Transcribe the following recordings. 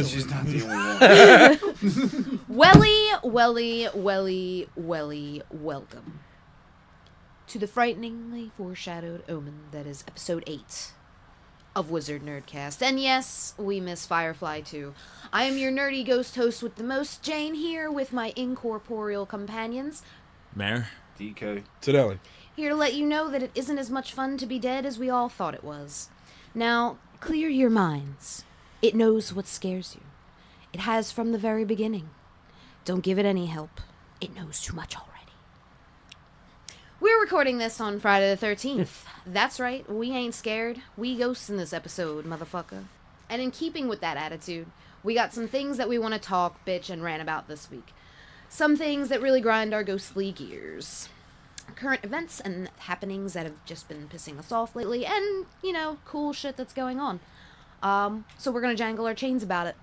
She's not the only one. Welcome to the frighteningly foreshadowed omen that is episode 8 of Wizard Nerdcast. And yes, we miss Firefly too. I am your nerdy ghost host with the most, Jane, here with my incorporeal companions. Mare. DK. Tonelli. Here to let you know that it isn't as much fun to be dead as we all thought it was. Now, clear your minds. It knows what scares you. It has from the very beginning. Don't give it any help. It knows too much already. We're recording this on Friday the 13th. That's right, we ain't scared. We ghosts in this episode, motherfucker. And in keeping with that attitude, we got some things that we want to talk, bitch, and rant about this week. Some things that really grind our ghostly gears. Current events and happenings that have just been pissing us off lately, and, you know, cool shit that's going on. So we're gonna jangle our chains about it.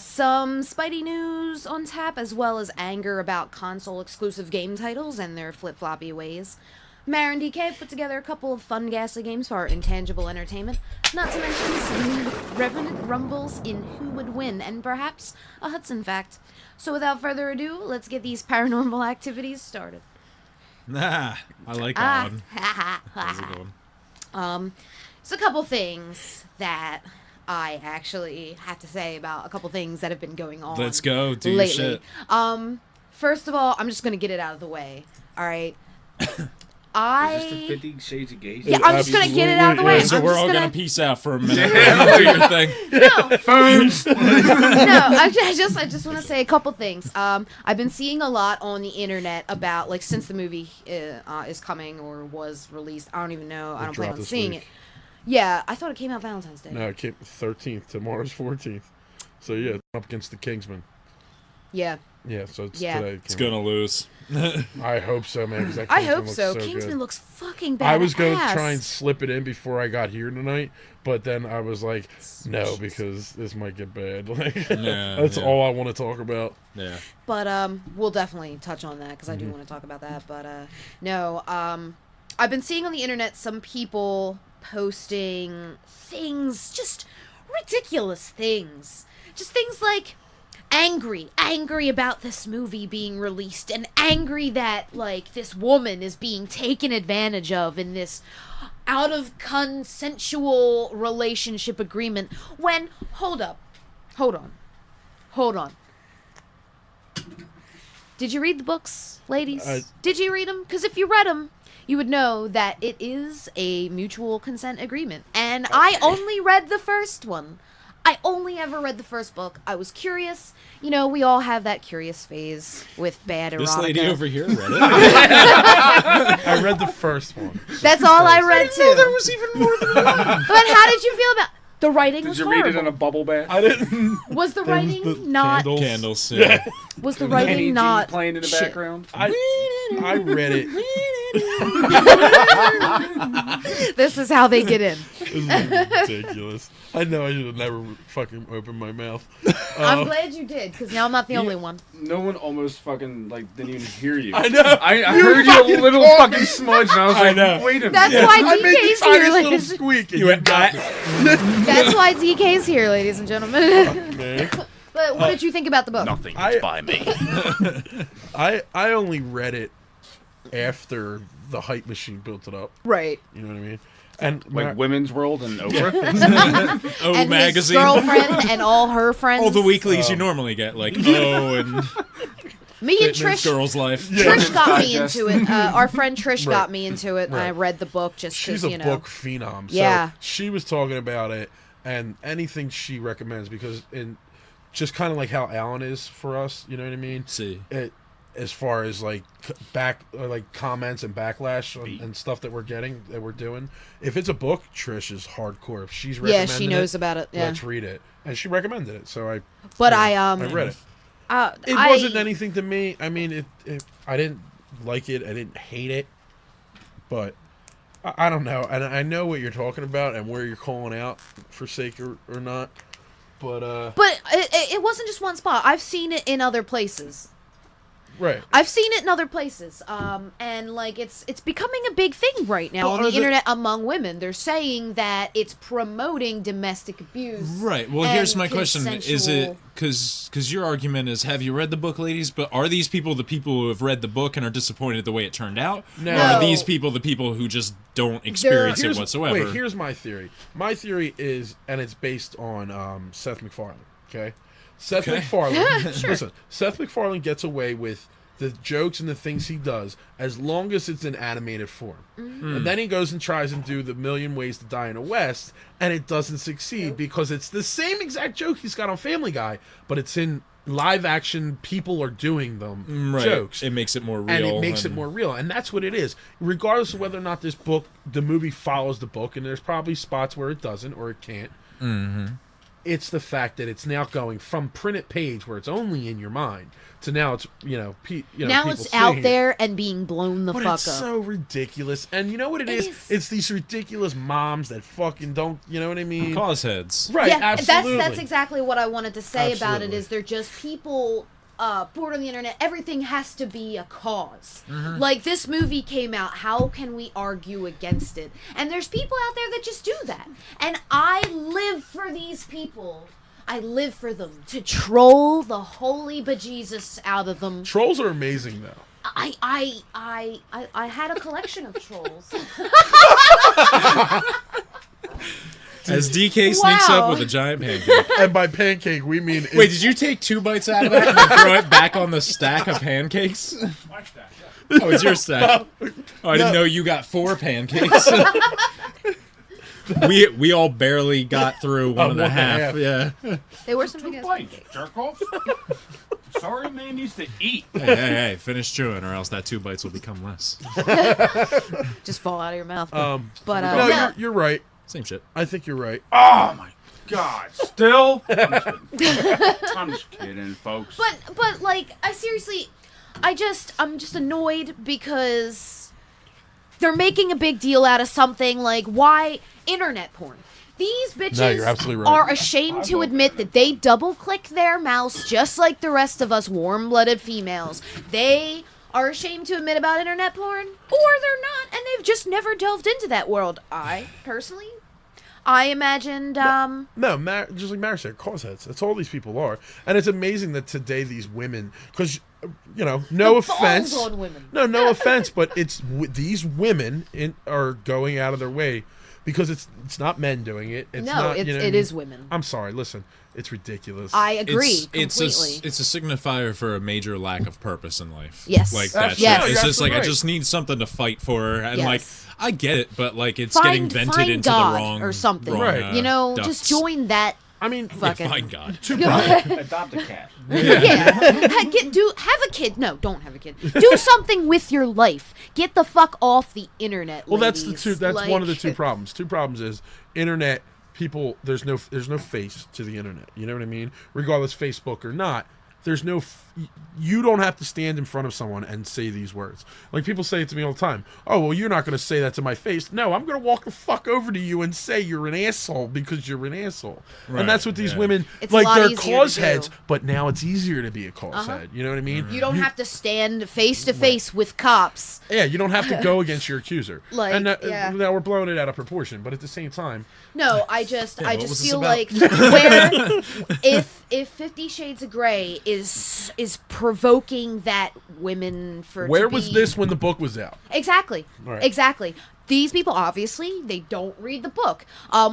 Some Spidey news on tap, as well as anger about console-exclusive game titles and their flip-floppy ways. Mare and DK put together a couple of fun ghastly games for our intangible entertainment, not to mention some revenant rumbles in who would win, and perhaps a Hudson fact. So without further ado, let's get these paranormal activities started. Nah, I like that one. That's a good one. So a couple things that I actually have to say about a couple things that have been going on. Let's go, do lately. your shit. First of all, I'm just gonna get it out of the way. All right. Is this the 50 Shades of Gay? Yeah, I'm just gonna get it out of the way. So I'm we're just all gonna gonna peace out for a minute. Do your thing. No, Phones! no. I just want to say a couple things. I've been seeing a lot on the internet about, like, since the movie is coming or was released. I don't even know. I don't plan on seeing it. Yeah, I thought it came out Valentine's Day. No, it came 13th. Tomorrow's 14th. So yeah, it's up against the Kingsman. Yeah. Yeah, so it's Yeah. today. It's gonna lose. I hope so, man. 'Cause that I Kingsman hope looks so. good. Kingsman looks fucking badass. I was going to try and slip it in before I got here tonight, but then I was like, no, because this might get bad. Like, that's all I want to talk about. Yeah. But we'll definitely touch on that because I do want to talk about that. But no, I've been seeing on the internet some people posting things, just ridiculous things. Just things like angry about this movie being released, and angry that, like, this woman is being taken advantage of in this out of consensual relationship agreement. When, hold on. Did you read the books, ladies? Did you read them? Because if you read them, you would know that it is a mutual consent agreement. And I only read the first one. I only ever read the first book. I was curious. You know, we all have that curious phase with bad erotica. This lady over here read it. I read the first one. That's all I read, too. There was even more than one. But how did you feel about... The writing was Did you horrible. read it in a bubble bath? I didn't. Was the There was writing the not... Candles, yeah. Was the Kenny writing G not... playing in the shit? background? I read it. This is how they get in. This is ridiculous. I know I should have never fucking opened my mouth. I'm glad you did, because now I'm not the only one. No one almost fucking, like, didn't even hear you. I know. I heard you a little fucking smudge, and I was like, know. wait a minute. That's why I made DK's the here, tiniest little ladies. squeak. And You went, got me. That's why DK's here, ladies and gentlemen. Man. But what did you think about the book? Nothing gets by me. I only read it after the hype machine built it up. Right. You know what I mean? And Like Women's World and Oprah? Oh, And magazine. his girlfriend and all her friends. All the weeklies you normally get, like Oh and Me and Fitness. Trish. Girl's Life. Trish got me Digest. into it. Our friend Trish Right. got me into it, and I Right. read the book just she's because, a you know. book phenom. Yeah. So she was talking about it and anything she recommends, because in just kind of like how Alan is for us, you know what I mean? See. As far as like comments and backlash and stuff that we're getting, that we're doing. If it's a book, Trish is hardcore. If she's Yeah, recommending she knows about it. Yeah. let's read it. And she recommended it, so I read it. It wasn't anything to me. I mean, I didn't like it. I didn't hate it, but I don't know. And I know what you're talking about and where you're calling out, Forsaker or not. But But it wasn't just one spot. I've seen it in other places. Right. I've seen it in other places, and like it's becoming a big thing right now on the internet among women. They're saying that it's promoting domestic abuse. Right. Well, here's my question: is it because your argument is, have you read the book, ladies? But are these people the people who have read the book and are disappointed the way it turned out? No. Or are these people the people who just don't experience it whatsoever? Wait, here's my theory. My theory is, and it's based on Seth MacFarlane. Okay. Seth MacFarlane. Listen, Seth MacFarlane gets away with the jokes and the things he does as long as it's in animated form. And then he goes and tries and do the Million Ways to Die in the West, and it doesn't succeed because it's the same exact joke he's got on Family Guy, but it's in live action. People are doing them jokes. It makes it more real. And it makes it more real. And that's what it is. Regardless of whether or not the movie follows the book, and there's probably spots where it doesn't or it can't. It's the fact that it's now going from printed page where it's only in your mind to now it's now it's out there and being blown the fuck up. It's so ridiculous. And you know what it is? It's these ridiculous moms that fucking don't, you know what I mean? Cause heads. Right, yeah, absolutely. That's exactly what I wanted to say about it. Is they're just people bored on the internet. Everything has to be a cause. Like, this movie came out, how can we argue against it? And there's people out there that just do that. And I live for these people. I live for them to troll the holy bejesus out of them. Trolls are amazing, though. I had a collection of trolls. As DK sneaks up with a giant pancake. And by pancake, we mean... Wait, did you take 2 bites out of that and then throw it back on the stack of pancakes? My stack, yeah. Oh, it's your stack. Oh, I didn't know you got 4 pancakes. We all barely got through one and a half. Yeah. They were some 2 big bites, jerk off. Sorry, man needs to eat. Hey, finish chewing, or else that 2 bites will become less. Just fall out of your mouth. But yeah. you're right. Same shit. I think you're right. Oh my God! Still? I'm just kidding, folks. But like, I'm just annoyed because they're making a big deal out of something. Like, why internet porn? These bitches you're absolutely right. are ashamed to admit that they double-click their mouse just like the rest of us warm-blooded females. They are ashamed to admit about internet porn, or they're not, and they've just never delved into that world. I imagined... just like Mary said, cause heads. That's all these people are. And it's amazing that today these women... Because, no offense... on women. No offense, but it's these women are going out of their way because it's not men doing it. It is women. I'm sorry, listen. It's ridiculous. I agree completely. It's a signifier for a major lack of purpose in life. Yes. Like that shit. Yes. It's just like, right. I just need something to fight for. And Yes. like, I get it, but like, it's getting vented into God the wrong... or something. Wrong, right. ducts. Just join that. I mean... Fucking... Find God. Adopt a cat. Yeah. Have a kid. No, don't have a kid. Do something with your life. Get the fuck off the internet, Well, ladies. that's one of the 2 problems. 2 problems is internet... People, there's no face to the internet. You know what I mean? Regardless, Facebook or not, there's no. You don't have to stand in front of someone and say these words. Like, people say it to me all the time. Oh, well, you're not going to say that to my face. No, I'm going to walk the fuck over to you and say you're an asshole because you're an asshole. Right, and that's what these women it's like. They're easier cause to do. heads, but now it's easier to be a cause head. You know what I mean? You don't have to stand face to face with cops. Yeah, you don't have to go against your accuser. Like, and yeah. Now we're blowing it out of proportion, but at the same time. No, I just was feel this like where if 50 Shades of Grey is provoking that women Where was this when the book was out? Exactly. Right. Exactly. These people, obviously, they don't read the book.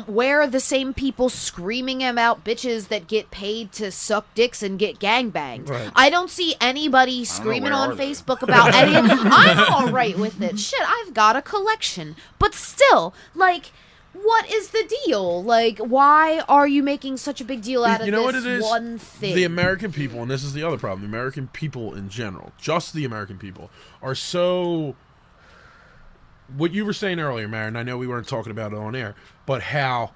Where are the same people screaming about bitches that get paid to suck dicks and get gangbanged? Right. I don't see anybody screaming where on are they? Facebook about any of I'm all right with it. Shit, I've got a collection. But still, like, what is the deal? Like, why are you making such a big deal out of know this what it is? one thing? The American people, and this is the other problem, the American people in general, just the American people, are so... What you were saying earlier, Maren, I know we weren't talking about it on air, but how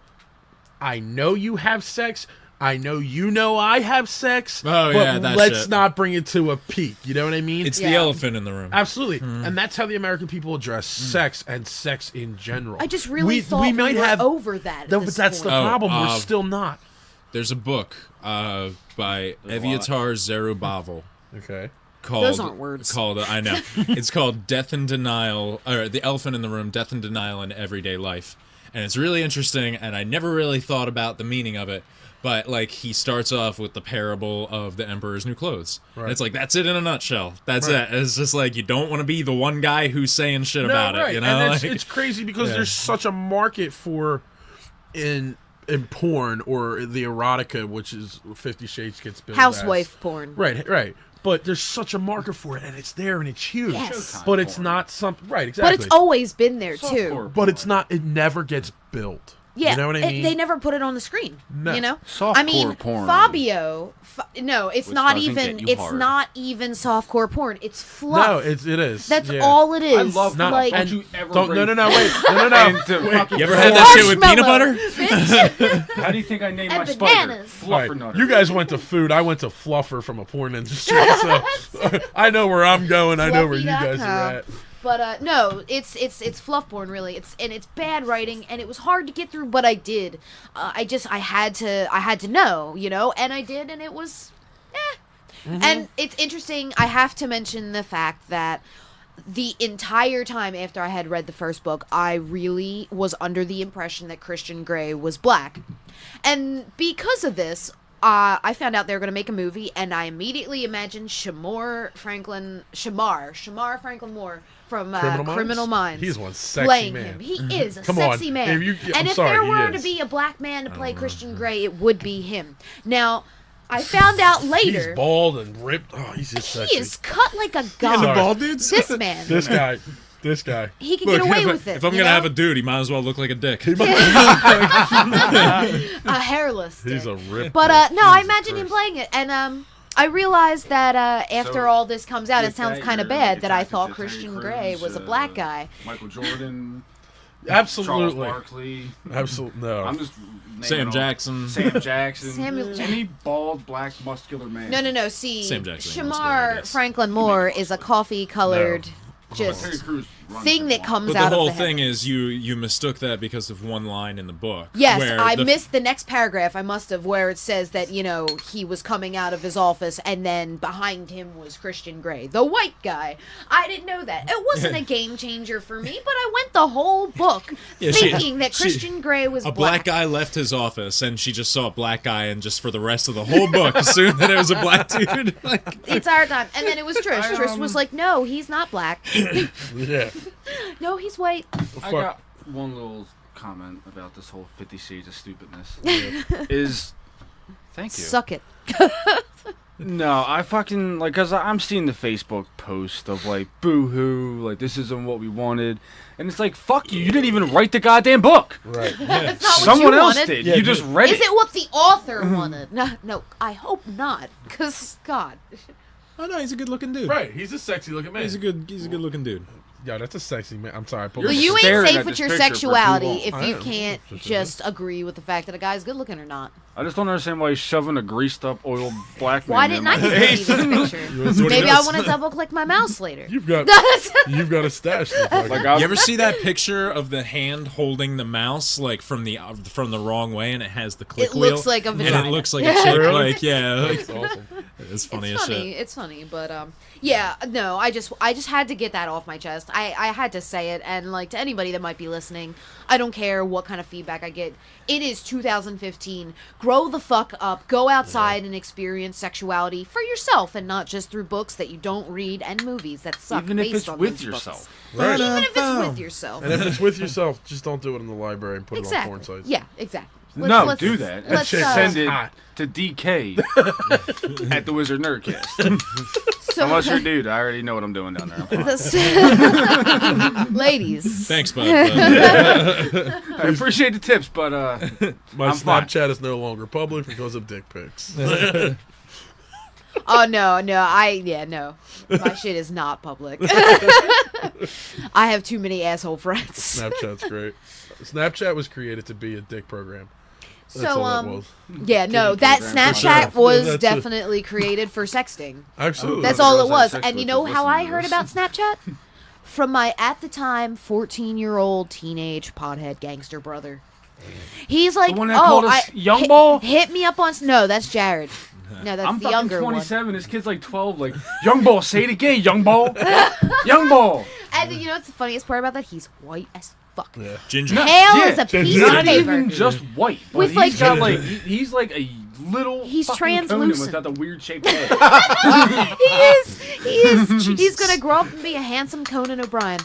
I know you have sex, I know you know I have sex, Oh, but yeah, that let's shit. not bring it to a peak. You know what I mean? It's Yeah. the elephant in the room. Absolutely. And that's how the American people address sex and sex in general. I just really thought we might were have over that. No, at but this that's the point. problem. We're still not. There's a book by There's a Evyatar Zerubbabel. Okay. called... Those aren't words. I know. It's called Death and Denial, or The Elephant in the Room, Death and Denial in Everyday Life. And it's really interesting, and I never really thought about the meaning of it. But, like, he starts off with the parable of the Emperor's New Clothes. Right. And it's like, that's it in a nutshell. That's it. It's just like, you don't want to be the one guy who's saying shit about it, you know? And it's crazy because there's such a market for, in porn, or the erotica, which is 50 Shades gets billed housewife porn. Right. But there's such a market for it, and it's there, and it's huge. Yes. But it's not something... Right, exactly. But it's always been there, too. But it's not... It never gets built. Yeah, you know what I mean? They never put it on the screen. No. You know, softcore porn. Fabio. No, it's not even. It's not even softcore porn. It's fluff. No, it is. That's all it is. I love not, like. and Don't you ever? No. Wait. No. You ever had that shit with peanut butter? How do you think I named my bananas. spider? Fluffernutter. You guys went to food. I went to fluffer from a porn industry. So I know where I'm going. I know where you guys are at. But no, it's fluff porn really. It's bad writing, and it was hard to get through, but I did. I had to know, you know, and I did, and it was, Mm-hmm. And it's interesting. I have to mention the fact that the entire time after I had read the first book, I really was under the impression that Christian Grey was black, and because of this. I found out they were going to make a movie, and I immediately imagined Shamar Franklin Moore from Criminal Minds. He's one sexy playing man. him. He is a sexy man. If there were to be a black man to play Christian Grey, it would be him. Now, I found out later. He's bald and ripped. Oh, he's just sexy. He is cut like a god. The bald dudes? This man. This guy. He can get away with it. If I'm going to have a dude, he might as well look like a dick. A hairless dick. He's a rip. But no, I imagine him playing it, and I realized that after all this comes out, it sounds kind of bad that I thought Christian Grey was a black guy. Michael Jordan. Absolutely. Charles Barkley. Absolutely. No. I'm just Sam Jackson. Samuel Jackson. Jackson. Any bald, black, muscular man. No. See, Sam Jackson, Shamar Franklin Moore is a coffee-colored just thing that comes out of the But the whole head. thing is you mistook that because of one line in the book. Yes, I missed the next paragraph. I must have, where it says that, you know, he was coming out of his office and then behind him was Christian Grey, the white guy. I didn't know that. It wasn't a game changer for me, but I went the whole book thinking that Christian Grey was a black guy left his office and she just saw a black guy and just for the rest of the whole book assumed that it was a black dude. The entire time. And then it was Trish. Trish was like, no, he's not black. Yeah. No, he's white. I got one little comment about this whole 50 Shades of Stupidness. Thank you. Suck it. No, I fucking, like, because I'm seeing the Facebook post of, like, boo-hoo, like, this isn't what we wanted. And it's like, fuck you, you didn't even write the goddamn book. Right. That's not Someone what you else wanted. did. Yeah, you just read it. Is it what the author wanted? No, I hope not. Because, God. Oh no, he's a good-looking dude. Right. He's a sexy looking man. He's a good-looking dude. Yeah, that's a sexy man. I'm sorry. You're Well, you ain't staring safe at with this your picture for too sexuality long. if I you am. can't just agree with the fact that a guy's good looking or not. I just don't understand why he's shoving a greased up, oiled black man Why in didn't my I get to face. see this picture? Maybe I want to double click my mouse later. You've got a stash. Like, You ever see that picture of the hand holding the mouse like from the wrong way, and it has the click It wheel? looks like a And vagina. it looks like a chick. Really? Like That's awesome. it's funny as shit. It's funny, but yeah, no, I just had to get that off my chest. I had to say it, and like to anybody that might be listening, I don't care what kind of feedback I get. It is 2015. Grow the fuck up. Go outside and experience sexuality for yourself, and not just through books that you don't read and movies that suck. Even if based it's on with those yourself. books. Right. Even if it's with yourself. And if it's with yourself, just don't do it in the library and put it on porn sites. Yeah, exactly. No, do that. Let's, Send it hot. to DK at the Wizard Nerdcast. so, Unless you're a dude, I already know what I'm doing down there. ladies. Thanks, bud. I appreciate the tips, but My I'm fine. Snapchat is no longer public because of dick pics. Oh no, no. My shit is not public. I have too many asshole friends. Snapchat's great. Snapchat was created to be a dick program. That's So all that was. yeah, no, that program. Snapchat Sure. was That's it. definitely created for sexting. Absolutely. That's the all girls it I was. sex And you with know that how listen I to heard this. about Snapchat? From my at the time 14-year-old teenage pothead gangster brother. He's like, The one that called us young ball? hit me up on no, that's Jared. No, that's I'm the fucking younger 27. One. This kid's like 12. Like, young ball, say it again, young ball. Young ball. And you know what's the funniest part about that? He's white as fuck. Yeah. Ginger. Pale as a piece of Not paper. even just white. But With, he's got like, he's like a little he's fucking translucent. Conan without the weird shaped head. He is. He's gonna grow up and be a handsome Conan O'Brien.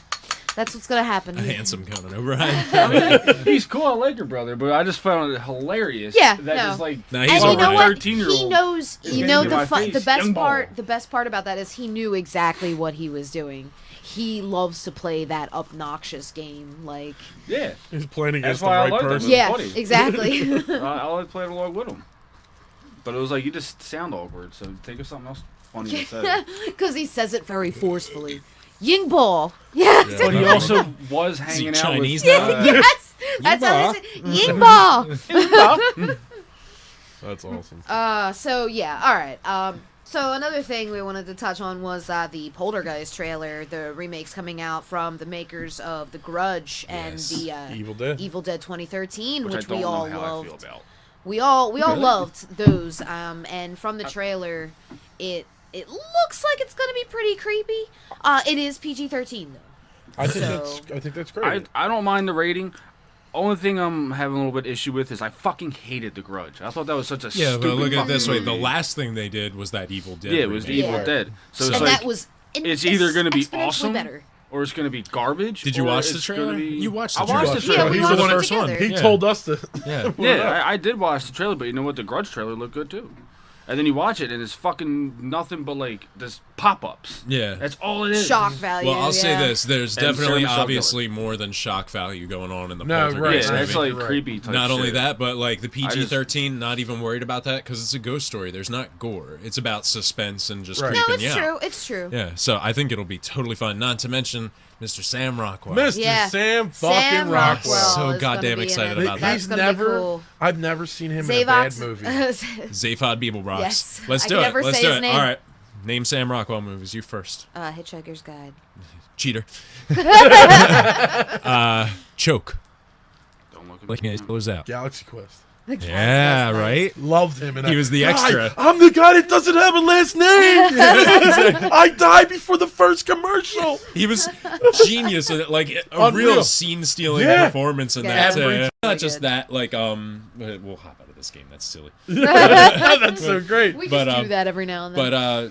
That's what's gonna happen. A handsome Conan O'Brien. I mean, he's cool. I like your brother, but I just found it hilarious. Yeah, that just like Nah, And he's you know what? 13-year-old. He knows. is You know getting in my the face. best Young ball. part. The best part about that is he knew exactly what he was doing. He loves to play that obnoxious game, like. Yeah, He's playing That's against the why I right like him. person. Yeah, funny. exactly. I like playing along with him. But it was like you just sound awkward, so think of something else funny to say. Because he says it very forcefully. Ying ball. Yes. But he also was hanging out Chinese with. now? Yes. That's how they say Ying ball. That's awesome. So yeah. All right. So another thing we wanted to touch on was the Poltergeist trailer. The remake's coming out from the makers of The Grudge and the Evil Dead 2013, Which which I don't we all know how I loved. feel about. We all loved those. And from the trailer, it looks like it's gonna be pretty creepy. It is PG-13 though. I think that's great. I don't mind the rating. Only thing I'm having a little bit issue with is I fucking hated The Grudge. I thought that was such a Yeah, stupid but look at it fucking this way. The movie. last thing they did was that Evil Dead. Yeah, it was the remake. Evil Yeah. Dead. So it's And like that was. it's either going to be exponentially awesome better. or it's going to be garbage. Did you or watch the it's gonna trailer? Be... You watched I the watched trailer. the trailer. Yeah, we He's the watched it first one. together. He Yeah. told us to. Yeah. Yeah, I did watch the trailer, but you know what? The Grudge trailer looked good too. And then you watch it, and it's fucking nothing but like this pop-ups. Yeah. That's all it is. Shock value. Well, I'll say this: there's And definitely, Sarah obviously, more than shock value going on in the No, Poltergeist right, Yeah, movie. that's like You're right. creepy type Not only shit. that, but like the PG-13, not even worried about that because it's a ghost story. There's not gore. It's about suspense and just Right. No, creeping it's you out. true. It's true. Yeah, so I think it'll be totally fun. Not to mention Mr. Sam Rockwell. Mr. Yeah. Sam Sam fucking Rockwell. So is gonna goddamn be in excited it. about that. He's That's gonna be never. cool. I've never seen him in a bad Zavox. movie. Zaphod Beeblebrox. Yes. Let's I do can it. never Let's say do his it. name. All right. Name Sam Rockwell movies. You first. Hitchhiker's Guide. Cheater. Choke. Don't look at Like me. it goes out. Galaxy Quest. Yeah, right? Loved him. And He was the extra. I'm the guy that doesn't have a last name. I died before the first commercial. He was genius at it, like a Unreal. real scene-stealing Yeah. performance in Yeah. that. Every Not time. just that, like we'll hop out of this game. That's silly. That's so great. We But, just do that every now and then. But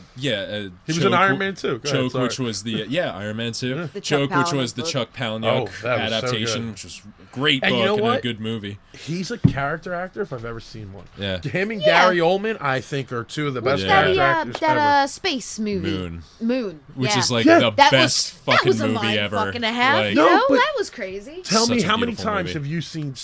He was in Iron Man too. Go ahead, Choke, sorry. which was the Iron Man 2. The Chuck Choke, which Palahniuk was the book. Chuck Palahniuk Oh, that was so adaptation, good. which was a great And book you know and a what? good movie. He's a character actor if I've ever seen one. Yeah. Him and Yeah. Gary Oldman, I think, are two of the best Yeah. character actors ever. that space movie. Moon. Which yeah. is like Yeah. the that best was, fucking that was a movie mind ever. fucking a half. Like, You No, know, but- that was crazy. Tell me Such a how many beautiful times movie. have you seen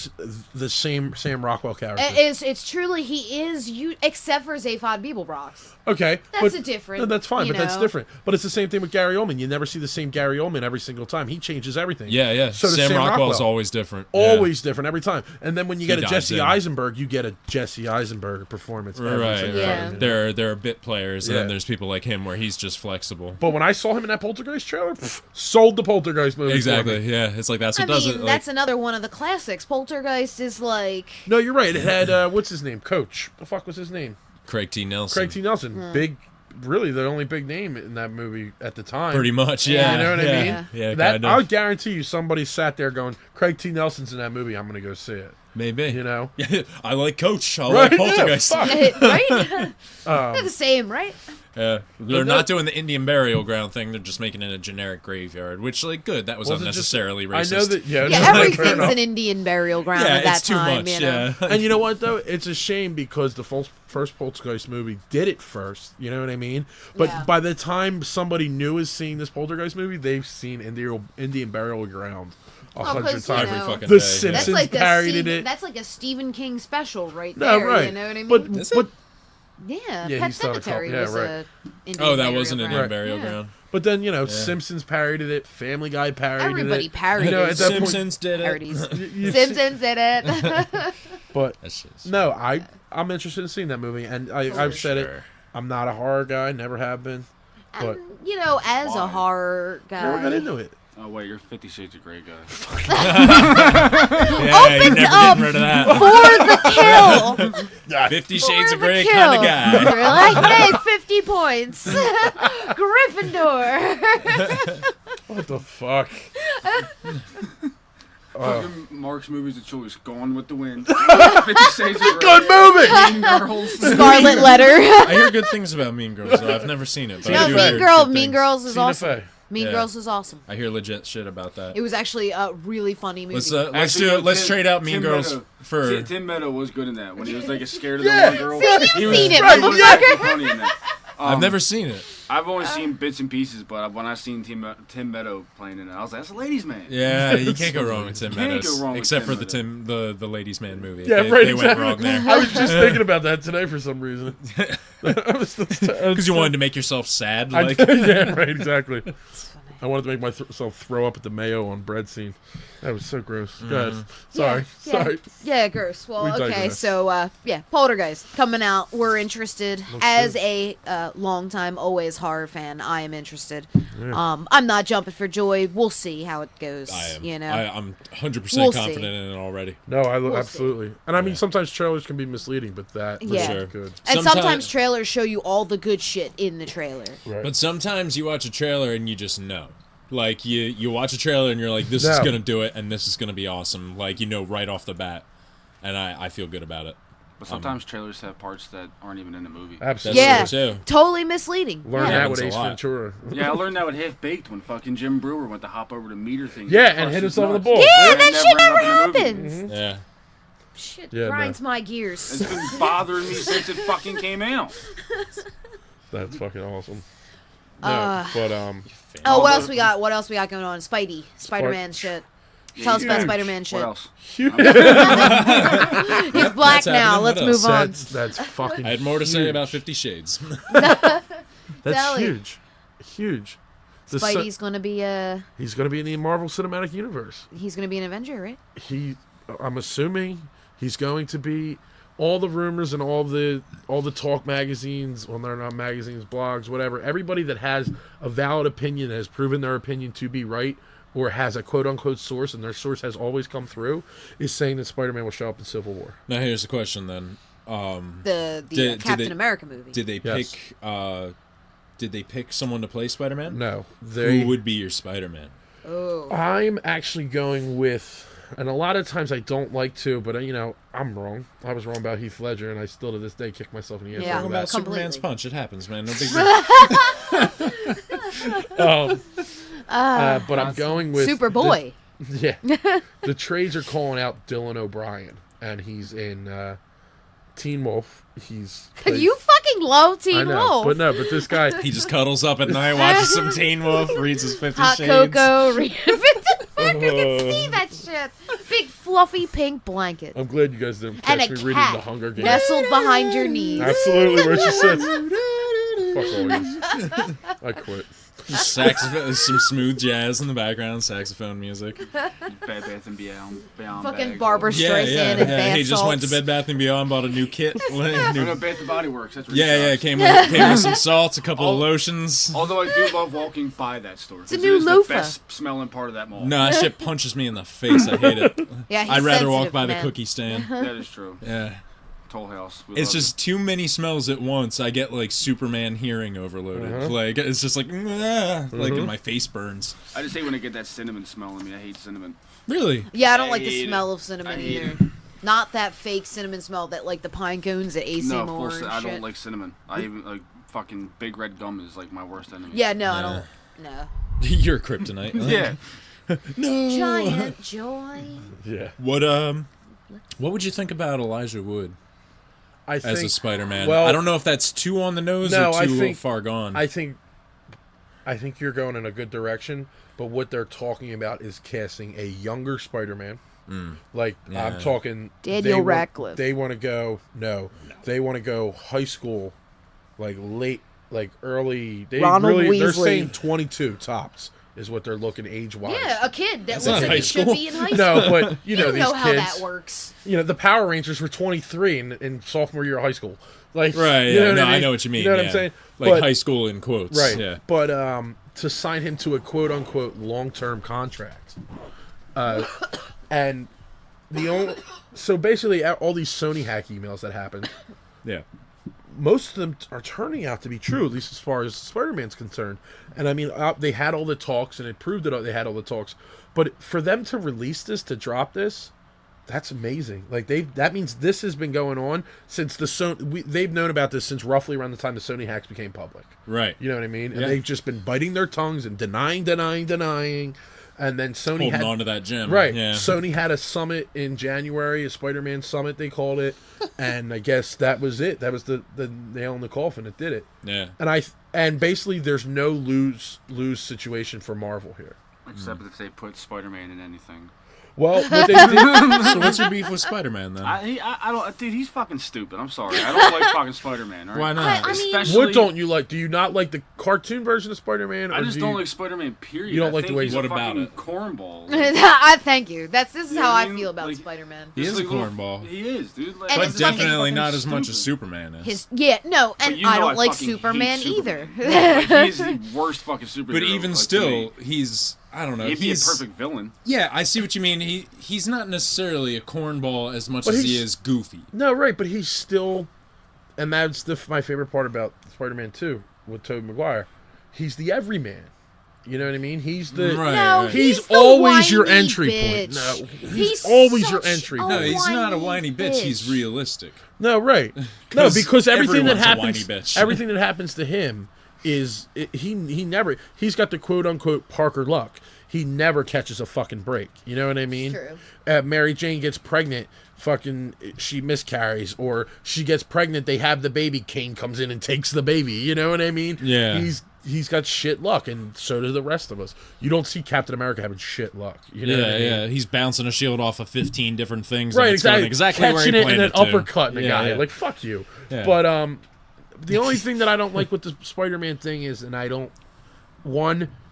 the same Sam Rockwell character? It's truly he is you, except for Zaphod Beeblebrox. Okay, That's but a different, No, that's fine, you but that's know. different. But it's the same thing with Gary Oldman. You never see the same Gary Oldman every single time. He changes everything. Yeah. So does Sam Rockwell's Rockwell. always different. Yeah. Always different every time. And then when you He get a dives Jesse in. Eisenberg, you get a Jesse Eisenberg performance. every Right. single Yeah. time, you know? There are bit players, and then Yeah. there's people like him where he's just flexible. But when I saw him in that Poltergeist trailer, sold the Poltergeist movie. for Exactly. me. Yeah. It's like that's I what does mean, it. Like, that's another one of the classics. Poltergeist is like No, you're right. It had what's his name? Coach. The fuck was his name? Craig T. Nelson. Craig T. Nelson. Big, really the only big name in that movie at the time. Pretty much. Yeah. You know what yeah. I mean? Yeah. That kind I'll of. guarantee you, somebody sat there going, "Craig T. Nelson's in that movie. I'm going to go see it." Maybe. You know? I like Coach. I Right, like yeah, Poltergeist. fuck. right. They're the same, right? They're not doing the Indian burial ground thing. They're just making it a generic graveyard, which, like, good. That was Was it just- unnecessarily I racist. know that. Yeah, Yeah, no, fair everything's enough. an Indian burial ground Yeah, at that it's too time. much. You know? Yeah. And you know what though? It's a shame because the first Poltergeist movie did it first. You know what I mean? But Yeah. by the time somebody new is seeing this Poltergeist movie, they've seen Indian Burial Ground 100 'cause, you times. know, Every fucking The day. Simpsons That's like parodied it. That's like a Stephen King special right No, there. right. You know what I mean? But Is it? but yeah, Yeah, Pet he's done a couple- Cemetery yeah, was right. a Indian Oh, that burial was an ground. Indian Right. burial Yeah. ground. But then, you know, Simpsons parodied it, Family Guy parodied Everybody it. parodied You know, it. at that point, Simpsons did it. Parodies. you- Simpsons did it. but That's just no, I'm interested in seeing that movie, and I've said it. sure. I'm not a horror guy, never have been. But You know, as a Why? horror guy, never got into it. Oh wait, you're 50 Shades of Grey guy. Yeah, you're never getting rid of that. For the kill. 50 Shades of For the Grey kill. kind of guy. Like, hey, 50 points. Gryffindor. What the fuck? Fucking Mark's movies of choice. Gone with the Wind. 50 Shades of Grey. Good movie. Mean Girls. Scarlet Letter. I hear good things about Mean Girls, though. I've never seen it. But I No, do hear Mean good things. Girls is Tina awesome. Fey. Mean Yeah. Girls is awesome. I hear legit shit about that. It was actually a really funny movie. Let's Actually, do it. Let's Tim- trade out Mean Tim Girls Meadow- for. Tim Meadow was good in that when he was like scared of the Yeah. one girl. See, He you've was seen it, he was motherfucker. actually funny in that. I've never seen it. I've only seen bits and pieces, but when I seen Tim Meadow playing in it, I was like, "That's a ladies' man." Yeah, you can't go wrong with Tim Can't Meadows, go wrong with except Tim for the ladies' man movie. Yeah, they, right. They went wrong there I was just thinking about that today for some reason. because you wanted to make yourself sad. Like, yeah, right, exactly. I wanted to make myself throw up at the mayo on bread scene. That was so gross. Guys, sorry. Yeah, gross. We Well, okay, digress. so, Poltergeist coming out. We're interested. As a longtime, always horror fan, I am interested. Yeah. I'm not jumping for joy. We'll see how it goes, I am. you know. I'm 100% We'll see. confident in it already. No, We'll absolutely. And I mean, sometimes trailers can be misleading, but that was Yeah. good. And Sometime- sometimes trailers show you all the good shit in the trailer. Right. But sometimes you watch a trailer and you just know. Like, you watch a trailer and you're like, this is No. going to do it and this is going to be awesome. Like, you know right off the bat. And I feel good about it. But sometimes trailers have parts that aren't even in the movie. Absolutely. Yeah, true, too. totally misleading. Learn yeah. that with Happens Ace a lot. Ventura. Yeah, I learned that with Half Baked when fucking Jim Brewer went to hop over the meter thing. Yeah, and crushed hit his himself in the nuts. ball. Yeah, It that shit never ended up in the movie. happens. Yeah. Shit Yeah, grinds no. my gears. It's been bothering me since it fucking came out. That's fucking awesome. Uh, No, but Oh, what else we got? What else we got going on? Spider-Man shit. Tell us about Huge. Spider-Man shit. What else? He's black That's now. happening. Let's What move on. that's fucking. I had more to say huge. about 50 Shades. That's Sally. huge. The su- Spidey's gonna be he's gonna be in the Marvel Cinematic Universe. he's gonna be an Avenger, right? I'm assuming he's going to be. All the rumors and all the talk magazines, well, they're not magazines, blogs, whatever. Everybody that has a valid opinion, has proven their opinion to be right, or has a quote unquote source, and their source has always come through, is saying that Spider-Man will show up in Civil War. Now, here's the question then. The Did Captain they- America movie. Did they Yes. pick someone to play Spider-Man? No, Who would be your Spider-Man? Oh. I'm actually going with, and a lot of times I don't like to, but I'm wrong. I was wrong about Heath Ledger, and I still to this day kick myself in the ass Yeah. Talk over about that. Superman's completely. punch. It happens, man. No big deal. But I'm going with Superboy. Yeah, the trades are calling out Dylan O'Brien, and he's in Teen Wolf. You fucking love I Teen know, Wolf. but this guy. He just cuddles up at night, watches some Teen Wolf, reads his 50 Hot Shades. cocoa. You can see that shit. Big fluffy pink blanket. I'm glad you guys didn't And catch a me reading cat the Hunger Games. nestled behind your knees. Absolutely, where she sits. Fuck all these. I quit. Saxophone, some smooth jazz in the background, saxophone music. Bed Bath and Beyond. Fucking bag. Barbara Streisand and bath He just went to salts. Bed Bath & Beyond, bought a new kit. No, Bath and Body Works. That's where he Yeah, shops. came with some salts, a couple of lotions. Although I do love walking by that store. It's a 'cause new it is loofah. the best smelling part of that mall. No, that shit punches me in the face. I hate it. Yeah, he's I'd rather walk sensitive, by the man. cookie stand. That is true. Yeah. Toll House. We It's love just too many smells at once. I get like Superman hearing overloaded. Like it's just like and my face burns. it. I just hate when I get that cinnamon smell in me. I hate cinnamon. Really? Yeah, I don't like I the hate smell it. of cinnamon I hate either. it. Not that fake cinnamon smell that like the pine cones at AC No, Moore full, and I shit. don't like cinnamon. I even like fucking Big Red Gum is like my worst enemy. Yeah, no, I Yeah. don't. No. You're a kryptonite. Yeah. No. Giant joy. Yeah, What would you think about Elijah Wood I think. as a Spider-Man? well- I don't know if that's too on the nose No, or I too think- far gone. I think you're going in a good direction, but what they're talking about is casting a younger Spider-Man. Like Yeah. I'm talking Daniel Radcliffe. They want to go They want to go high school, like late, like early. They Ronald really they're Weasley. saying 22 tops is what they're looking age wise. Yeah, a kid that That's looks not like high he should school. be in high school. No, but you these know how kids. that works. The Power Rangers were 23 in sophomore year of high school. Like right, you yeah. know what No, I mean? I know what you mean. You know what yeah. I'm saying? Like But- high school in quotes. Right. Yeah. But to sign him to a quote-unquote long-term contract. And so basically all these Sony hack emails that happened, most of them are turning out to be true, at least as far as Spider-Man's concerned. And I mean, they had all the talks, and it proved that they had all the talks. But for them to release this, to drop this, that's amazing. Like that means this has been going on since they've known about this since roughly around the time the Sony hacks became public. Right. You know what I mean? And they've just been biting their tongues and denying. And then Sony holding on to that gem. Right. Yeah. Sony had a summit in January, a Spider-Man summit they called it, and I guess that was it. That was the nail in the coffin. It did it. Yeah. And basically there's no lose situation for Marvel here. Except if they put Spider-Man in anything. Well, what they did. So what's your beef with Spider-Man then? I don't, dude. He's fucking stupid. I'm sorry. I don't like fucking Spider-Man. Right? Why not? I mean, What don't you like? Do you not like the cartoon version of Spider-Man? I just don't like Spider-Man. Period. You don't like the way he's what a about fucking it? cornball. Thank you. This is how I feel about Spider-Man. He is a cornball. He is, dude. Like, And But it's definitely not as stupid. much as Superman is. And I don't like fucking Superman hate either. Like, he's the worst fucking superhero. But even like, still, he's... I don't know. He'd be a perfect villain. Yeah, I see what you mean. He's not necessarily a cornball as much But as he is goofy. No, right, but he's still, and that's my favorite part about Spider-Man 2 with Tobey Maguire. He's the everyman. You know what I mean? He's the he's the always your whiny entry bitch. point. No, he's always your such entry a No, point. he's not a whiny whiny bitch. bitch. He's realistic. No, right. No, because everything that everyone's a whiny happens, bitch. everything that happens to him he's got the quote unquote Parker luck. He never catches a fucking break. You know what I mean? True. Mary Jane gets pregnant, she miscarries, or she gets pregnant, they have the baby, Kane comes in and takes the baby. You know what I mean? Yeah. He's got shit luck, and so do the rest of us. You don't see Captain America having shit luck. You know what I mean? Yeah. He's bouncing a shield off of 15 different things. Right, and it's going exactly where he catching it planned and it then to. uppercutting a guy. Yeah. Like, fuck you. Yeah. But the only thing that I don't like with the Spider-Man thing is,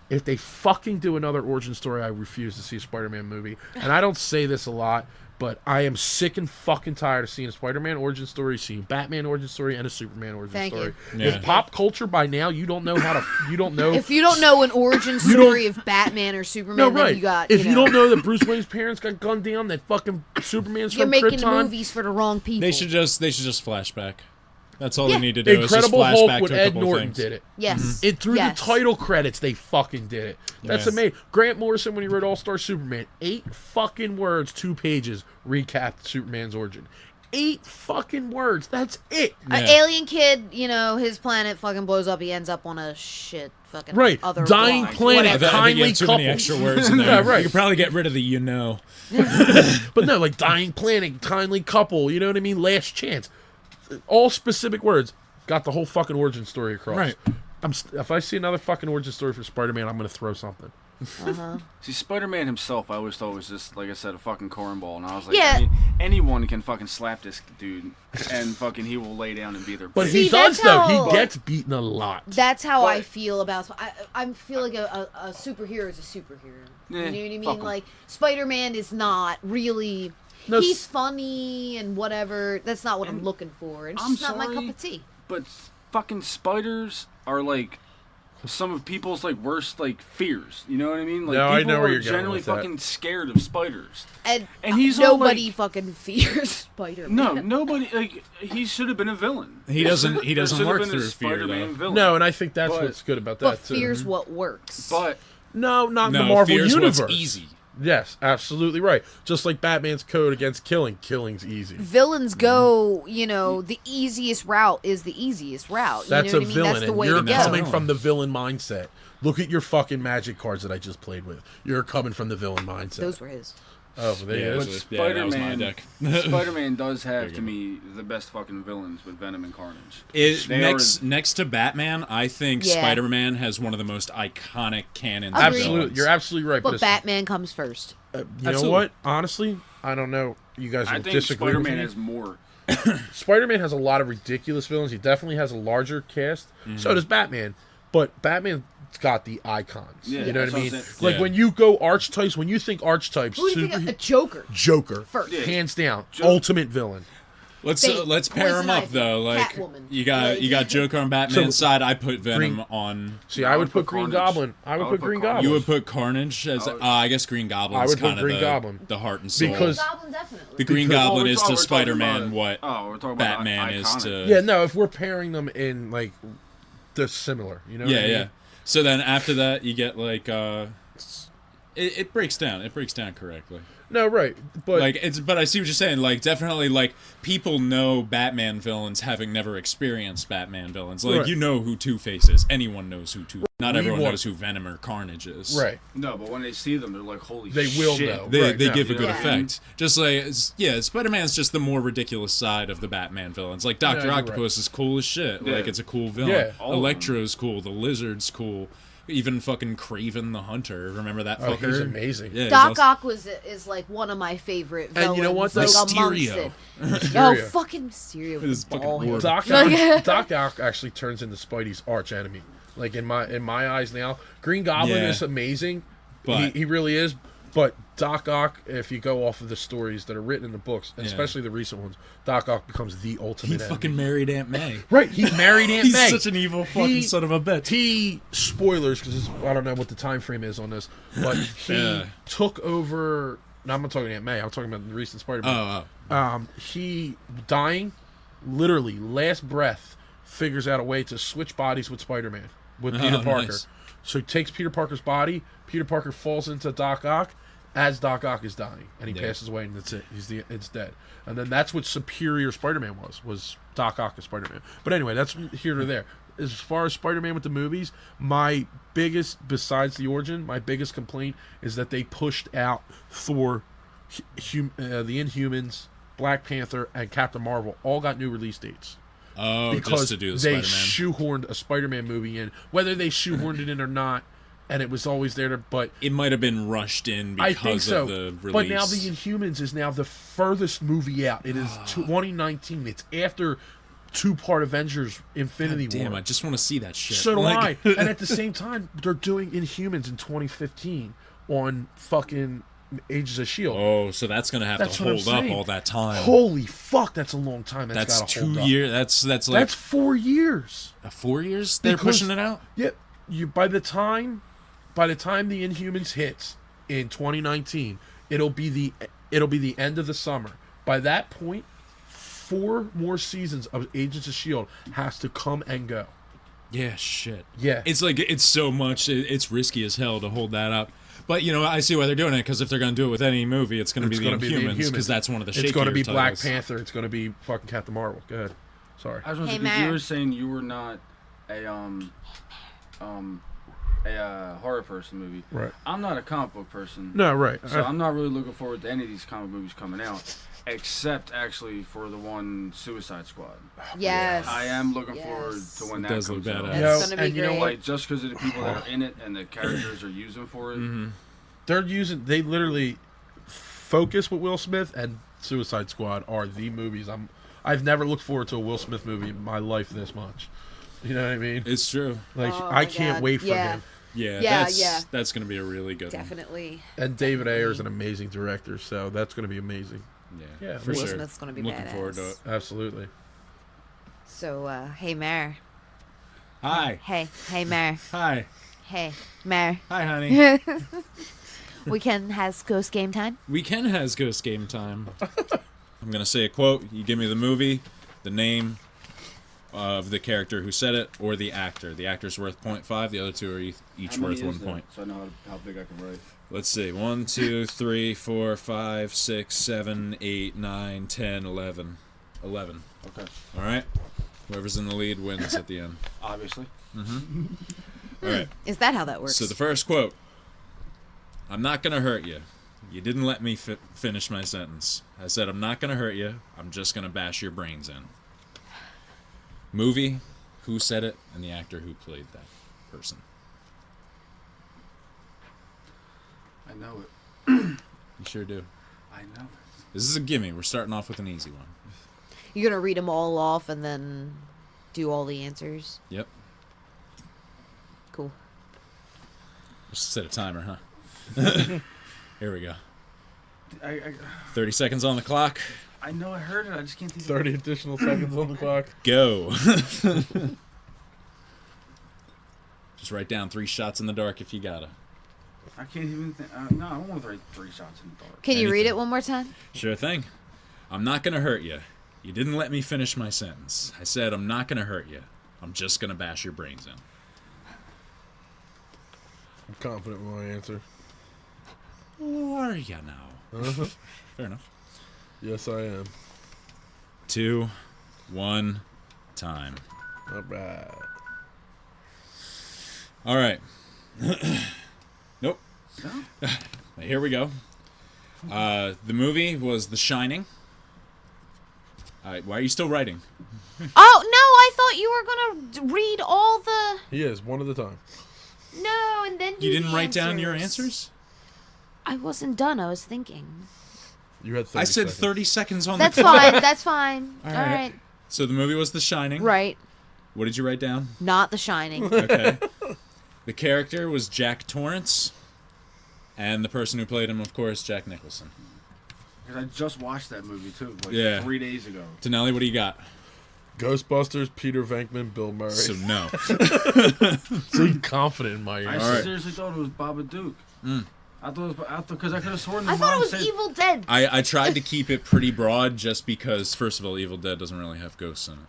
if they fucking do another origin story, I refuse to see a Spider-Man movie. And I don't say this a lot, but I am sick and fucking tired of seeing a Spider-Man origin story, seeing Batman origin story, and a Superman origin story. Yeah. If pop culture by now, you don't know If you don't know an origin story of Batman or Superman, No, right. then you got. If you don't know that Bruce Wayne's parents got gunned down, that fucking Superman's you're from making Krypton. movies for the wrong people. They should just flashback. That's all they need to do. Incredible is just Hulk flashback with to a Ed couple Norton things. did it. Yes. It through Yes. the title credits, they fucking did it. That's Yeah. amazing. Grant Morrison, when he wrote All-Star Superman, 8 fucking words, 2 pages, recapped Superman's origin. 8 fucking words. That's it. An alien kid, his planet fucking blows up. He ends up on a shit fucking other dying block. planet. I think you Kindly have too couple. many extra words in there. Yeah, right. You could probably get rid of the But no, like dying planet, kindly couple. You know what I mean? Last chance. All specific words. Got the whole fucking origin story across. Right. If I see another fucking origin story for Spider-Man, I'm gonna throw something. See, Spider-Man himself, I always thought was just, like I said, a fucking cornball, and I was like, Yeah. I mean, anyone can fucking slap this dude, and fucking he will lay down and be their. But bitch. he that's does though. how- He gets beaten a lot. That's how I feel about. I feel like a superhero is a superhero. Yeah, You know what I mean? fuck 'em. Like Spider-Man is not really. No, He's funny and whatever. That's not what I'm looking for. It's I'm just not my sorry. cup of tea. But fucking spiders are like some of people's like worst like fears. You know what I mean? Like No, I people know where are you're going generally with that. fucking scared of spiders. And he's all, nobody like- fucking fears Spider-Man. No, nobody like he should have been a villain. He doesn't There should have work been a through fear, Spider-Man though. villain. No, and I think that's But- what's good about But that too. fears what works. But No, not in the No, Marvel fear's universe. what's easy. Yes, absolutely right. Just like Batman's code against killing. Killing's easy. Villains go, the easiest route is the easiest route. That's you know a what I mean? villain, That's the and way you're to coming go. from the villain mindset. Look at your fucking magic cards that I just played with. You're coming from the villain mindset. Those were his. Oh, there Yeah, you But go. that was my Spider-Man, deck. Spider-Man does have to me the best fucking villains with Venom and Carnage. Next to Batman, I think Yeah. Spider-Man has one of the most iconic canons. of Agreed. Absolutely, villains. you're absolutely right. But it's- Batman comes first. you know Absolutely. what? Honestly, I don't know. You guys I will think disagree with Spider-Man me. has more. Spider-Man has a lot of ridiculous villains. He definitely has a larger cast. So does Batman. But Batman's got the icons. Yeah, you know what that's I mean? what I'm saying. Like Yeah. when you go archetypes, when you think archetypes, Who do you think? A Joker. Joker, First. Yeah. hands down, Joker. ultimate villain. let's pair them up though. Like Catwoman. you got Joker on Batman's side. I put Venom on. See, I would put Green Goblin. I would put Green Goblin. You would put Carnage as. I guess Green Goblin. I would kind put Green of Goblin the heart and soul. Because Goblin definitely. The Green Goblin is to Spider-Man what we're talking Batman about is to. Yeah, no. If we're pairing them in like, they're similar. You know. Yeah, what I mean? yeah. So then after that, you get like. It breaks down. It breaks down correctly. No, right, but but I see what you're saying. Like, definitely, like people know Batman villains, having never experienced Batman villains. Like, right. You know who Two-Face is. Anyone knows who Two. Not everyone knows who Venom or Carnage is. Right. No, but when they see them, they're like, "Holy they shit!" will know. They Right, give a good Yeah. effect. Just like Spider-Man's just the more ridiculous side of the Batman villains. Like Doctor Octopus is cool as shit. Yeah. Like it's a cool villain. Yeah. Electro's cool. The Lizard's cool. Even fucking Kraven the Hunter. Remember that fucker? Oh, he's amazing. Yeah, Doc Ock is like one of my favorite villains. And you know what, Like Mysterio. Oh, fucking Mysterio His with fucking word. Doc Ock actually turns into Spidey's arch enemy. Like in my eyes now, Green Goblin is amazing. But he really is. But Doc Ock, if you go off of the stories that are written in the books, and especially the recent ones, Doc Ock becomes the ultimate enemy. fucking married Aunt May. Right, he married Aunt May. He's such an evil fucking son of a bitch. He, spoilers, because I don't know what the time frame is on this, but he took over. No, I'm not talking Aunt May. I'm talking about the recent Spider-Man. He dying, literally last breath, figures out a way to switch bodies with Spider-Man, with Peter Parker. Nice. So he takes Peter Parker's body. Peter Parker falls into Doc Ock as Doc Ock is dying, and he passes away, and that's it. It's dead. And then that's what Superior Spider-Man was Doc Ock as Spider-Man. But anyway, that's here to there. As far as Spider-Man with the movies, my biggest, besides the origin, my biggest complaint is that they pushed out Thor, the Inhumans, Black Panther, and Captain Marvel all got new release dates. Oh, because just to do the they Spider-Man. shoehorned a Spider-Man movie in, whether they shoehorned it in or not, and it was always there to. But it might have been rushed in because I think so. of the release. But now the Inhumans is now the furthest movie out. It is 2019. It's after two-part Avengers Infinity War. Damn, I just want to see that shit. So do I. And at the same time, they're doing Inhumans in 2015 on fucking Agents of S.H.I.E.L.D. Oh, so that's gonna have to hold up all that time. Holy fuck, that's a long time. That's gotta 2 hold up. years. That's like 4 years. 4 years. They're pushing it out. Yeah, by the time the Inhumans hits in 2019, it'll be the end of the summer. By that point, 4 more seasons of Agents of S.H.I.E.L.D. has to come and go. Yeah, shit. Yeah, it's like it's so much. It's risky as hell to hold that up. But, you know, I see why they're doing it, because if they're going to do it with any movie, it's going to be the Inhumans, because that's one of the shakier It's going to be titles. Black Panther. It's going to be fucking Captain Marvel. Go ahead. Sorry. I was wondering, because you were saying you were not a horror person movie. Right. I'm not a comic book person. No, right. So I'm not really looking forward to any of these comic movies coming out, except actually for the one Suicide Squad. Yes. I am looking forward to when that comes out. That's gonna be great. You know what? Just because of the people that are in it and the characters are using for it. Mm-hmm. They literally focus with Will Smith, and Suicide Squad are the movies. I've never looked forward to a Will Smith movie in my life this much. You know what I mean? It's true. Like, I can't wait for him. Yeah, that's going to be a really good Definitely. one. And David Ayer is an amazing director, so that's going to be amazing. Yeah, for Will sure. Smith's going to be looking badass. forward to it. Absolutely. So, hey, Mare. Hi. Hey, Mare. Hi. Hey, Mare. Hi, honey. Weekend has ghost game time? Weekend has ghost game time. I'm going to say a quote. You give me the movie, the name of the character who said it, or the actor. The actor's worth 0.5. The other two are each worth 1 point. So I know how big I can write. Let's see. 1, 2, 3, 4, 5, 6, 7, 8, 9, 10, 11. 11. Okay. All right. Whoever's in the lead wins at the end. Obviously. Mm-hmm. All right. Is that how that works? So the first quote. I'm not going to hurt you. You didn't let me finish my sentence. I said, I'm not going to hurt you. I'm just going to bash your brains in. Movie, who said it, and the actor who played that person. I know it. You sure do. I know it. This is a gimme. We're starting off with an easy one. You're going to read them all off and then do all the answers? Yep. Cool. Just set a timer, huh? Here we go. 30 seconds on the clock. I know I heard it. I just can't think. 30 additional seconds on the clock. Go. Just write down 3 shots in the dark if you gotta. I can't even think. No, I don't want to write 3 shots in the dark. Can you read it one more time? Sure thing. I'm not gonna hurt you. You didn't let me finish my sentence. I said I'm not gonna hurt you. I'm just gonna bash your brains in. I'm confident with my answer. Are you now? Uh-huh. Fair enough. Yes, I am. 2, 1, time. All right. All right. Nope. No? Here we go. The movie was The Shining. Why are you still writing? Oh, no, I thought you were going to read all the... He is, one at a time. No, and then You didn't write down your answers? I wasn't done. I was thinking. You had 30 I said seconds. 30 seconds on That's the clock. fine. That's fine. All All right. right. So the movie was The Shining. Right. What did you write down? Not The Shining. Okay. The character was Jack Torrance. And the person who played him, of course, Jack Nicholson. Because I just watched that movie, too. Like, Yeah. 3 days ago. Tonelli, what do you got? Ghostbusters, Peter Venkman, Bill Murray. So no. So you confident in my I answer. seriously thought it was Babadook. Mm. I thought it was because I could have sworn. I thought it was Evil Dead. I tried to keep it pretty broad just because, first of all, Evil Dead doesn't really have ghosts in it.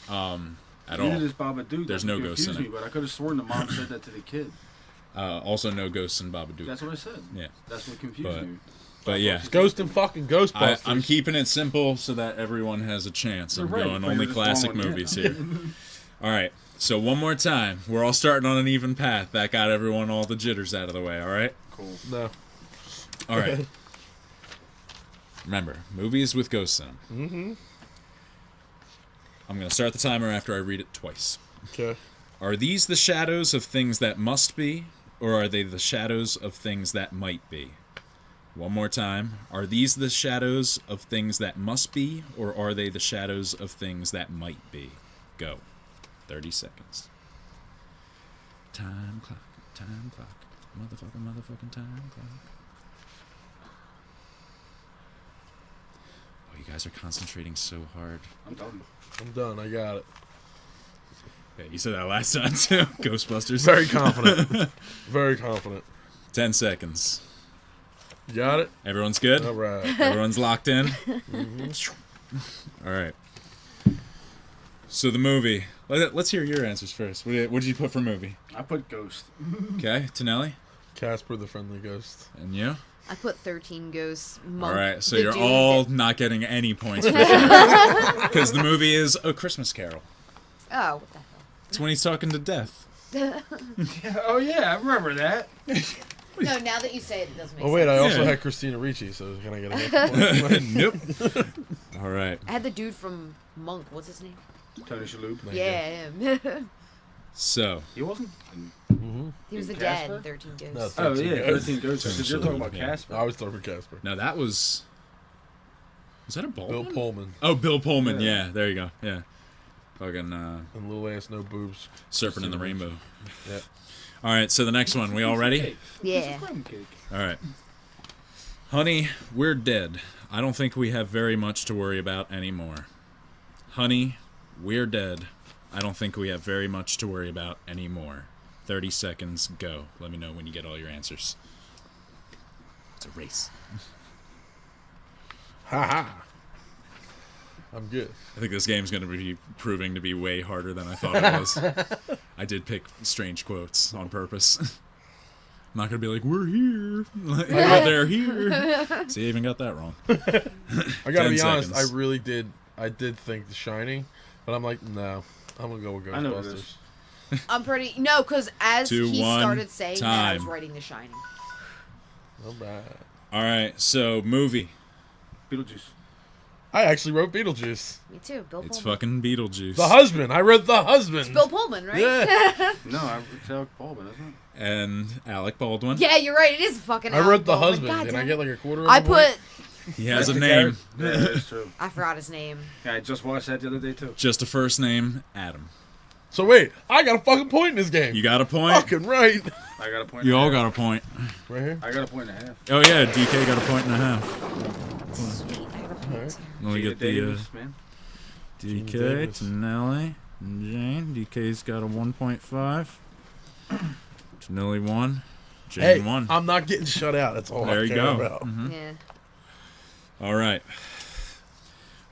At all. Neither does Babadook. There's That no ghosts in confused it. me, but I could have sworn the mom said that to the kid. Also, no ghosts in Babadook. That's what I said. Yeah. That's what confused me. But yeah. Ghost and fucking Ghostbusters. I'm keeping it simple so that everyone has a chance. I'm You're right, going but only you're just classic wrong again. movies here. All right. So one more time. We're all starting on an even path. That got everyone all the jitters out of the way, all right? Cool. No. All right. Remember, movies with ghosts in them. Mm-hmm. I'm going to start the timer after I read it twice. Okay. Are these the shadows of things that must be, or are they the shadows of things that might be? One more time. Are these the shadows of things that must be, or are they the shadows of things that might be? Go. 30 seconds. Time clock. Time clock. Motherfucking time clock. Oh, you guys are concentrating so hard. I'm done. I'm done. I got it. Yeah, you said that last time too. Ghostbusters. Very confident. Very confident. 10 seconds. You got it? Everyone's good? All right. Everyone's locked in? Mm-hmm. All right. So the movie. Let's hear your answers first. What did you put for movie? I put Ghost. Okay, Tonelli? Casper the Friendly Ghost. And you? I put 13 Ghosts. Monk, All right, so the you're dude all that- not getting any points for sure. Because the movie is A Christmas Carol. Oh, what the hell? It's when he's talking to death. Oh yeah, I remember that. No, now that you say it, it doesn't make Oh, sense. wait, I also Yeah. had Christina Ricci, so can I get a half point? Nope. All right. I had the dude from Monk. What's his name? Tony Shalhoub. Thank you. Yeah, him. So, He wasn't. Mm-hmm. He was the Casper? dad in 13 Ghosts. No, Oh 13 yeah, Ghosts. 13 Ghosts. Because you're talking about Yeah. Casper. I was talking Casper. now that was that a Baldwin? Bill Pullman. Oh, Bill Pullman. Yeah. Yeah, there you go. Yeah. Fucking And Little Ass No Boobs. Serpent in the Rainbow. Yeah. All right, so the next one. We all ready? Yeah. All right. Honey, we're dead. I don't think we have very much to worry about anymore. Honey, we're dead. I don't think we have very much to worry about anymore. 30 seconds, go. Let me know when you get all your answers. It's a race. Ha ha. I'm good. I think this game's going to be proving to be way harder than I thought it was. I did pick strange quotes on purpose. I'm not going to be like, we're here. Like, oh, they're here. See, I even got that wrong. I gotta 10 be honest, seconds. I really did. I did think The Shining, but I'm like, no. I'm gonna go with I know what it Ghostbusters. is. I'm pretty... No, because as 2, he 1, started saying that, I was time. writing The Shining. All right. All right, so movie. Beetlejuice. I actually wrote Beetlejuice. Me too, Bill It's Pullman. fucking Beetlejuice. The Husband. I read The Husband. Bill Pullman, right? Yeah. No, it's Alec Baldwin, isn't it? And Alec Baldwin. Yeah, you're right. It is fucking I Alec wrote The Baldwin. Husband. God Did damn I it. get like a quarter of I a point? put... He has a The name. character- Yeah, that's true. I forgot his name. Yeah, I just watched that the other day too. Just a first name, Adam. So wait, I got a fucking point in this game. You got a point? fucking right. I got a point. You and a all half. got a point. Right here. I got a point and a half. Oh yeah, DK got a point and a half. Sweet. I got a Alright. Let me get the Davis, man. DK, Tonelli, and Jane. DK's got a 1.5. Tonelli 1. Jane 1. I'm not getting shut out. That's all There I you care go. about. Mm-hmm. Yeah. All right.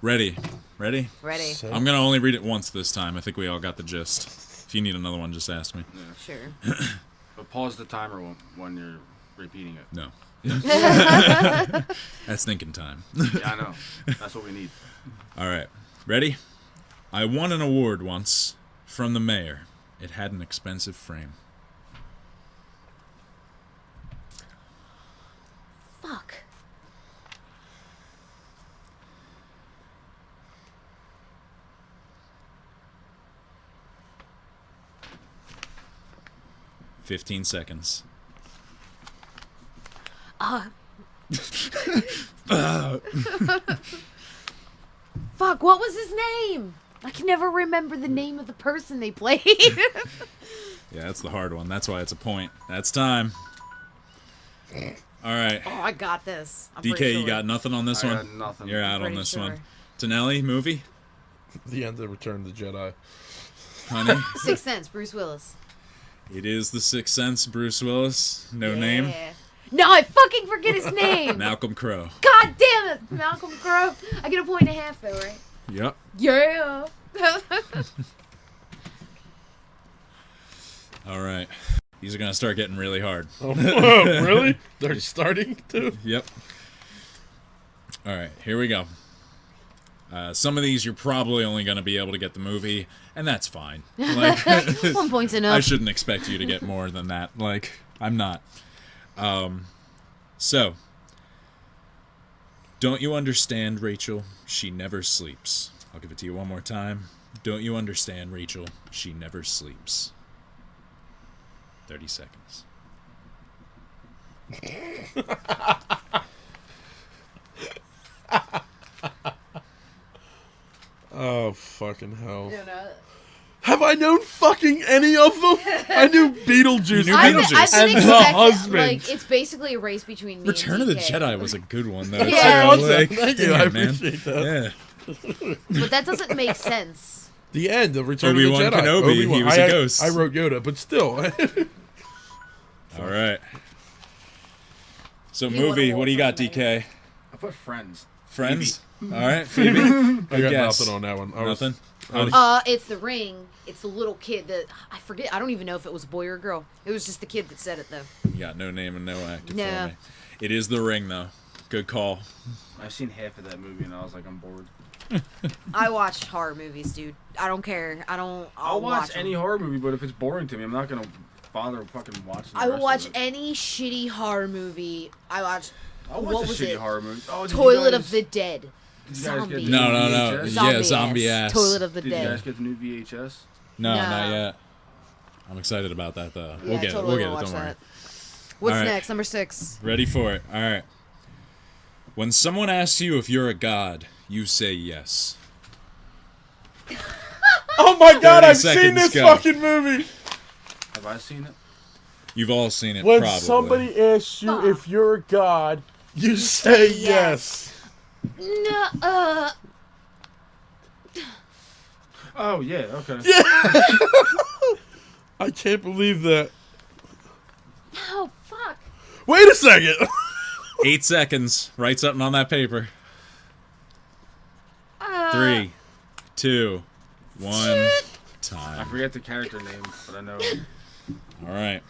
Ready? Ready. So- I'm going to only read it once this time. I think we all got the gist. If you need another one, just ask me. Yeah. Sure. But pause the timer when you're repeating it. No. That's thinking time. Yeah, I know. That's what we need. All right. Ready? I won an award once from the mayor. It had an expensive frame. Fuck. $15 seconds. Fuck, what was his name? I can never remember the name of the person they played. Yeah, that's the hard one. That's why it's a point. That's time. All right. Oh, I got this. I'm DK, pretty you sure. got nothing on this I one? got nothing. You're out on Pretty this sure. one. Tonelli, movie? The end of Return of the Jedi. Honey? Sixth Sense, Bruce Willis. It is The Sixth Sense, Bruce Willis. No name. Yeah. No, I fucking forget his name. Malcolm Crowe. God damn it, Malcolm Crowe. I get a 1.5 though, right? Yep. Yeah. All right. These are going to start getting really hard. Oh, really? They're starting to? Yep. All right, here we go. Some of these you're probably only going to be able to get the movie, and that's fine. Like, 1 point's enough. I shouldn't expect you to get more than that. Like, I'm not. So, don't you understand, Rachel? She never sleeps. I'll give it to you one more time. Don't you understand, Rachel? She never sleeps. 30 seconds. Oh, fucking hell. You know, Have I known fucking any of them? I knew Beetlejuice. You knew I've Beetlejuice. been And the expecting, husband. like, it's basically a race between me Return and of the DK. Jedi was a good one, though. Yeah. too. Awesome. Like, Thank you. damn, I man. appreciate that. Yeah. But that doesn't make sense. The end of Return Obi-Wan of the Jedi. Kenobi, Obi-Wan. he was a ghost. I wrote Yoda, but still. All right. So, You want a movie, what do you got, wolf DK? I put Friends. Friends? All right, Phoebe. I got guess. nothing on that one. Nothing? It's The Ring. It's the little kid that I forget. I don't even know if it was a boy or a girl. It was just the kid that said it though. You got no name and no actor No. for me. It is The Ring, though. Good call. I've seen half of that movie and I was like, I'm bored. I watch horror movies, dude. I don't care. I'll watch watch any 'em. horror movie, but if it's boring to me, I'm not gonna bother fucking watching. I will watch it. any shitty horror movie. I watched. I'll watch what a was shitty it? horror movie. Oh, did you Toilet guys- of the Dead. did you guys get Zombie. the No. VHS? Yeah, zombie ass. Toilet of the Did you guys Dead. get the new VHS? No, No. not yet. I'm excited about that, though. Yeah, We'll get totally it. We'll get will it. watch Don't worry. that. What's All right. next? Number 6. Ready for it. All right. When someone asks you if you're a god, you say yes. Oh my god, 30 I've seen seconds, this go. fucking movie. Have I seen it? You've all seen it, When probably. somebody asks you Fuck. if you're a god, you say yes. No. Oh yeah, okay. I can't believe that. Oh fuck. Wait a second. 8 seconds. Write something on that paper. 3, 2, 1. I Time. forget the character name, but I know All right.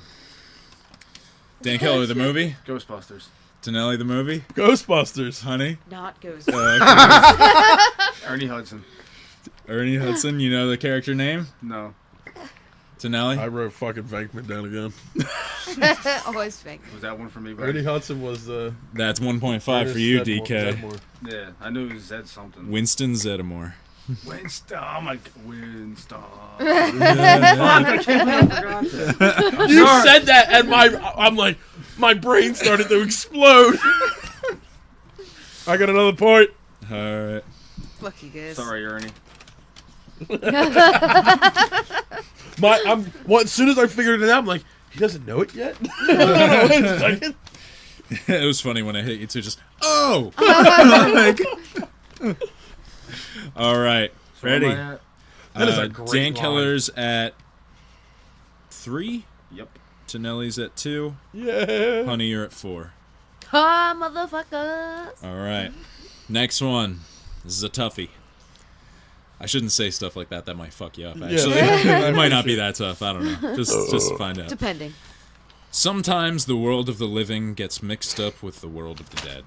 Dan Keller, the movie. Ghostbusters. Tonelli, the movie. Ghostbusters. Honey. Not goes. Ernie Hudson. Ernie Hudson. You know the character name? No. Tonelli. I wrote fucking Venkman down again. Always fake. Was that one for me? Ernie Hudson was the. That's 1.5 for you, DK. Yeah, I knew it was Zed something. Winston Zeddemore. Winston. Oh my God. Winston. You said that, and I'm like, my brain started to explode. I got another point. All right. Fuck you guys. Sorry, Ernie. As soon as I figured it out, I'm like, he doesn't know it yet. Wait a second. It was funny when I hit you too. Just oh. All right. So Ready? am That is a great Dan line. Keller's at 3. Yep. Tonelli's at 2. Yeah. Honey, you're at 4. Ha, motherfuckers. All right. Next one. This is a toughie. I shouldn't say stuff like that. That might fuck you up, actually. It might not be that tough. I don't know. Just find out. Depending. Sometimes the world of the living gets mixed up with the world of the dead.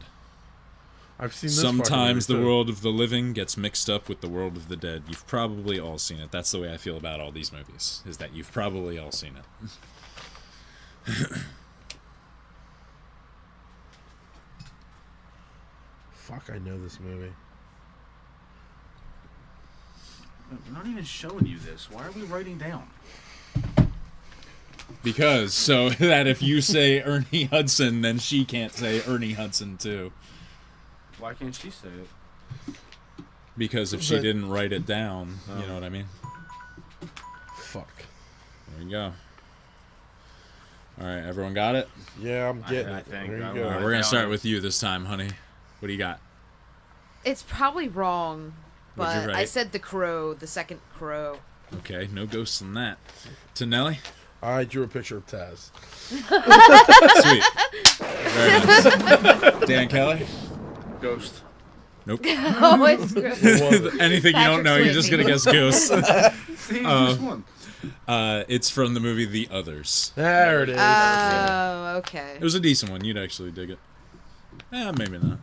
I've seen this. Sometimes the fucking movie, too. world of the living gets mixed up with the world of the dead. You've probably all seen it. That's the way I feel about all these movies, is that you've probably all seen it. Fuck, I know this movie. We're not even showing you this. Why are we writing down? Because, so that if you say Ernie Hudson, then she can't say Ernie Hudson, too. Why can't she say it? Because if she didn't write it down, you know what I mean? Fuck. There you go. All right, everyone got it? Yeah, I'm getting I it. think There you I go. All right, we're going to start with you this time, honey. What do you got? It's probably wrong, What'd you but write? I said the crow, the second crow. Okay, no ghosts in that. Tonelli? I drew a picture of Taz. Sweet. Very nice. Dan Kelly? Ghost. Nope. Oh, it's gross. Anything you don't know, you're just going to guess ghosts. See, just one. It's from the movie The Others. There it is. Oh, okay. It was a decent one. You'd actually dig it. Maybe not.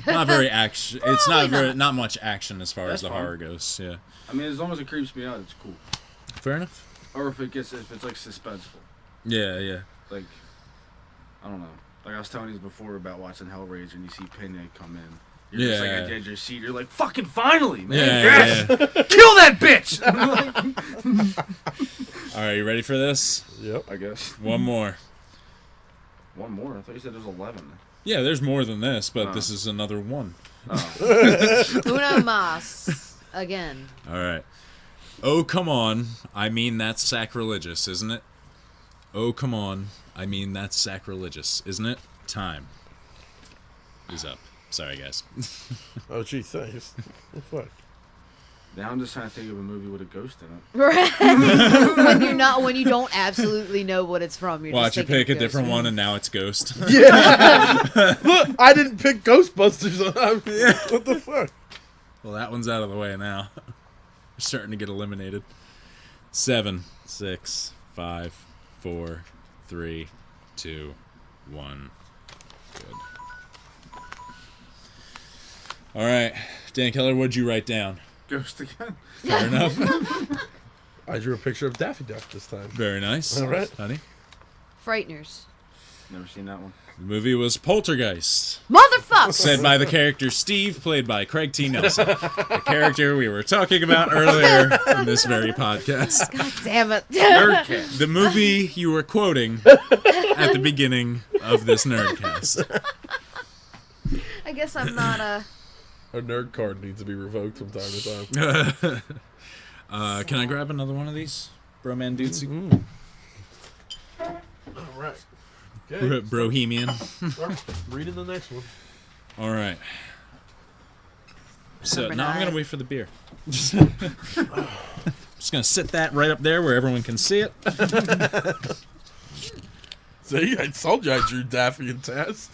Not very action. It's not much action as far as That's the fine. horror goes. Yeah. I mean, as long as it creeps me out, it's cool. Fair enough. Or if it's like suspenseful. Yeah. Like, I don't know. Like I was telling you before about watching Hellraiser and you see Pena come in. You're just like at the edge of your seat. You're like, fucking finally, man. Yeah. Kill that bitch! All right, you ready for this? Yep. I guess. One more. One more? I thought you said there was 11. Yeah, there's more than this, but this is another one. Oh. Uno mas. Again. All right. Oh, come on. I mean, that's sacrilegious, isn't it? Oh, come on. I mean, that's sacrilegious, isn't it? Time is up. Sorry, guys. Oh, gee, thanks. Oh, fuck. Now I'm just trying to think of a movie with a ghost in it. Right. when you don't absolutely know what it's from, you're Watch, just you thinking pick a of different Ghost. one, and now it's Ghost. Yeah. Look, I didn't pick Ghostbusters. What the fuck? Well, that one's out of the way now. We're starting to get eliminated. 7, 6, 5, 4, 3, 2, 1. Good. All right. Dan Keller, what'd you write down? Ghost again? Fair enough. I drew a picture of Daffy Duck this time. Very nice. All right. Honey? Frighteners. Never seen that one. The movie was Poltergeist. Motherfucker! Said by the character Steve, played by Craig T. Nelson. The character we were talking about earlier in this very podcast. God damn it. Nerdcast. The movie you were quoting at the beginning of this Nerdcast. I guess I'm not Our nerd card needs to be revoked from time to time. Can I grab another one of these? Broman Dudesy? All right. Okay. Brohemian. Start reading the next one. All right. So Number now I'm 9. going to wait for the beer. Just going to sit that right up there where everyone can see it. See, I told you I drew Daffy and Taz.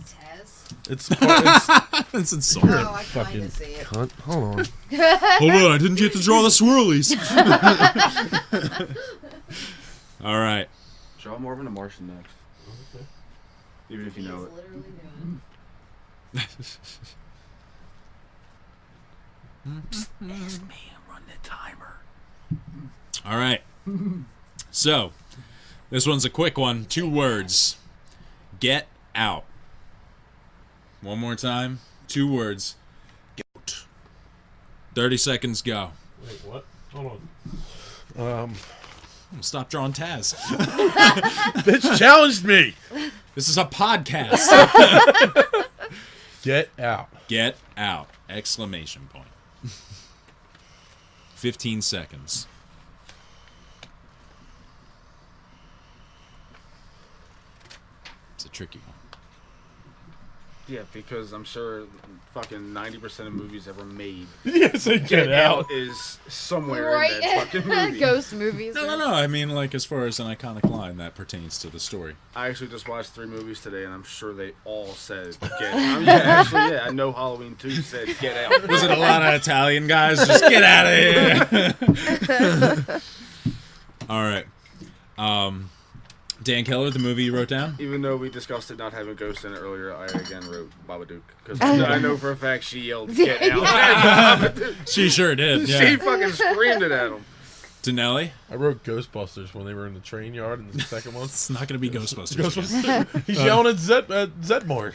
Tez. It's That's insulting. Oh, I kind fucking of see it. cunt. Hold on. Hold on, I didn't get to draw the swirlies. All right. Draw Marvin the Martian next. Okay. Even if you know it. Literally doing. It's me. Run the timer. All right. So, this one's a quick one. 2 words. Get out. One more time. 2 words. Get. 30 seconds, go. Wait, what? Hold on. Stop drawing Taz. Bitch challenged me. This is a podcast. Get out. Get out. Exclamation point. 15 seconds. It's a tricky one. Yeah, because I'm sure fucking 90% of movies ever made. Yes, Get Out is somewhere in that fucking movie. Ghost movies. No. I mean, like, as far as an iconic line that pertains to the story. I actually just watched 3 movies today, and I'm sure they all said Get Out. I know Halloween 2 said Get Out. Was it a lot of Italian guys? Just get out of here. All right. Dan Keller, the movie you wrote down? Even though we discussed it not having ghosts in it earlier, I again wrote Babadook. Because I know for a fact she yelled, Get Out. She sure did, yeah. She fucking screamed it at him. Tonelli? I wrote Ghostbusters when they were in the train yard in the second one. It's not going to be Ghostbusters. He's yelling at Zedmore.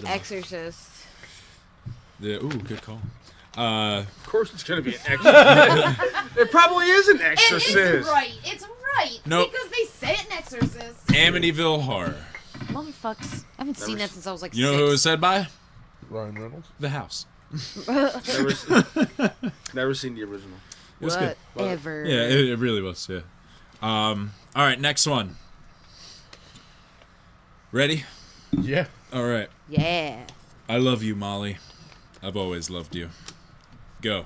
Exorcist. Ooh, good call. Of course it's going to be an exorcist. It probably is an exorcist. It's right. It's right. Nope. Because they say it in Exorcist. Amityville Horror. Motherfucks. I haven't seen that since I was like 6. You know who it was said by? Ryan Reynolds. The House. Never seen the original. It was good. Whatever. Yeah, it really was, yeah. All right, next one. Ready? Yeah. All right. Yeah. I love you, Molly. I've always loved you. Go.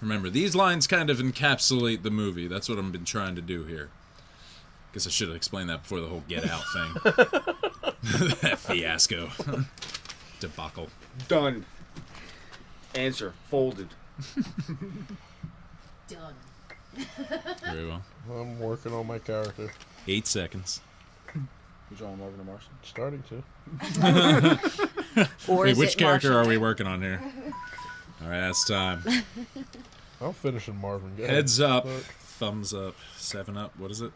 Remember, these lines kind of encapsulate the movie. That's what I've been trying to do here. Guess I should have explained that before the whole Get Out thing. That fiasco. Debacle. Done. Answer. Folded. Done. Very well. I'm working on my character. 8 seconds. You drawing Marvin the Martian? Starting to. Or Wait, which character are we working on here? All right, that's time. I'm finishing Marvin. Go Heads up, But thumbs up, 7 up. What is it?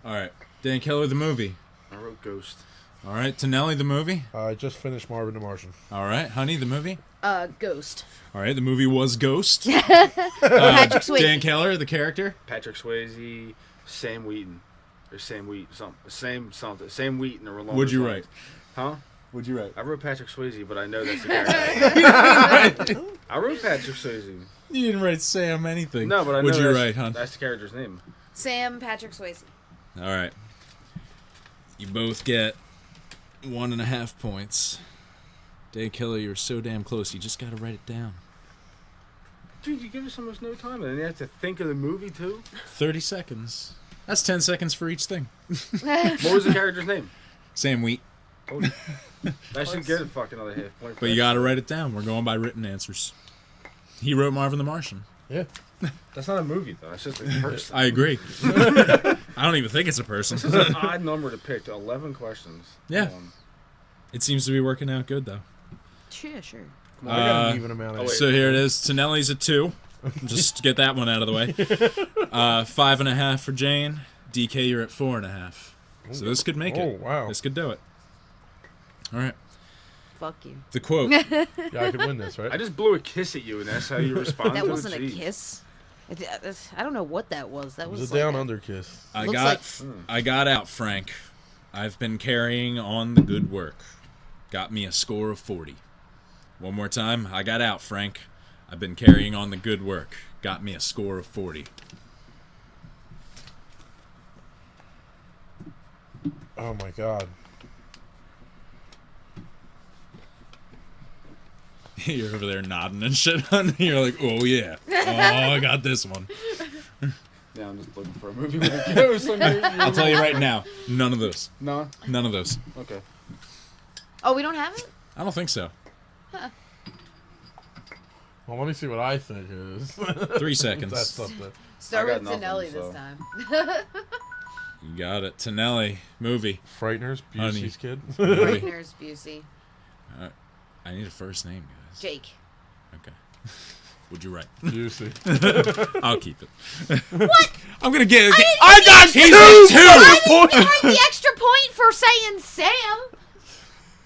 All right, Dan Keller, the movie. I wrote Ghost. All right, Tonelli, the movie. I just finished Marvin the Martian. All right, Honey, the movie. Ghost. All right, the movie was Ghost. Patrick Swayze. Dan Keller, the character. Patrick Swayze, Sam Wheaton. Or Sam Wheaton, Sam Wheaton or along What'd you those write? lines. Huh? What'd you write? I wrote Patrick Swayze, but I know that's the character. I wrote Patrick Swayze. You didn't write Sam anything. No, but I know What'd you write, hon? That's the character's name. Sam Patrick Swayze. All right. You both get 1.5 points. Dan Keller, you're so damn close. You just gotta write it down. Dude, you give us almost no time, and then you have to think of the movie too. 30 seconds. That's 10 seconds for each thing. What was the character's name? Sam Wheat. I should get a fucking other half point. But you gotta write it down. We're going by written answers. He wrote Marvin the Martian. Yeah. That's not a movie though. That's just a person. I agree. I don't even think it's a person. This is an odd number to pick. 11 questions. Yeah. It seems to be working out good though. Sure. Come on, I got an even amount of So here it is. Tonelli's a 2. Just to get that one out of the way. 5.5 for Jane. DK, you're at 4.5. So this could make it. Oh, wow. This could do it. All right. Fuck you. The quote. Yeah, I could win this, right? I just blew a kiss at you, and that's how you responded. That to wasn't a Jeez. kiss. I don't know what that was. That It was was a like down under kiss. I Looks got out, Frank. I've been carrying on the good work. Got me a score of 40. One more time. I got out, Frank. I've been carrying on the good work. Got me a score of 40. Oh my god. You're over there nodding and shit. You're like, oh yeah. Oh, I got this one. Yeah, I'm just looking for a movie with a ghost. I'll tell you right now. None of those. No? None of those. Okay. Oh, we don't have it? I don't think so. Well, let me see what I think it is. 3 seconds. That's something. Start I got with nothing, Tonelli so. this time. You got it. Tonelli. Movie. Frighteners, Busey's kid. Frighteners, Busey. I need a first name, guys. Jake. Okay. Would you write? Busey. I'll keep it. What? I'm gonna get it. I got 2 I didn't write the extra point for saying Sam.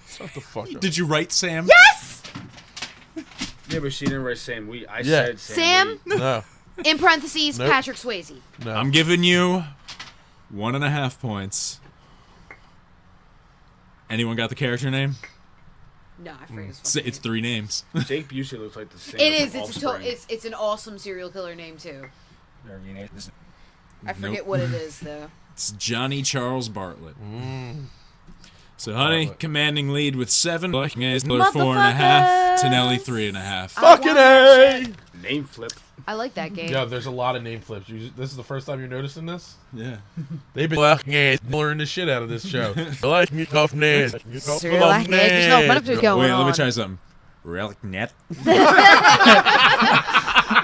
Shut the fuck up. Did you write Sam? Yes! Yeah, but she didn't write Sam Wheat. I Yeah. said Sam? Wheat. No. In parentheses, Nope. Patrick Swayze. No. I'm giving you 1.5 points. Anyone got the character name? No, I forget his fucking It's 3 names. Jake Busey looks like the same. It is. It's an awesome serial killer name too. I forget Nope. what it is though. It's Johnny Charles Bartlett. So, honey, commanding lead with 7. Fucking A, 4.5. Tonelli, 3.5. Fucking A! Name flip. I like that game. Yeah, there's a lot of name flips. This is the first time you're noticing this? Yeah. They've been blurring the shit out of this show. Like me off names. Wait, let me try something. Relic net.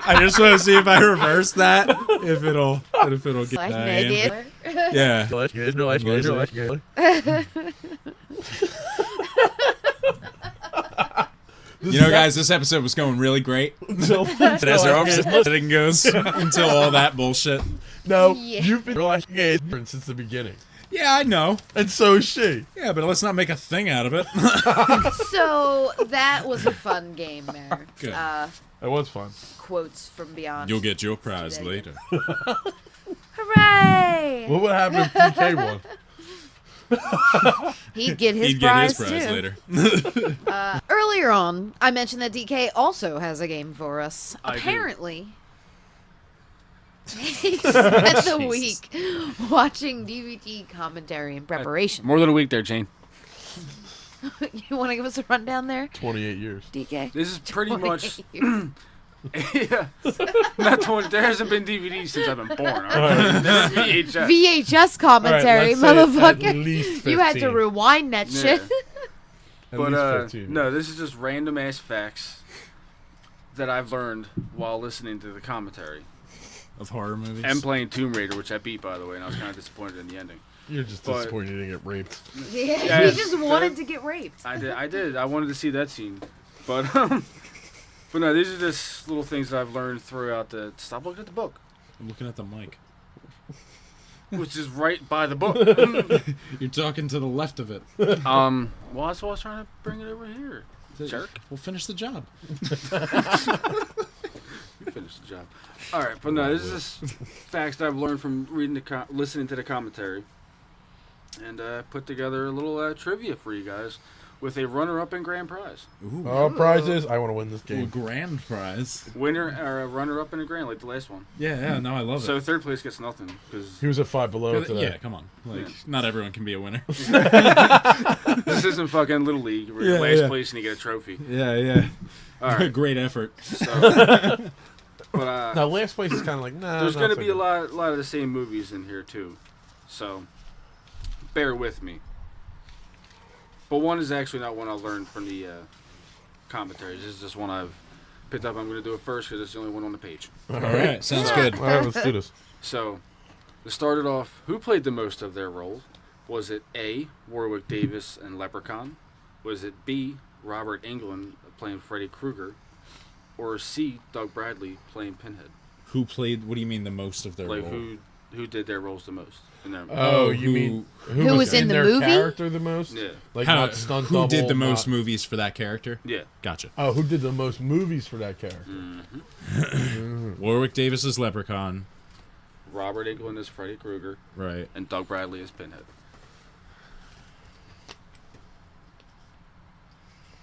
I just want to see if I reverse that. If it'll get that in. Yeah. You know, guys, this episode was going really great. As our opposite goes until all that bullshit. No, you've been relaxing since the beginning. Yeah, I know. And so is she. Yeah, but let's not make a thing out of it. So that was a fun game there. Good. That was fun. Quotes from beyond. You'll get your prize later. Hooray! What would happen if TK won? He'd get his prize too. Later. Earlier on, I mentioned that DK also has a game for us. Apparently, he spent the week watching DVD commentary in preparation. More than a week there, Jane. You want to give us a rundown there? 28 years. DK? This is pretty much... Yeah. There hasn't been DVDs since I've been born. All right? VHS. VHS commentary, right, motherfucker. You had to rewind that shit. But no, this is just random ass facts that I've learned while listening to the commentary of horror movies and playing Tomb Raider, which I beat, by the way, and I was kind of disappointed in the ending. You're just disappointed you didn't get raped. Yeah, he just wanted to get raped. I did. I wanted to see that scene, but no, these are just little things that I've learned throughout the. Stop looking at the book. I'm looking at the mic. Which is right by the book. You're talking to the left of it. Well, that's why I was trying to bring it over here. Jerk. We'll finish the job. You finish the job. All right, but no, this is just facts that I've learned from listening to the commentary, and put together a little trivia for you guys with a runner-up and grand prize. Ooh. Prizes! I want to win this game. Ooh, grand prize. Winner or a runner-up and a grand, like the last one. Yeah, no, I love it. So third place gets nothing because he was at 5 below today. Yeah, come on, not everyone can be a winner. This isn't fucking Little League. We're last place and you get a trophy. Yeah. All right, great effort. So, but now last place is kind of like nah. There's going to be a lot of the same movies in here too, so bear with me. But one is actually not one I learned from the commentaries. This is just one I've picked up. I'm going to do it first because it's the only one on the page. All right, sounds good. All right, let's do this. So, to start it off, who played the most of their roles? Was it A, Warwick Davis and Leprechaun? Was it B, Robert Englund playing Freddy Krueger? Or C, Doug Bradley playing Pinhead? Who played, what do you mean the most of their roles? Like, who did their roles the most? In their you mean who was in the their movie? Character the most? Yeah. Like not stunt who double, did the most movies for that character? Yeah. Gotcha. Oh, who did the most movies for that character? Mm-hmm. Warwick Davis is Leprechaun. Robert Englund is Freddy Krueger. Right. And Doug Bradley is Pinhead.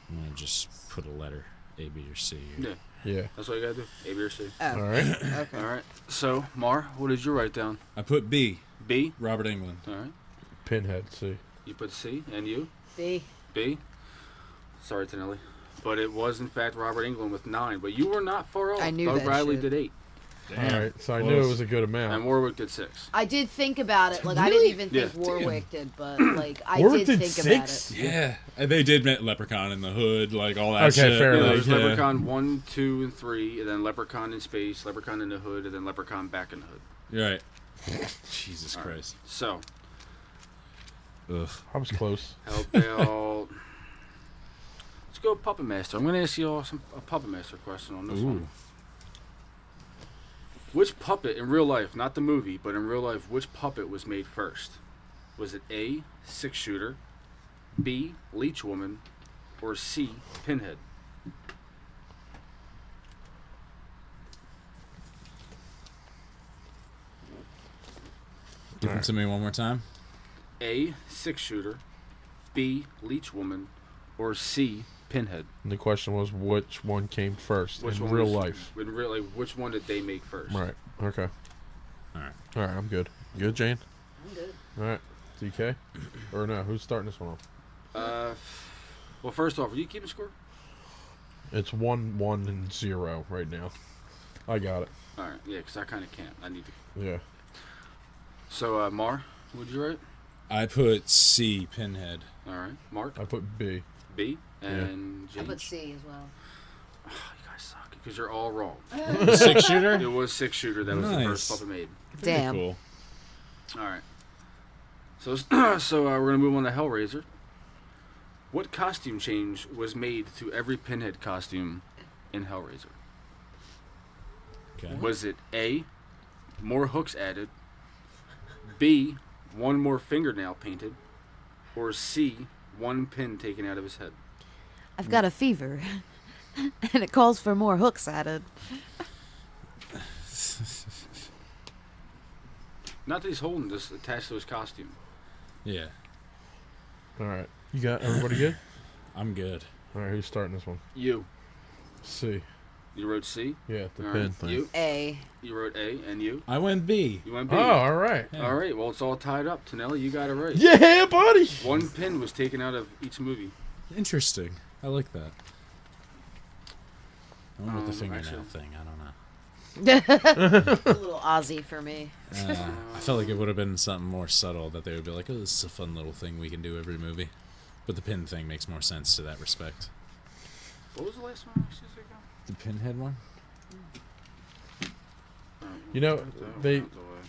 I'm going to just put a letter, A, B, or C. Yeah. That's what you got to do, A, B, or C. Oh. All right. Okay. All right. So, Mar, what did you write down? I put B. B? Robert Englund. All right. Pinhead, C. You put C, and you? B. B? Sorry, Tonelli. But it was, in fact, Robert Englund with 9. But you were not far off. I knew Doug that Bradley shit. did 8. Damn. All right, so I knew it was a good amount. And Warwick did 6. I did think about it. Like I didn't even think Yeah. Warwick did, but like I Warwick did did think 6? about it. Yeah. And they did met Leprechaun in the Hood, like all that shit. Okay, fair enough. There's Leprechaun 1, 2, and 3, and then Leprechaun in Space, Leprechaun in the Hood, and then Leprechaun back in the Hood. You're right. Jesus Christ. So, Ugh. I was close. how about... Let's go Puppet Master. I'm going to ask you all a Puppet Master question on this one. Which puppet in real life, not the movie, but in real life, which puppet was made first? Was it A, 6-shooter, B, Leech Woman, or C, Pinhead? Give it to me one more time. A, 6-shooter, B, Leech Woman, or C, Pinhead? And the question was, which one came first in real life? In real life, which one did they make first? Right. Okay. All right. All right, I'm good. Good, Jane? I'm good. All right. DK? Or no, who's starting this one off? Well, first off, are you keeping score? It's 1-1 and 0 right now. I got it. All right, yeah, because I kind of can't. I need to. Yeah. So, Mar, what'd you write? I put C, Pinhead. All right, Mark. I put B. B, and James. I put C as well. Oh, you guys suck because you're all wrong. 6-shooter? It was 6-shooter. That was the first Nice. Puppet made. Damn. Cool. All right. So, we're gonna move on to Hellraiser. What costume change was made to every Pinhead costume in Hellraiser? Okay. Was it A, more hooks added, B, one more fingernail painted, or C, one pin taken out of his head? I've got a fever, and it calls for more hooks added. Not that he's holding this attached to his costume. Yeah. All right. You got everybody good? I'm good. All right, who's starting this one? You. C. You wrote C? Yeah, the All pin right. thing. You? A. You wrote A, and you? I went B. You went B. Oh, all right. Yeah. All right, well, it's all tied up. Tonelli, you got it right. Yeah, buddy. One pin was taken out of each movie. Interesting. I like that. I went with the fingernail actually- thing. I don't know. A little Aussie for me. I felt like it would have been something more subtle that they would be like, oh, this is a fun little thing we can do every movie. But the pin thing makes more sense to that respect. What was the last one? The Pinhead one? You know,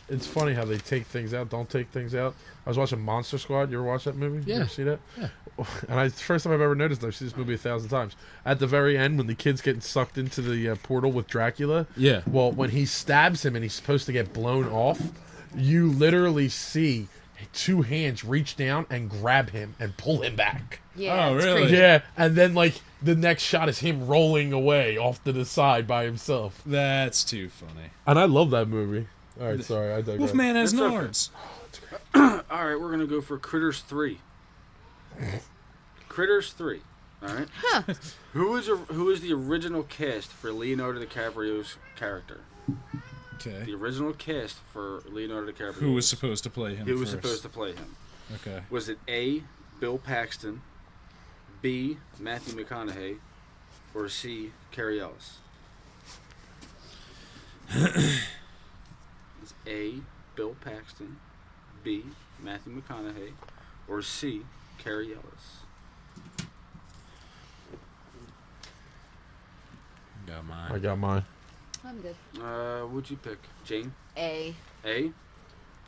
it's funny how they take things out, don't take things out. I was watching Monster Squad. You ever watch that movie? Yeah. You ever see that? Yeah. And it's the first time I've ever noticed. I've seen this movie 1,000 times. At the very end, when the kid's getting sucked into the portal with Dracula. Yeah. Well, when he stabs him and he's supposed to get blown off, you literally see two hands reach down and grab him and pull him back. Yeah. Oh, it's really? crazy. Yeah, and then like the next shot is him rolling away off to the side by himself. That's too funny. And I love that movie. All right, sorry, I digress. Wolfman has It's okay. Nards. All right, we're going to go for Critters 3. Critters 3. All right? Huh. Who is the original cast for Leonardo DiCaprio's character? Okay. The original cast for Leonardo DiCaprio. Who was supposed to play him Who was first? supposed to play him? Okay. Was it A, Bill Paxton, B, Matthew McConaughey, or C, Carrie Ellis? It's A, Bill Paxton, B, Matthew McConaughey, or C, Carrie Ellis? Got I mine. got mine. I'm good. What'd you pick? Jane? A. A?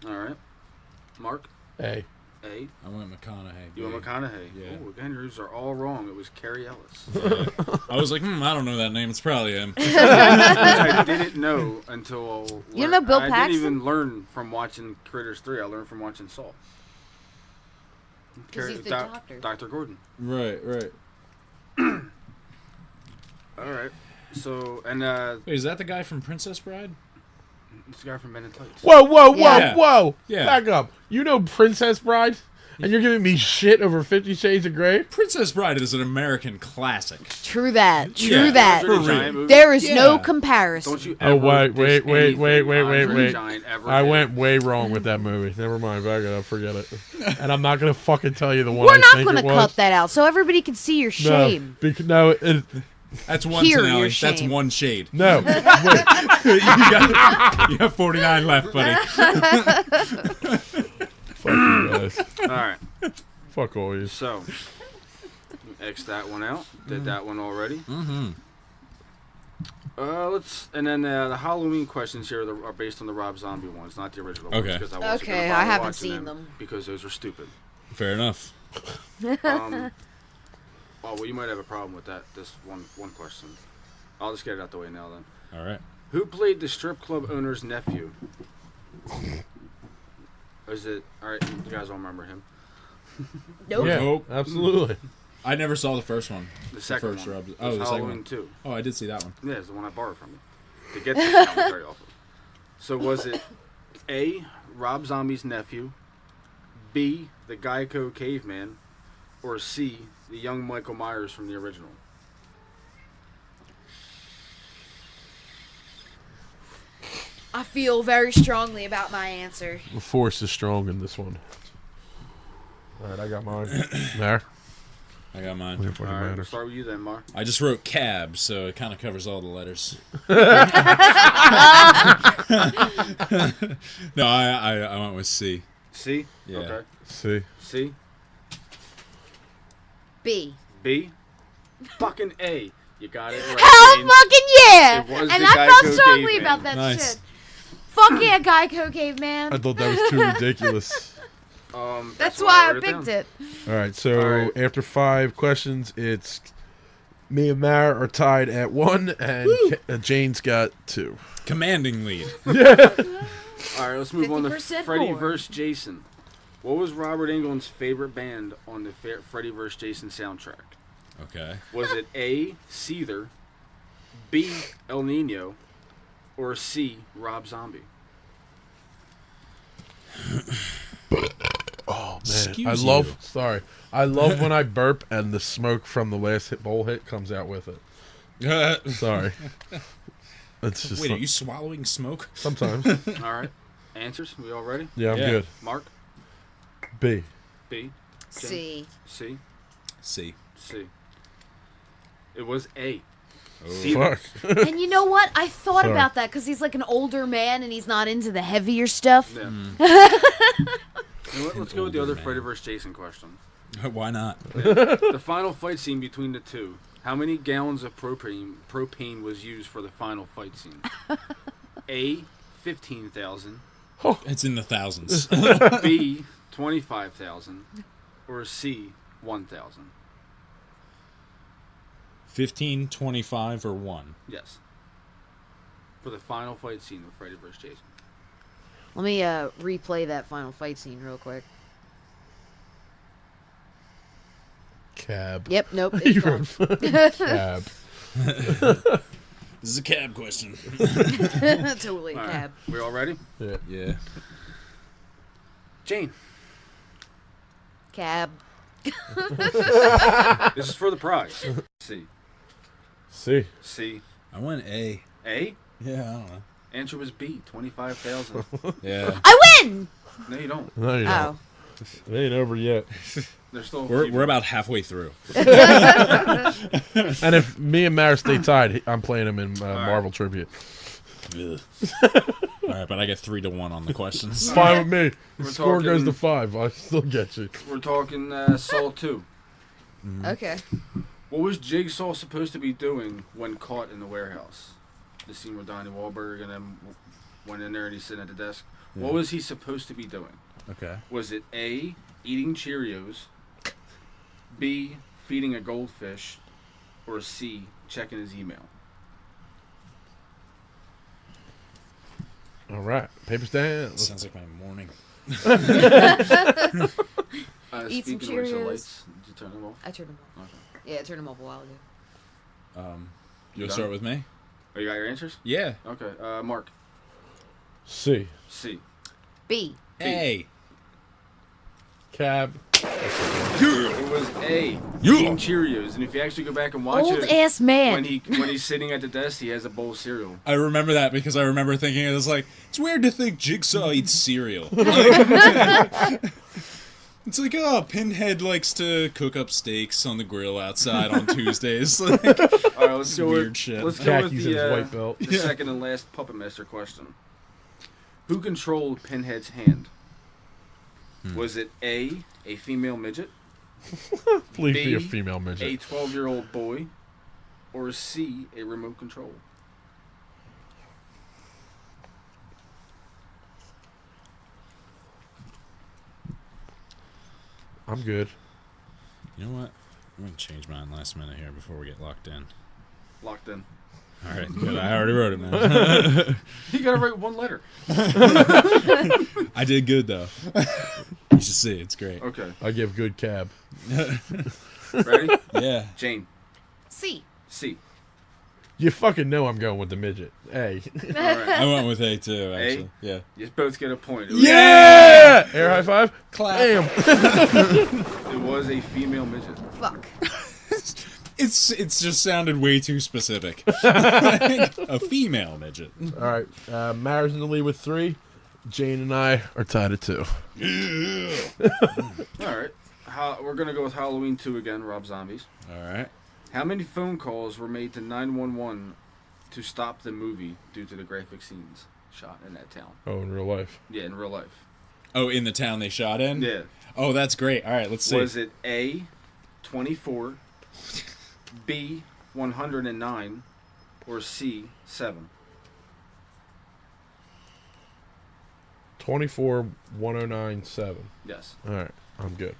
Alright. Mark? A. A? I went McConaughey. You went McConaughey. Yeah. Oh, again, yours are all wrong. It was Carrie Ellis. I was like, I don't know that name. It's probably him. I didn't know until... You know Bill I Paxton? didn't even learn from watching Critters 3. I learned from watching Saw. 'Cause he's the doctor. Dr. Gordon. Right. Alright. So, and Wait, is that the guy from Princess Bride? it's the guy from Men in Tights. Whoa, Yeah. whoa. Yeah. Back up. You know Princess Bride? And you're giving me shit over 50 Shades of Grey? Princess Bride is an American classic. True that. True Yeah. that. Andre the For Giant real. movie? There is no Yeah. comparison. Don't you Oh, ever wait, diss anything Andre the wait. Giant ever I did. went way wrong with that movie. Never mind. Back it up. Forget it. And I'm not going to fucking tell you the one We're I not think going it to was. cut that out so everybody can see your shame. That's one Hear Tonelli. your That's shame. one shade. No. Wait. You got 49 left, buddy. Fuck you guys. Alright. Fuck all you. So, X that one out. Did that one already. Mm-hmm. And then the Halloween questions here are based on the Rob Zombie ones, not the original ones. Okay. 'Cause I wasn't Okay, gonna I bother haven't watching seen them. because those are stupid. Fair enough. Well, you might have a problem with that. This one question. I'll just get it out the way now then. All right. Who played the strip club owner's nephew? Is it all right? You guys all remember him? Nope. Yeah, Nope. absolutely. I never saw the first one. The second first one. Rob- It oh, was the second Halloween one. 2. Oh, I did see that one. Yeah, it's the one I borrowed from you to get this commentary off of. So was it A, Rob Zombie's nephew, B, the Geico caveman, or C, the young Michael Myers from the original? I feel very strongly about my answer. The force is strong in this one. All right, I got mine. There. I got mine. All right, we'll start with you then, Mar. I just wrote cab, so it kind of covers all the letters. No, I went with C. C? Yeah. Okay. C. C? B. B? Fucking A. You got it right. Hell Jane. fucking yeah! It was And the I Geico felt strongly caveman. about that Nice. shit. Fuck yeah, Geico caveman. I thought that was too ridiculous. That's why I wrote picked it. All right, so All right. after 5 questions, it's me and Mara are tied at 1, and Jane's got 2. Commanding lead. All right, let's move on to 50% Freddy more. vs. Jason. What was Robert Englund's favorite band on the Freddy vs. Jason soundtrack? Okay. Was it A, Seether, B, El Nino, or C, Rob Zombie? Oh man, Excuse I love. you. Sorry, I love when I burp and the smoke from the last bowl hit comes out with it. Sorry, it's just Wait, are you swallowing smoke? sometimes. All right. Answers? We all ready? Yeah, I'm Yeah. good. Mark? B. B? C. C? C. C. It was A. Oh. Seether. Fuck. And you know what? I thought Sorry. about that because he's like an older man and he's not into the heavier stuff. Yeah. You know what? Let's go with the Older other man. Freddy vs. Jason question. Why not? The final fight scene between the two. How many gallons of propane was used for the final fight scene? A, 15,000. It's in the thousands. B, 25,000. Or C, 1,000. 15, 25, or 1. Yes. For the final fight scene of Freddy vs. Jason. Let me replay that final fight scene real quick. Cab. Yep, nope. You It's gone. wrote cab. This is a cab question. Totally a All right. cab. We all ready? Yeah. Yeah. Jane, Cab. this is for the prize. C. C. C. I went A. A? Yeah, I don't know. Answer was B, 25,000. Yeah. I win! No, you don't. No, you Oh. don't. It ain't over yet. There's still a We're few. about halfway through. And if me and Mara stay tied, I'm playing him in Marvel Tribute. Ugh. All right, but I get 3-1 on the questions. Fine with me. We're Score goes talking- to 5. I still get you. We're talking Saw 2. Okay. What was Jigsaw supposed to be doing when caught in the warehouse? The scene where Donnie Wahlberg and them went in there and he's sitting at the desk. What was he supposed to be doing? Okay. Was it A, eating Cheerios, B, feeding a goldfish, or C, checking his email? All right. Papers down. Sounds like my morning. Eat some Speaking of which, the Cheerios. lights, did you turn them off? I turned him off. Okay. Yeah, I turned him off a while ago. You'll Done? start with me? Oh, you got your answers? Yeah. Okay. Mark. C. C. B. A. Cab. It was A, eating Cheerios. And if you actually go back and watch Old it, ass man. when he's sitting at the desk, he has a bowl of cereal. I remember that because I remember thinking, it was like, it's weird to think Jigsaw eats cereal. Like, it's like, oh, Pinhead likes to cook up steaks on the grill outside on Tuesdays. Like, All right, let's go weird with, shit. Let's go with Khakis and his white the, belt. the second and last Puppet Master question. Who controlled Pinhead's hand? Was it A female midget, Please be a B, female a midget. 12-year-old boy, or C, a remote control? I'm good. you know what? I'm going to change mine last minute here before we get locked in. Locked in. All right, good. I already wrote it, man. You gotta write one letter. I did good, though. You should see. It's great. Okay. I give good cab. Ready? Yeah. Jane. C. C. You fucking know I'm going with the midget. A. All right. I went with A, too, actually. Yeah. You both get a point. It was, Yeah! Air high five. Clap. Damn. it was a female midget. Fuck. It's just sounded way too specific. A female midget. All right. Mara's in the lead with 3. Jane and I are tied at 2. All right. we're gonna go with Halloween 2 again. Rob Zombies. All right. How many phone calls were made to 911 to stop the movie due to the graphic scenes shot in that town? Oh, in real life. Yeah, in real life. Oh, in the town they shot in? Yeah. Oh, that's great. All right, let's see. Was it A, 24, B, 109, or C, 7? 24, 109, 7. Yes. All right, I'm good.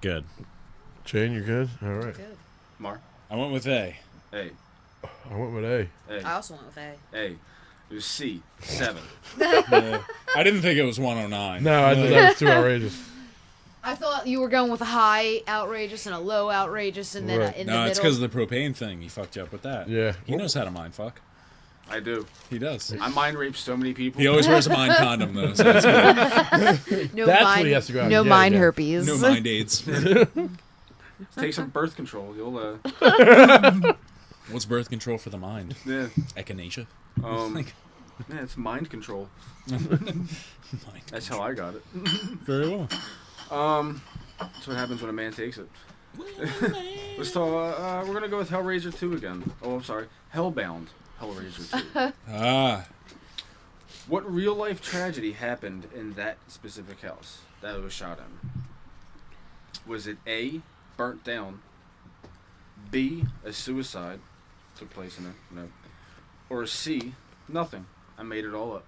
Good. Jane, you're good? All right. Good. Mark? I went with A. A. I went with A. A. I also went with A. A. It was C, 7. I didn't think it was 109. No, I thought that was too outrageous. I thought you were going with a high outrageous and a low outrageous, and then Right. in the No, middle. it's because of the propane thing. He fucked you up with that. Yeah. He knows how to mind fuck. I do. He does. I mind rape so many people. He always wears a mind condom, though, so that's good. no That's mind, what he has to go out and no get mind again. herpes. No mind aids. Take some birth control. You'll, What's birth control for the mind? yeah. Echinacea? Yeah, it's mind control. Mind That's how I got it. Very well. That's what happens when a man takes it. Let's talk. We're gonna go with Hellraiser 2 again. Oh, I'm sorry, Hellbound. Hellraiser 2. What real life tragedy happened in that specific house that it was shot in? Was it A, burnt down, B, a suicide took place in it, no, or C, nothing? I made it all up.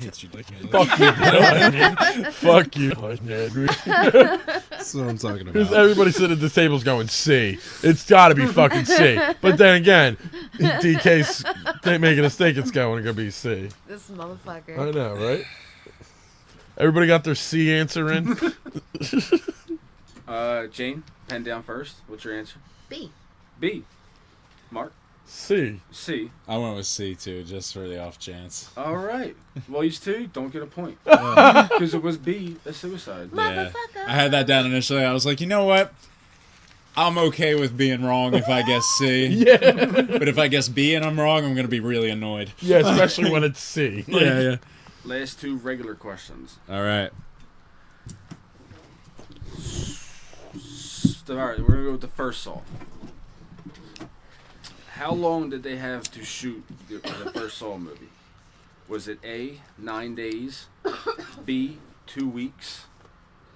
Hits you like Fuck you. Fuck you. That's what I'm talking Because everybody sitting at the table's going C. It's got to be fucking C. But then again, in DK's making a mistake, it's going to be C. This motherfucker. I know, right? Everybody got their C answer in? Jane, pen down first. What's your answer? B. B. Mark? C. C. I went with C, too, just for the off chance. All right. Well, you two don't get a point. Because it was B, a suicide. Yeah. I had that down initially. I was like, you know what? I'm okay with being wrong if I guess C. Yeah. But if I guess B and I'm wrong, I'm going to be really annoyed. Yeah, especially when it's C. Like, Yeah. Last two regular questions. All right. All right, we're going to go with the first Saw. How long did they have to shoot the first Saw movie? Was it A, 9 days, B, 2 weeks,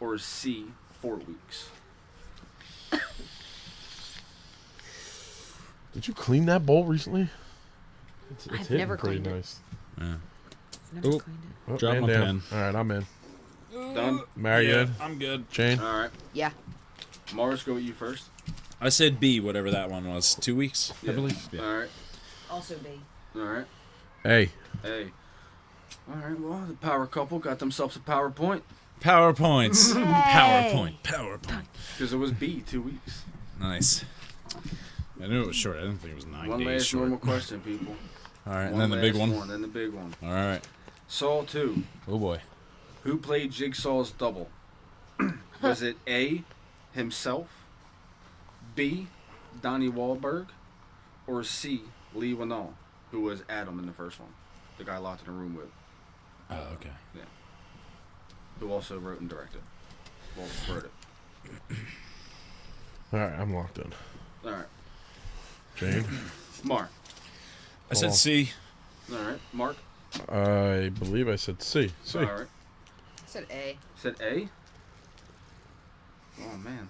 or C, 4 weeks? Did you clean that bowl recently? It's I've hitting never pretty cleaned it. nice. Yeah. Never Oop. cleaned it. Oh, Drop man my down. pen. All right, I'm in. Done? Mary, you in? I'm good. Jane? All right. Yeah. Morris, go with you first. I said B, whatever that one was. 2 weeks? Yeah. I believe. Yeah. All right. Also B. All right. Hey. Hey. All right, well, the power couple got themselves a PowerPoint. PowerPoints. PowerPoint. Because it was B, 2 weeks. Nice. I knew it was short. I didn't think it was 9 One days last short. normal question, people. All right, and One then the big last one. Then the big one. All right. Saw 2. Oh, boy. Who played Jigsaw's double? Was it A, himself, B, Donnie Wahlberg, or C, Lee Winnall, who was Adam in the first one, the guy locked in a room with, Oh, okay. who also wrote and directed. Well, wrote it. All right, I'm locked in. All right. Jane? Mark. I said C. All right. Mark. I believe I said C. C. All right. I said A. Said A. Oh man.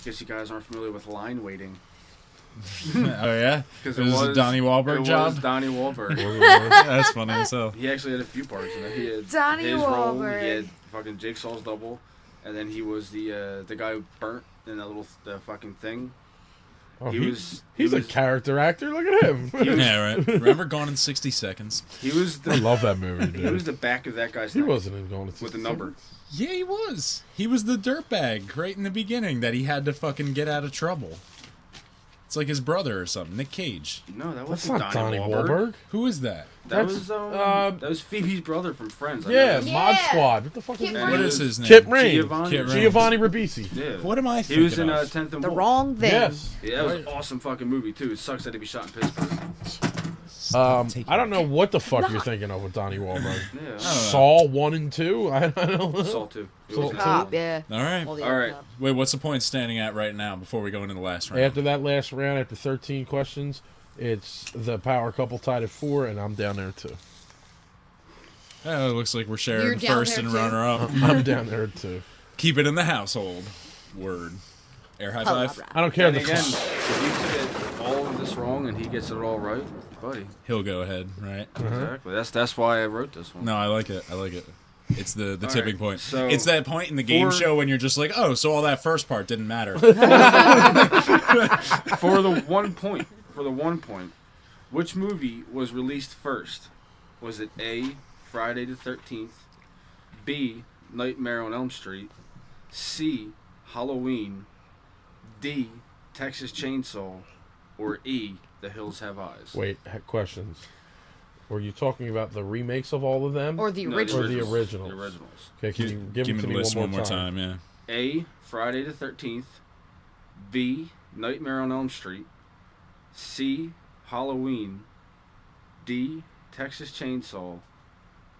Guess you guys aren't familiar with line waiting. Oh, yeah? Because It was a Donnie Wahlberg it job? was Donnie Wahlberg. That's funny as hell. He actually had a few parts in it. He had Donnie his role. Wahlberg. He had fucking Jigsaw's double, and then he was the guy who burnt in that the fucking thing. Oh, He's he's a character actor. Look at him. Yeah, right. Remember Gone in 60 Seconds? He was I the love that movie, dude. he was the back of that guy's He neck wasn't in Going to with the number. Yeah, he was. He was the dirtbag right in the beginning that he had to fucking get out of trouble. It's like his brother or something, Nick Cage. No, that That's wasn't not Donnie Wahlberg. Wahlberg. Who is that? That That's, was Phoebe's brother from Friends. I Yeah, know. Mod Yeah. Squad. What the fuck is Kip his What What name? is his name? Kip Rain. Giovanni. Kip Rain. Giovanni Ribisi. Yeah. What am I He thinking was in of? 10th and The Wolf. wrong thing. Yes. Yeah, that was an awesome fucking movie too. It sucks that he be shot in Pittsburgh. I don't know what the fuck you're thinking of with Donnie Wahlberg. Yeah. Saw 1 and 2? I don't know. Saw 2. Saw 2? Yeah. All right. Well, All right. Wait, what's the point standing at right now before we go into the last round? After that last round, after 13 questions, it's the power couple tied at 4, and I'm down there too. Oh, it looks like we're You're sharing down first there and too? runner-up. I'm down there too. Keep it in the household. Word. Air high five. I don't care. And again, if you get all of this wrong and he gets it all right, buddy. He'll go ahead, right? Exactly. That's why I wrote this one. No, I like it. I like it. It's the tipping right, point. so It's that point in the game show when you're just like, oh, so all that first part didn't matter. For the 1 point, which movie was released first? Was it A, Friday the 13th, B, Nightmare on Elm Street, C, Halloween, D, Texas Chainsaw, or E, The Hills Have Eyes? Wait, questions. Were you talking about the remakes of all of them? Or the No, original? Or the originals? The originals. Okay, can you give them me to the me list one more time? yeah. A, Friday the 13th, B, Nightmare on Elm Street, C, Halloween, D, Texas Chainsaw,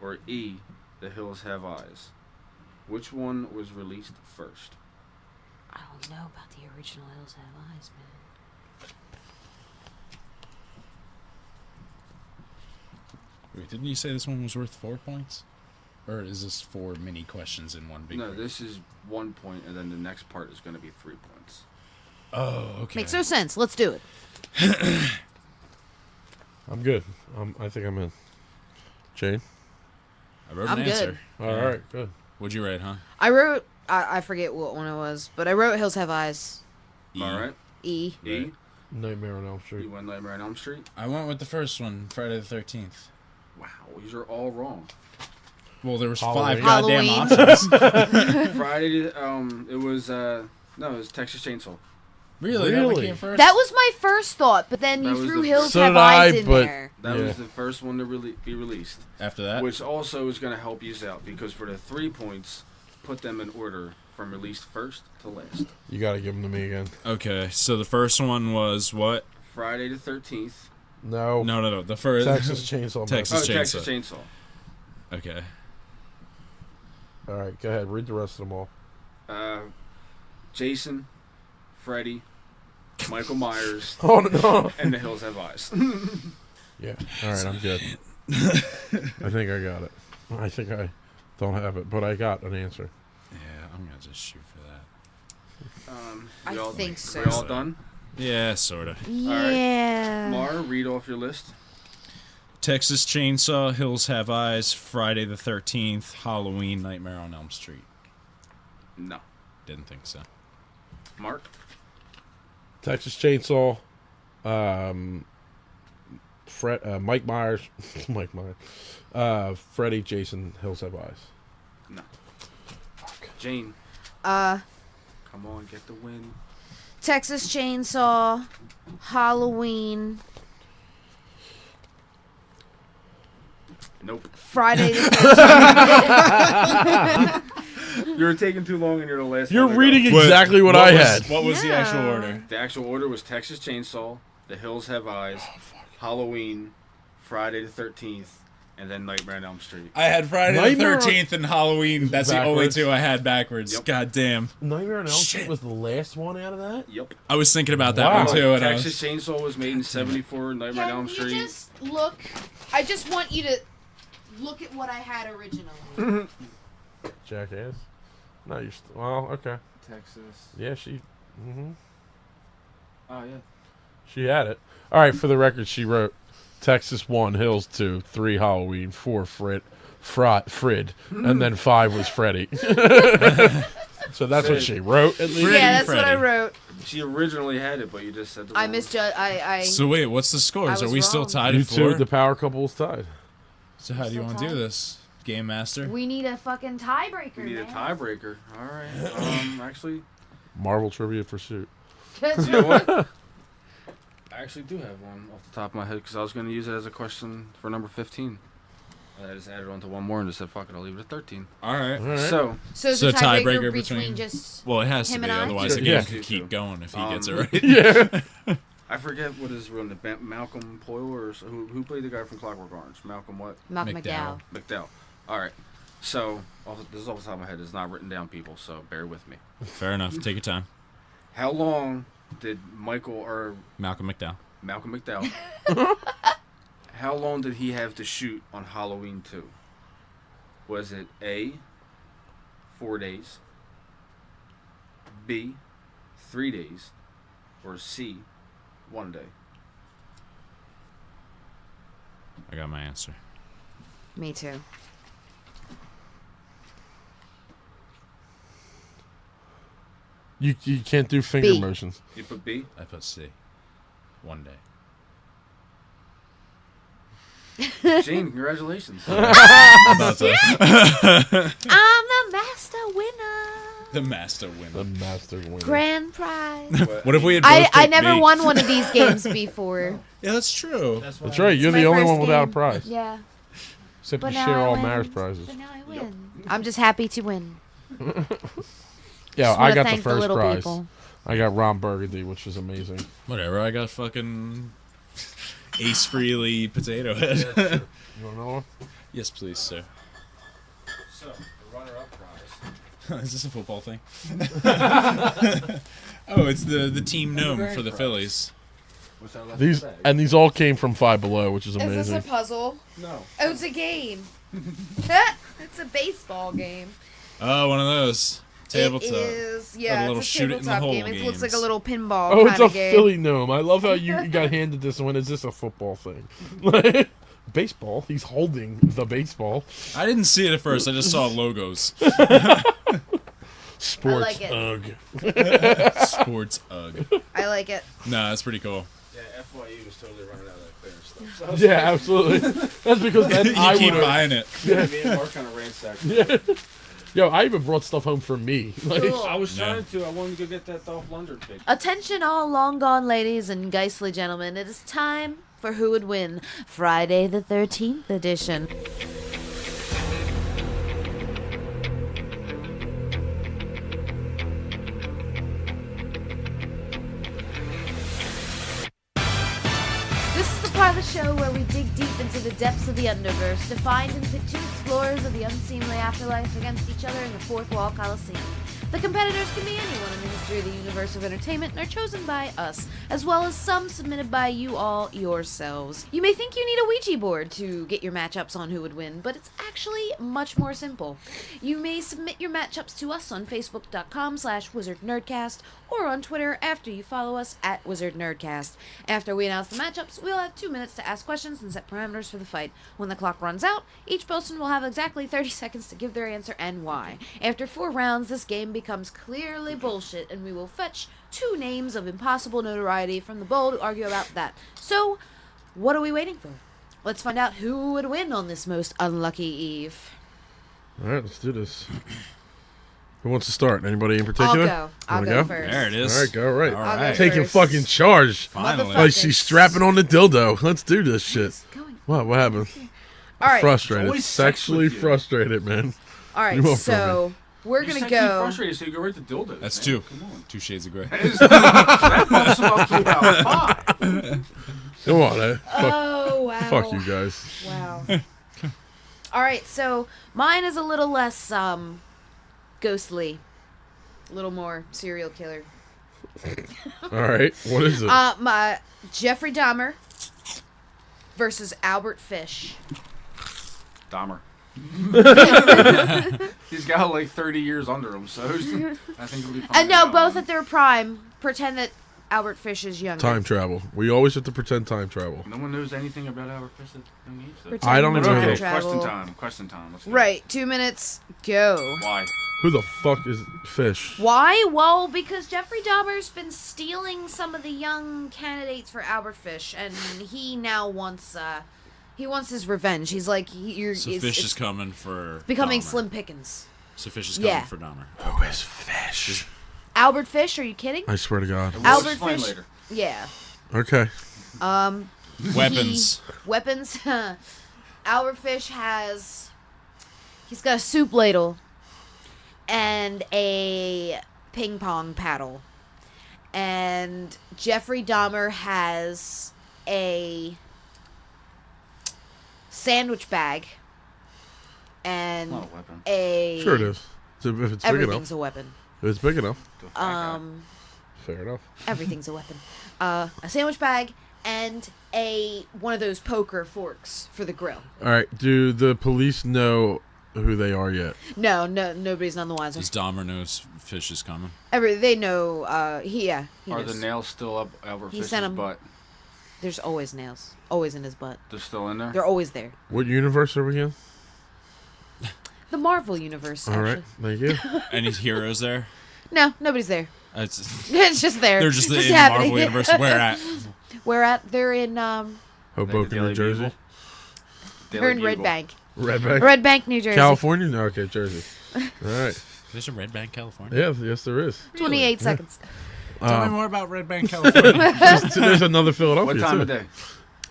or E, The Hills Have Eyes? Which one was released first? I don't know about the original Hills Have Eyes, man. Wait, didn't you say this one was worth 4 points? Or is this 4 mini questions in one big No, group? this is 1 point, and then the next part is going to be 3 points. Oh, okay. Makes no sense. Let's do it. I'm good. I think I'm in. Jane? I wrote I'm an good. answer. All right, good. What'd you write, huh? I wrote... I forget what one it was, but I wrote Hills Have Eyes. E. All right. E. E, Nightmare on Elm you Street. went Nightmare on Elm Street? I went with the first one, Friday the 13th. Wow, these are all wrong. Well, there was Halloween. 5 goddamn Halloween. options. Friday, it was, no, it was Texas Chainsaw. Really? That one Really? came first? That was my first thought, but then That you was threw the Hills first- So Have did Eyes I, in but- there. That Yeah. was the first one to be released. After that? Which also is going to help you out, because for the 3 points, put them in order from released first to last. You got to give them to me again. Okay, so the first one was what? Friday the 13th. No. No. The first... Texas Chainsaw. Texas Massacre. Texas Chainsaw. Okay. All right, go ahead. Read the rest of them all. Jason, Freddy, Michael Myers, Oh, no. and The Hills Have Eyes. Yeah. All right, I'm good. I think I got it. I think I don't have it, but I got an answer. Yeah, I'm going to just shoot for that. We I all- think so. We all done? Yeah, sort of. Yeah. Mara, read off your list. Texas Chainsaw, Hills Have Eyes, Friday the 13th, Halloween, Nightmare on Elm Street. No. Didn't think so. Mark? Texas Chainsaw. Mike Myers. Mike Myers. Freddy, Jason, Hills Have Eyes. No. Jane, Uh, come on, get the win. Texas Chainsaw, Halloween, Nope. Friday the 13th. You're taking too long and you're the last You're one to reading go. exactly what I had. What was the actual order? The actual order was Texas Chainsaw, The Hills Have Eyes, Halloween, Friday the 13th, and then Nightmare on Elm Street. I had Friday Nightmare the 13th and Halloween. That's the only Backwards. 2 I had backwards. Yep. God damn. Nightmare on Elm Street Shit. was the last one out of that? Yep. I was thinking about that Wow. one too. And Texas Chainsaw was made in 74, Nightmare on Elm Street. just look? I just want you to look at what I had originally. Jackass. No, you're well, okay. Texas. Yeah, she. Mm-hmm. Oh, yeah. She had it. All right, for the record, she wrote Texas 1, Hills 2, 3, Halloween, 4, Frid, and then 5 was Freddy. So that's what she wrote, at least. Yeah, that's what I Freddy. wrote. She originally had it, but you just said the I wrong- misjudged. I So wait, what's the scores? I Are was we still wrong. tied You at 4? two, the power couple was tied. So how do you Still want to do tied? this, Game Master? We need a fucking tiebreaker. We need a man. tiebreaker. All right. Actually, Marvel Trivia Pursuit. you know what? I actually do have one off the top of my head because I was going to use it as a question for number 15. I just added on to one more and just said, fuck it, I'll leave it at 13. All right. All right. So, So it's So a tiebreaker, tiebreaker between between- just Well, it has to Him be, and I? otherwise the Yeah. game could keep going if he gets it right. Yeah. I forget what his real name. Malcolm Poyle or who played the guy from Clockwork Orange? Malcolm what? Malcolm McDowell. McDowell. All right. So this is off the top of my head. It's not written down, people. So bear with me. Fair enough. Take your time. How long did Malcolm McDowell? How long did he have to shoot on Halloween 2? Was it A, 4 days, B, 3 days, or C, 1 day? I got my answer. Me too. You can't do finger B. motions. You put B? I put C. 1 day. Shane, congratulations. I'm the master winner. The master winner. Grand prize. What if we had both I picked never B? won one of these games before. Yeah, that's true. That's right. You're It's my the only first one without a game. prize. Yeah. Except But you now share I all win. Mara's prizes. But now I win. I'm just happy to win. Yeah, Just I wanna got the thank first little prize. people. I got Ron Burgundy, which is amazing. Whatever. I got fucking Ace Frehley Potato Head. You want another one? Yes, please, sir. So, the runner-up prize. Is this a football thing? Oh, it's the team gnome for the Phillies. What's that left These in the bag? and these all came from Five Below, which is amazing. Is this a puzzle? No. Oh, it's a game. It's a baseball game. Oh, one of those. Tabletop. It is, Got a yeah, little it's a shoot it in the tabletop hole game. It looks like a games. little pinball Oh, it's kind a of game. Philly gnome. I love how you got handed this one. Is this a football thing? Baseball. He's holding the baseball. I didn't see it at first. I just saw logos. Sports. like it. Ugh. Sports UGG. I like it. Nah, that's pretty cool. Yeah, FYU was totally running out of that clear stuff. So Yeah, absolutely. That's because then You I keep would. buying it. me and Mark kind of ransacked. Yo, I even brought stuff home for me. Like, Cool. I was Yeah. trying to. I wanted to go get that Dolph Lundgren pick. Attention all long gone ladies and geistly gentlemen. It is time for Who Would Win, Friday the 13th edition. This is the part of the show where we dig deep into the depths of the Underverse to find and pit two explorers of the unseemly afterlife against each other in the Fourth Wall Coliseum. The competitors can be anyone in the history of the universe of entertainment and are chosen by us, as well as some submitted by you all yourselves. You may think you need a Ouija board to get your matchups on Who Would Win, but it's actually much more simple. You may submit your matchups to us on Facebook.com/Wizard Nerdcast or on Twitter after you follow us at Wizard Nerdcast. After we announce the matchups, we'll have 2 minutes to ask questions and set parameters for the fight. When the clock runs out, each person will have exactly 30 seconds to give their answer and why. After 4 rounds, this game becomes clearly bullshit, and we will fetch 2 names of impossible notoriety from the bowl to argue about that. So, what are we waiting for? Let's find out who would win on this most unlucky eve. all right, let's do this. Who wants to start? Anybody in particular? I'll Wanna go first. There it is. All right, go. Right. All I'll go right. Taking first. fucking charge. Finally. Motherfucker. Like she's strapping on the dildo. Let's do this shit. Who's going? What happened? All right. Frustrated. Always sex Sexually with you. frustrated, man. All right, You want so we're You're going to sexually go. frustrated, so you go right to dildos. That's man. 2. Come on. 2 shades of gray. That bumps him up to about 5. Come on, eh? Oh, wow. Fuck you guys. Wow. All right, so mine is a little less ghostly, a little more serial killer. All right, what is it? My Jeffrey Dahmer versus Albert Fish. Dahmer. He's got like 30 years under him, so I think it'll be fun. And no, both at their prime. Pretend that Albert Fish is younger. Time travel. We always have to pretend time travel. No one knows anything about Albert Fish at young age. though. Pretend I don't even know time that. travel. Question time. Question time. Let's go. Right, 2 minutes, go. Why? Who the fuck is Fish? Why? Well, because Jeffrey Dahmer's been stealing some of the young candidates for Albert Fish, and he now wants his revenge. He's like, So Fish is coming for becoming Dahmer. Slim Pickens. So Fish is coming Yeah. for Dahmer. Who is Fish? Albert Fish? Are you kidding? I swear to God. We'll Albert explain Fish. later. Yeah. Okay. Weapons. Weapons. Albert Fish he's got a soup ladle and a ping pong paddle. and Jeffrey Dahmer has a sandwich bag and Not a weapon. Sure it is. If it's big everything's enough. a weapon. If it's big enough. Fair enough. Everything's a weapon. A sandwich bag and one of those poker forks for the grill. All right. Do the police know who they are yet? No, nobody's none the wiser. Does Dahmer knows Fish is coming? They know. He Are knows. the nails still up over He Fish's sent 'em. butt? There's always nails. Always in his butt. They're still in there? They're always there. What universe are we in? The Marvel universe, actually. All right. Thank you. Any heroes there? No, nobody's there. It's just there. They're just in the happening. Marvel universe. Where at? Where at? They're in Hoboken, New Jersey. they're in Red Bank. Red Bank? Red Bank, New Jersey. California? No, okay, Jersey. All right. There's a Red Bank, California. Yeah, yes, there is. 28 seconds. Tell me more about Red Bank, California. There's another Philadelphia. What time too. of day?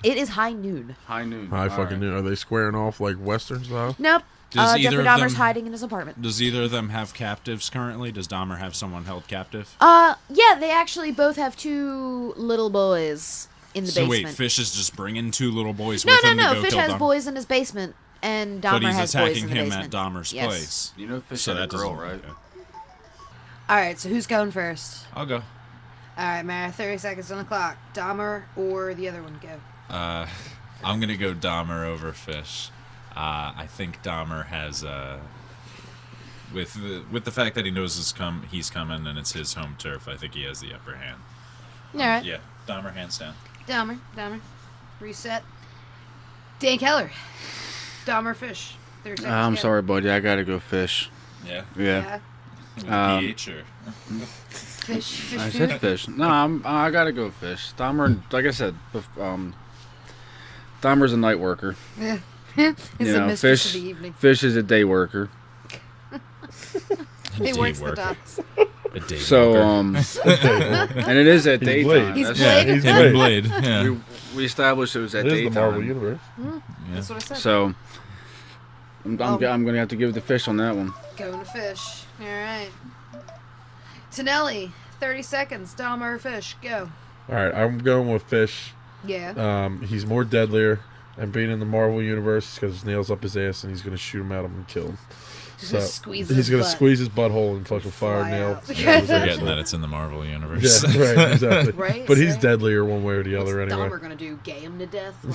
It is high noon. High noon. High All fucking right. noon. Are they squaring off like Western style? Nope. Does either Jeffrey of Dahmer's them- hiding in his apartment. Does either of them have captives currently? Does Dahmer have someone held captive? Yeah, they actually both have two little boys in the So basement. wait, Fish is just bringing two little boys no, with him to no. go Fish kill has Dahmer. boys in his basement, and Dahmer But he's has boys attacking in the him basement. at Dahmer's Yes. place. You know Fish So had a that girl, doesn't- right? okay. All right, so who's going first? I'll go. All right, Mara, 30 seconds on the clock. Dahmer or the other one, go. I'm gonna go Dahmer over Fish. I think Dahmer has with the fact that he knows he's coming and it's his home turf. I think he has the upper hand. All right. Yeah, Dahmer hands down. Dahmer. Reset. Dan Keller. Dahmer, Fish. 30 seconds. I'm go. sorry, buddy. I gotta go Fish. Yeah. Yeah. With PH or Fish I food. said Fish. No, I gotta go Fish. Dahmer, like I said, Dahmer's a night worker. Yeah. It's the mistress of the evening. Fish is a day worker. He day works the worker. docks. a day So, worker. and it is at He's daytime. Blade. He's That's- Blade. He's Him and Blade. Blade. Yeah. We established it was at It is the Marvel daytime. universe. That's what I said. So, I'm gonna have to give it to Fish on that one. Going to Fish. All right. Tonelli, 30 seconds. Dahmer or Fish, go. All right, I'm going with Fish. Yeah. He's more deadlier, and being in the Marvel universe, he's got his nails up his ass, and he's gonna shoot him at him and kill him. He's So gonna squeeze he's his gonna butt. squeeze his butthole and fucking fire Fly nail. out. Yeah, Forgetting that it's in the Marvel universe. yeah, right, exactly. Right, But he's so- deadlier one way or the What's other anyway. Dahmer gonna do? Gay him to death? I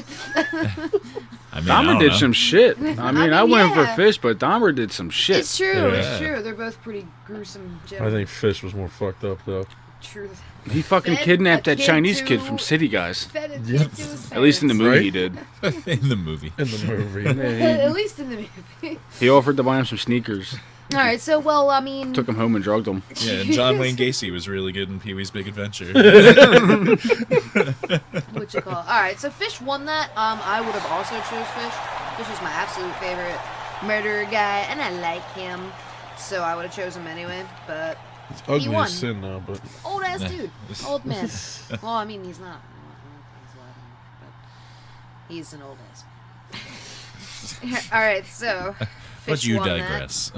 mean, I Dahmer don't did know. some shit. I mean, I mean, went yeah. for Fish, but Dahmer did some shit. It's true. Yeah. It's true. They're both pretty gruesome. I Gentlemen. think Fish was more fucked up though. Truth. He fucking Fed kidnapped a that kid Chinese to- kid from City Guys. Fed a Yep. kid to his At least in the movie, Right? he did. in the movie. In the movie. At least in the movie. He offered to buy him some sneakers. All right. So, well, I mean, Took him home and drugged him. Yeah, and John Wayne Gacy was really good in Pee-wee's Big Adventure. what you call? All right. So, Fish won that. I would have also chose Fish. Fish is my absolute favorite murderer guy, and I like him. So I would have chosen him anyway. But It's ugly won. as sin now, but old ass dude, old man. Well, I mean, he's not. He's 11, but he's an old ass man. All right. So. But Fish you won that. digress.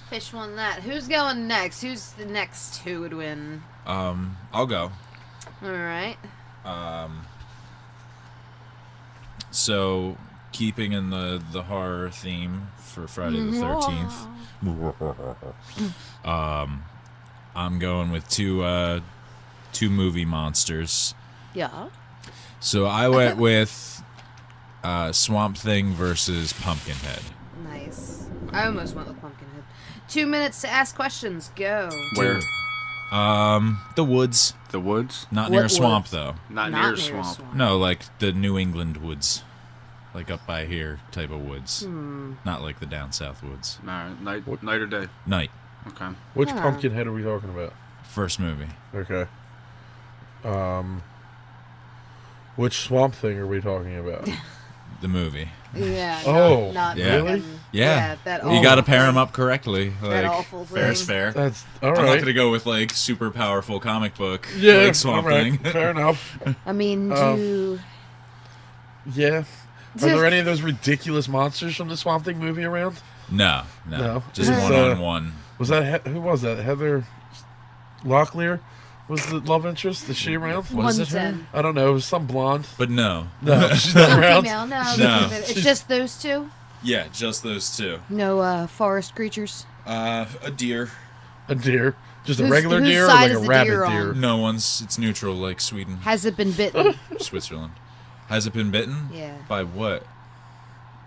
Fish won that. Who's going next? Who's the next who would win? I'll go. All right. So, keeping in the horror theme for Friday the 13th, I'm going with two movie monsters. Yeah. So I went with Swamp Thing versus Pumpkinhead. Nice. I almost went with Pumpkinhead. 2 minutes to ask questions. Go. Where? The woods. The woods? Not What near a swamp, woods? though. Not near a swamp. No, like the New England woods. Like up by here type of woods. Not like the down south woods. Alright, night or day? Night. Okay. which Huh. Pumpkinhead are we talking about? First movie. Okay. Which Swamp Thing are we talking about? The movie. Yeah. Oh, not Yeah. really? Yeah. that You awful gotta pair thing. them up correctly. Like, awful fair's thing. fair. That's all I'm not right. gonna go with like super powerful comic book Yeah, like Swamp all right. Thing. Fair enough. I mean, Yeah. Are there any of those ridiculous monsters from the Swamp Thing movie around? No. No. Just It's, one on one. Was that who was that? Heather Locklear was the love interest? Is she around? Was it her? I don't know. It was some blonde. But no. No, she's not around. Female. No. It's just those two. Yeah, just those two. No forest creatures. A deer. A deer. Just a Whose- regular whose deer or side like is a the rabbit deer deer? on? No one's. It's neutral, like Sweden, Has it been bitten? Switzerland. Has it been bitten? Yeah. By what?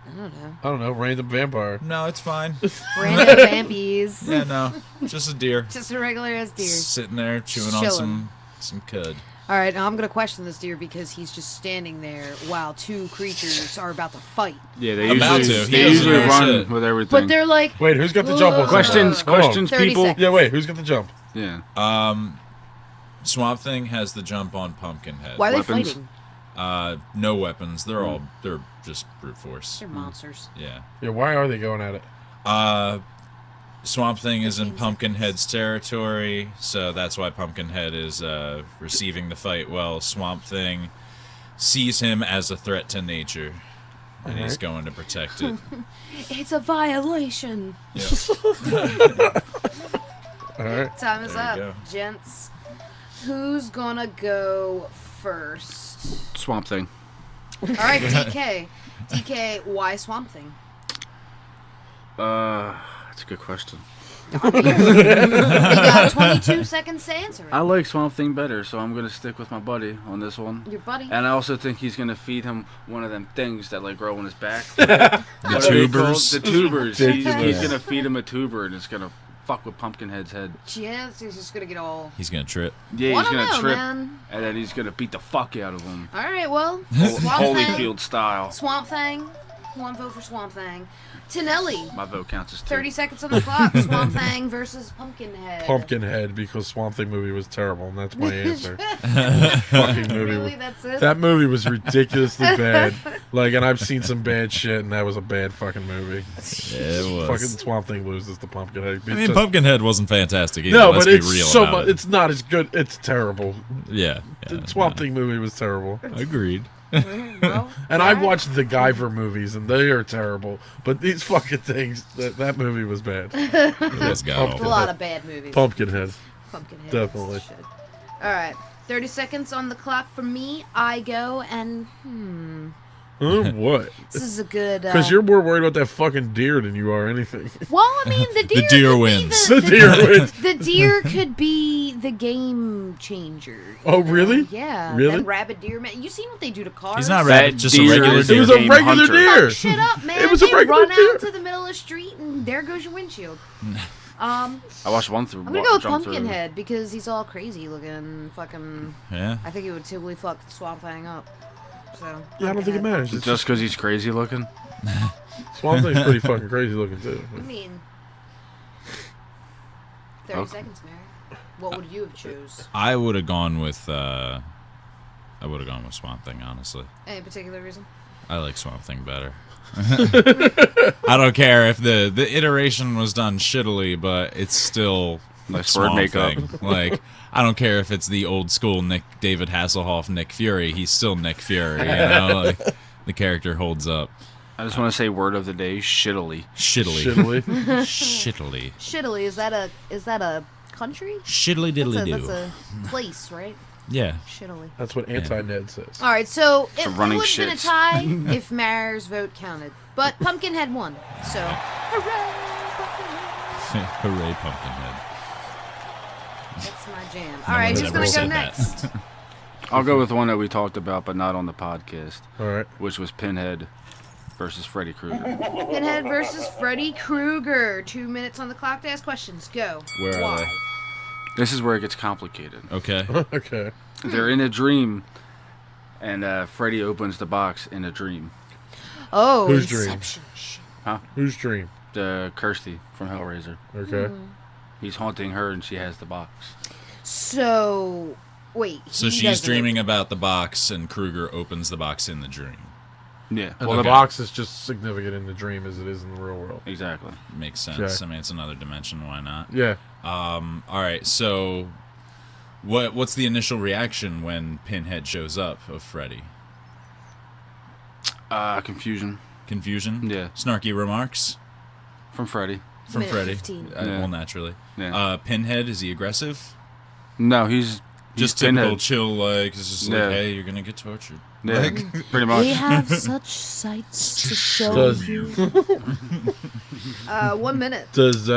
I don't know. I don't know. Random vampire. No, it's fine. Random vampies. Yeah, no, just a deer. Just a regular ass deer. Sitting there chewing Just on chilling. some cud. All right, now I'm gonna question this deer because he's just standing there while two creatures are about to fight. Yeah, they About usually, to. they He doesn't usually know run shit. with everything. But they're like, Wait, who's got the jump on questions, Hold on. questions, 30 people. seconds. Yeah, wait, who's got the jump? Yeah. Swamp Thing has the jump on Pumpkinhead. why are they Weapons. fighting? No weapons. They're just brute force. They're monsters. Yeah. Yeah, why are they going at it? Swamp Thing is in Pumpkinhead's territory, so that's why Pumpkinhead is receiving the fight. Well, Swamp Thing sees him as a threat to nature, and he's going to protect it. It's a violation. All right. Time is There you up, go. gents. Who's gonna go first? Swamp Thing. All right, DK. DK, why Swamp Thing? That's a good question. You got 22 seconds to answer I it. like Swamp Thing better, so I'm gonna stick with my buddy on this one. Your buddy. And I also think he's gonna feed him one of them things that like grow on his back. The What are they called? tubers. The tubers. The He's tubers. gonna feed him a tuber, and it's gonna fuck with Pumpkinhead's head. Yes, he's just gonna get all. He's gonna trip. Yeah, he's Wanna gonna know, trip, man. and then he's gonna beat the fuck out of him, All right, well, Swamp Thing. Holyfield style. Swamp Thing. One vote for Swamp Thing. Tonelli. My vote counts as 2. 30 seconds on the clock. Swamp Thing versus Pumpkinhead. Pumpkinhead, because Swamp Thing movie was terrible, and that's my answer. Fucking movie. Really, that's it? That movie was ridiculously bad. Like, and I've seen some bad shit, and that was a bad fucking movie. Yeah, it was. Fucking Swamp Thing loses to Pumpkinhead. I mean, Pumpkinhead wasn't fantastic either. No, Let's but be it's real so about much. it. It's not as good. It's terrible. Yeah. The Swamp Thing movie was terrible. Agreed. Well, And all I've right. watched the Guyver movies, and they are terrible. But these fucking things, that movie was bad. It's got A awful. lot of bad movies. Pumpkinhead. Pumpkinhead. Definitely. Shit. All right. 30 seconds on the clock for me. I go, and What? this is a good. Because you're more worried about that fucking deer than you are anything. Well, I mean, the deer. deer could be wins. The deer wins. The deer could be the game changer. Oh, really? Yeah. Really? That rabid deer, man. You seen what they do to cars? He's not That rabbit, just a deer regular is It deer. was a game regular hunter. deer. Fuck shit up, man. It was a they regular run deer. out to the middle of the street, and there goes your windshield. I watched one through. I'm gonna go with jump through. Pumpkinhead because he's all crazy looking. Fucking. Yeah. I think he would totally fuck Swamp Thing up. So. Yeah, I don't think it matters. It's Just because he's crazy looking. Swamp Thing's pretty fucking crazy looking, too. I mean. 30 Okay. seconds, Mary. What would you have chose? I would have gone with Swamp Thing, honestly. Any particular reason? I like Swamp Thing better. I don't care if the iteration was done shittily, but it's still Nice Swamp word makeup. Thing. Like, I don't care if it's the old school David Hasselhoff Nick Fury. He's still Nick Fury, you know? Like, the character holds up. I just want to say word of the day: shittily. Shittily. Shittily. Shittily. Shittily, is that a country? Shittily diddly That's do. a place, right? Yeah. Shittily. That's what Anti-Ned says. All right, so it would running have been a shits. tie if Mare's vote counted, but Pumpkinhead won. So, hooray! Hooray, Pumpkinhead. That's my jam. No All right, one's who's ever gonna go said that. next? I'll go with one that we talked about, but not on the podcast, All right. which was Pinhead versus Freddy Krueger. Pinhead versus Freddy Krueger. 2 minutes on the clock to ask questions. Go. Where are Why? they? This is where it gets complicated. Okay. Okay. They're in a dream, and Freddy opens the box in a dream. Oh, Whose dream? Inception. Whose dream? Kirsty from Hellraiser. Okay. He's haunting her, and she has the box. So, wait. So he she's doesn't- dreaming about the box, and Krueger opens the box in the dream. Yeah. And Okay. the box is just significant in the dream as it is in the real world. Exactly. Makes sense. Okay. I mean, it's another dimension. Why not? Yeah. All right. So, what's the initial reaction when Pinhead shows up of Freddy? Confusion Confusion. Yeah. Snarky remarks from Freddy. from Minute Freddy. 15. Yeah. Well, naturally. Yeah. Pinhead, is he aggressive? No, he's Just typical chill, like, it's just like, hey, you're gonna get tortured. Yeah, like, pretty much. We have such sights to show you. 1 minute. Does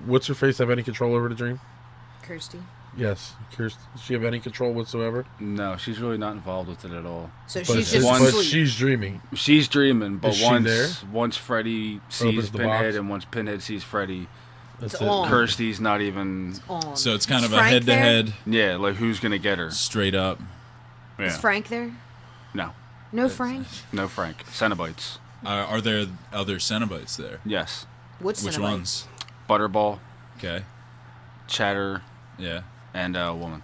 what's her face have any control over the dream? Kirsty. Yes, Kirsty. Does she have any control whatsoever? No, she's really not involved with it at all. So But she's just one- but asleep. she's dreaming. She's dreaming, but Is she there? once Freddy sees Opens the Pinhead box? and once Pinhead sees Freddy, That's It's it. on. Kirsty's not even. On. so it's kind Is of a Frank there? head-to-head, Yeah, like who's gonna get her? straight up. Yeah. Is Frank there? No, No Frank? no Frank. Cenobites. Are there other Cenobites there? Yes. Which Which Cenobite? ones? Butterball, Okay. Chatter, Yeah. and a woman.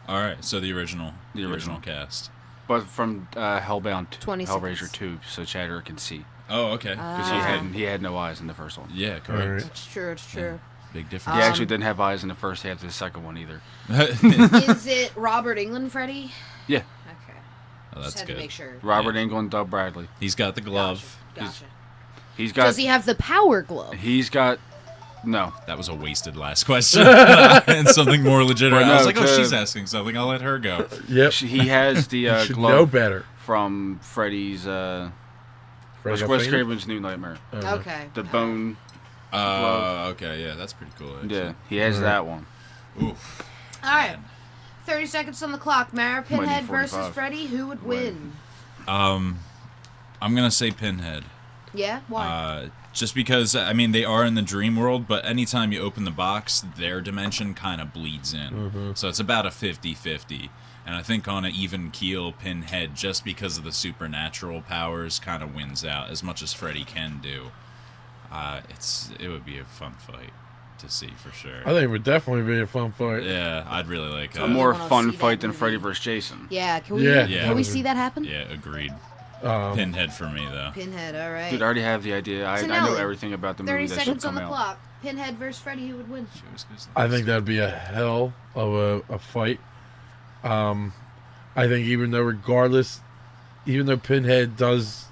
All right. So the original original. cast. But from Hellbound, 20 Hellraiser seconds. 2, so Chatter can see. Oh, okay. Because he had no eyes in the first one. Yeah, correct. Alright. It's true. It's true. Big He difference. actually didn't have eyes in the first half of the second one either. Is it Robert Englund, Freddy? Yeah. Okay. Oh, Just that's had to good. make sure. Robert Englund, Doug Bradley. He's got the glove. Gotcha. He's got. Does he have the power glove? He's got. No. That was a wasted last question. And something more legitimate. Well, I was no, like, oh, to- she's asking something. I'll let her go. Yep. He has the You should know glove better. from Freddy's. Freddy got Wes fainted? Craven's New Nightmare. Okay. The bone. Glove. Okay, yeah, that's pretty cool. Actually. Yeah, he has that one. Oof. All right. 30 seconds on the clock. Mara Might be Pinhead versus 45. Freddy. Who would win? I'm gonna say Pinhead. Yeah? Why? Just because, I mean, they are in the dream world, but anytime you open the box, their dimension kind of bleeds in. So it's about a 50-50. And I think on an even keel, Pinhead, just because of the supernatural powers, kind of wins out as much as Freddy can do. It would be a fun fight to see for sure. I think it would definitely be a fun fight. Yeah, I'd really like A that. more wanna fun see fight that than movie. Freddy vs. Jason. Yeah. Can we? Yeah. Can we see that happen? Yeah, agreed. Um, Pinhead for me, though. Pinhead. All right. Dude, I already have the idea. I know Tonelli, everything about the 30 movie that should seconds on come the out. clock. Pinhead versus Freddy. Who would win? She always goes I last. think that'd be a hell of a fight. I think even though Pinhead does,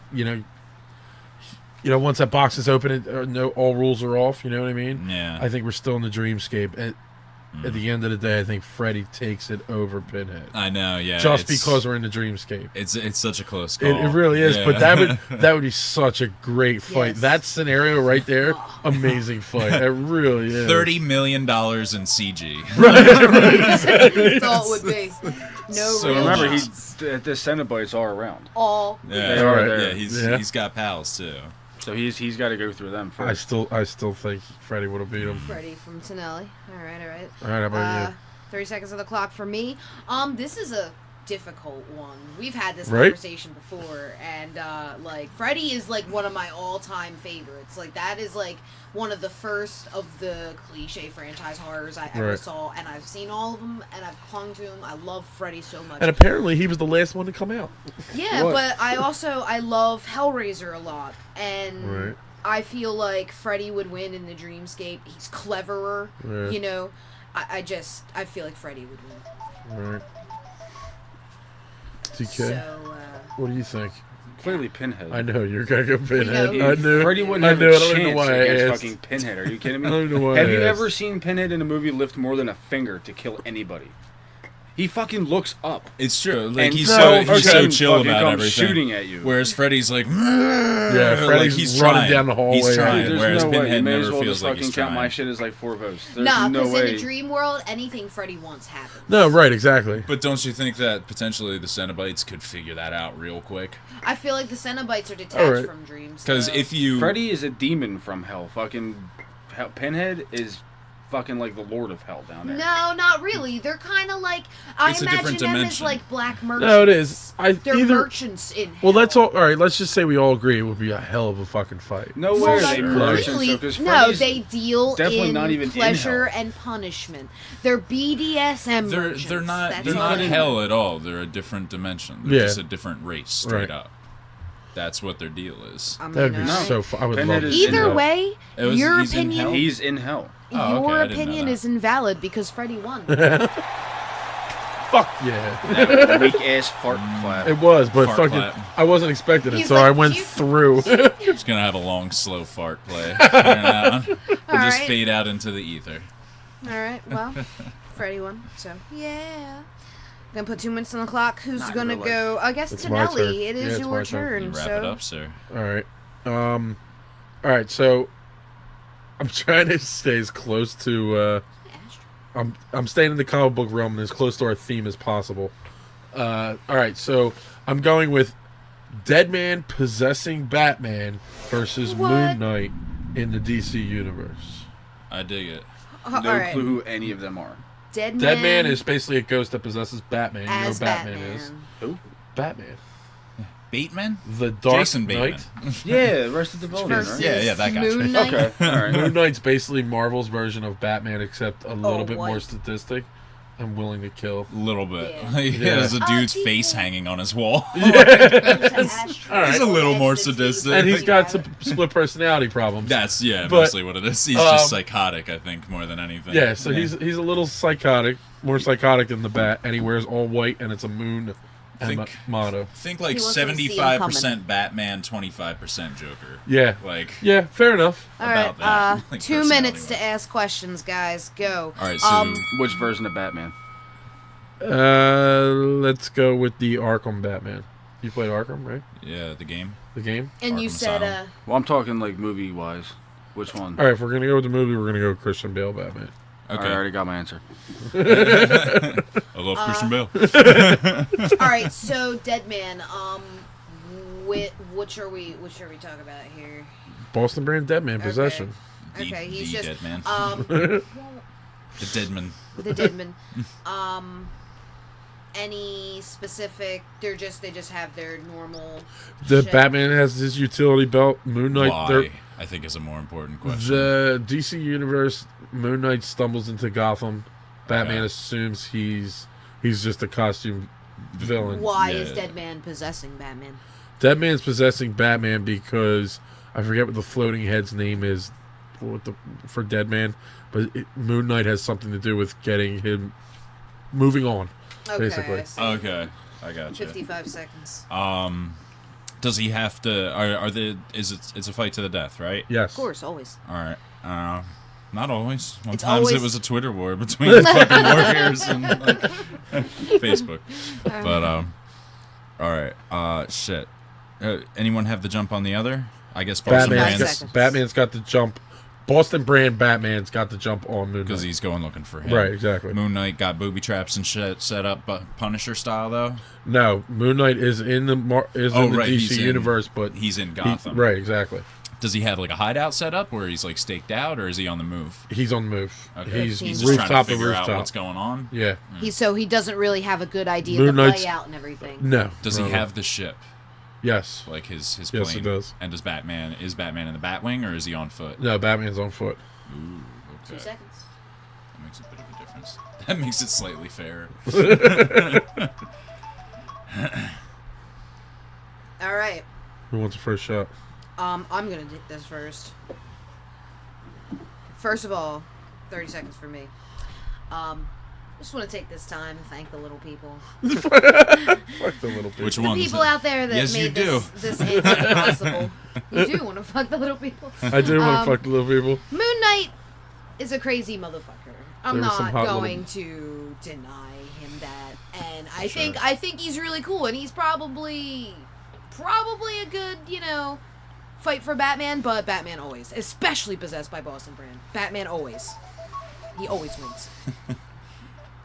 once that box is open, all rules are off. You know what I mean? Yeah. I think we're still in the dreamscape. At the end of the day, I think Freddy takes it over Pinhead. I know, yeah. Just it's- because we're in the dreamscape. It's such a close call. It really is, Yeah. but that would be such a great fight. Yes. That scenario right there, amazing fight. It really is. $30 million in CG. That's all it would be. No So real Remember, shots. the Cenobites are around. all. Yeah, They are Right. there. yeah, he's got pals too. So he's got to go through them I first. still think Freddy would have beat him. Freddy from Tonelli. All right. All right, how about 30 seconds on the clock for me. This is a difficult one. We've had this Right? conversation before, and Freddy is like one of my all-time favorites. Like that is like one of the first of the cliche franchise horrors I ever Right. saw, and I've seen all of them, and I've clung to him. I love Freddy so much. And apparently he was the last one to come out. Yeah, What? but I love Hellraiser a lot, and Right. I feel like Freddy would win in the dreamscape. He's cleverer, Yeah. you know. I feel like Freddy would win. Right. TK, So, what do you think? Clearly Pinhead. I know you're gonna go Pinhead. know. I knew. Freddy wouldn't I have knew. a I don't know chance why I against asked. fucking Pinhead. Are you kidding me? I don't know why Have I you asked. ever seen Pinhead in a movie lift more than a finger to kill anybody? He fucking looks up. It's true. Like And he's no so fucking chill fucking about comes everything. shooting at you. Whereas Freddy's like, Yeah, Freddy's like he's running trying. down the hallway. He's trying. Dude, there's whereas no way. You Pinhead may as never well feels just like fucking he's count my trying. shit as like 4 votes. There's nah, no because way. in the dream world, anything Freddy wants happens. No, right, exactly. But don't you think that potentially the Cenobites could figure that out real quick? I feel like the Cenobites are detached Alright. from dreams. Because though. if you Freddy is a demon from hell. Fucking Pinhead is fucking like the Lord of Hell down there. No, not really. They're kind of like I It's a imagine different them as dimension. like black merchants. No, it is. They're Either. merchants in hell. Well, that's all. All right, let's just say we all agree it would be a hell of a fucking fight. No Well, way are not they Sure. merchants really. though, 'cause No, Freddy's they deal definitely in not even in pleasure hell. and punishment. They're BDSM they're merchants. they're not That's they're all not they hell at all. They're a different dimension. They're Yeah. just a different race, straight Right. up. That's what their deal is. I mean, That'd be alright. so fun. I would Pinhead love is it. in Either hell. way, It was- your he's in opinion hell? He's in hell. Oh, okay, your I didn't know opinion that. is invalid because Freddy won. Fuck yeah. That weak ass fart clap. It was, but Fart fucking, clap. I wasn't expecting it, He's so like, I went you- through. Just gonna have a long, slow fart play. From now on. We'll just Alright. fade out into the ether. All right. Well, Freddy one. So yeah. Gonna put 2 minutes on the clock. Who's Not gonna real go? I guess It's my turn. Tonelli. It Yeah, is it's your my turn. You turn. wrap So it up, sir. All right. All right. So I'm trying to stay as close to. I'm staying in the comic book realm and as close to our theme as possible. All right. So I'm going with Deadman possessing Batman versus Moon Knight in the DC universe. I dig it. No alright. clue who any of them are. Deadman is basically a ghost that possesses Batman. You know as who Batman is. Who? Batman. Bateman? The Dark Jason Bateman. Knight. Yeah, Arrested Development, versus right? Yeah, that guy. Moon Knight. Okay, all right. Moon Knight's basically Marvel's version of Batman, except a little bit more white. sadistic and willing to kill. A little bit. Yeah. He has a dude's people. face hanging on his wall. All right. He's a little more sadistic. And he's got some split personality problems. That's, But, mostly what it is. He's just psychotic, I think, more than anything. Yeah, so he's a little psychotic, more psychotic than the Bat, and he wears all white, and it's a moon motto. Think like He wants to see him 75% Batman, 25% Joker. Yeah. Like, Yeah, fair enough. All right. about that, like, 2 minutes personality-wise. to ask questions, guys. Go. All right, so Which version of Batman? Let's go with the Arkham Batman. You played Arkham, right? yeah, the game. The game? And you Arkham said Asylum. Well, I'm talking like movie-wise. Which one? All right, if we're going to go with the movie, we're going to go with Christian Bale Batman. All Okay. right, I already got my answer. I love Christian Bale. All right. So Deadman. What are we talking about here? Boston Brand Deadman Possession. Okay, he's the just dead man. The Deadman. Deadman. Any specific? They just have their normal. The shit. Batman has his utility belt. Moon Knight. Why? I think is a more important question. The DC universe, Moon Knight stumbles into Gotham. Batman Okay. assumes he's just a costume villain. Why Yeah. is Deadman possessing Batman? Deadman's possessing Batman because I forget what the floating head's name is for Deadman, but Moon Knight has something to do with getting him moving on. Okay, Basically. I see. Okay, I got you. 55 seconds. Does he have to? It's a fight to the death, right? Yes. Of course, always. All right. Not always. It's Sometimes always- it was a Twitter war between fucking warriors and like, Facebook. But all right. Shit. Anyone have the jump on the other? I guess Boston Brand's Batman's got the jump. Boston Brand Batman's got the jump on Moon Knight. because he's going looking for him. Right, exactly. Moon Knight got booby traps and shit set up, but Punisher style though. No, Moon Knight is in the Right, DC he's universe, but He's in Gotham. right, exactly. Does he have like a hideout set up where he's like staked out, or is he on the move? He's on the move. Okay. He's just trying to rooftop to figure out rooftop. what's going on. Yeah. He doesn't really have a good idea Moon of the Knight's- layout and everything. No. Does no. he have the ship? Yes. Like his Yes, plane? he does. And is Batman in the Batwing, or is he on foot? No, Batman's on foot. Ooh, 2 okay. seconds. That makes a bit of a difference. That makes it slightly fairer. All right. Who wants the first shot? I'm gonna do this first. First of all, 30 seconds for me. I just want to take this time and thank the little people. Fuck the little people. Which The one? people out there that Yes, you made do. this answer possible. You do want to fuck the little people. I do want to fuck the little people. Moon Knight is a crazy motherfucker. I'm There were some not hot going to deny him that, and I Sure. think he's really cool, and he's probably a good fight for Batman. But Batman always, especially possessed by Boston Brand, Batman always wins.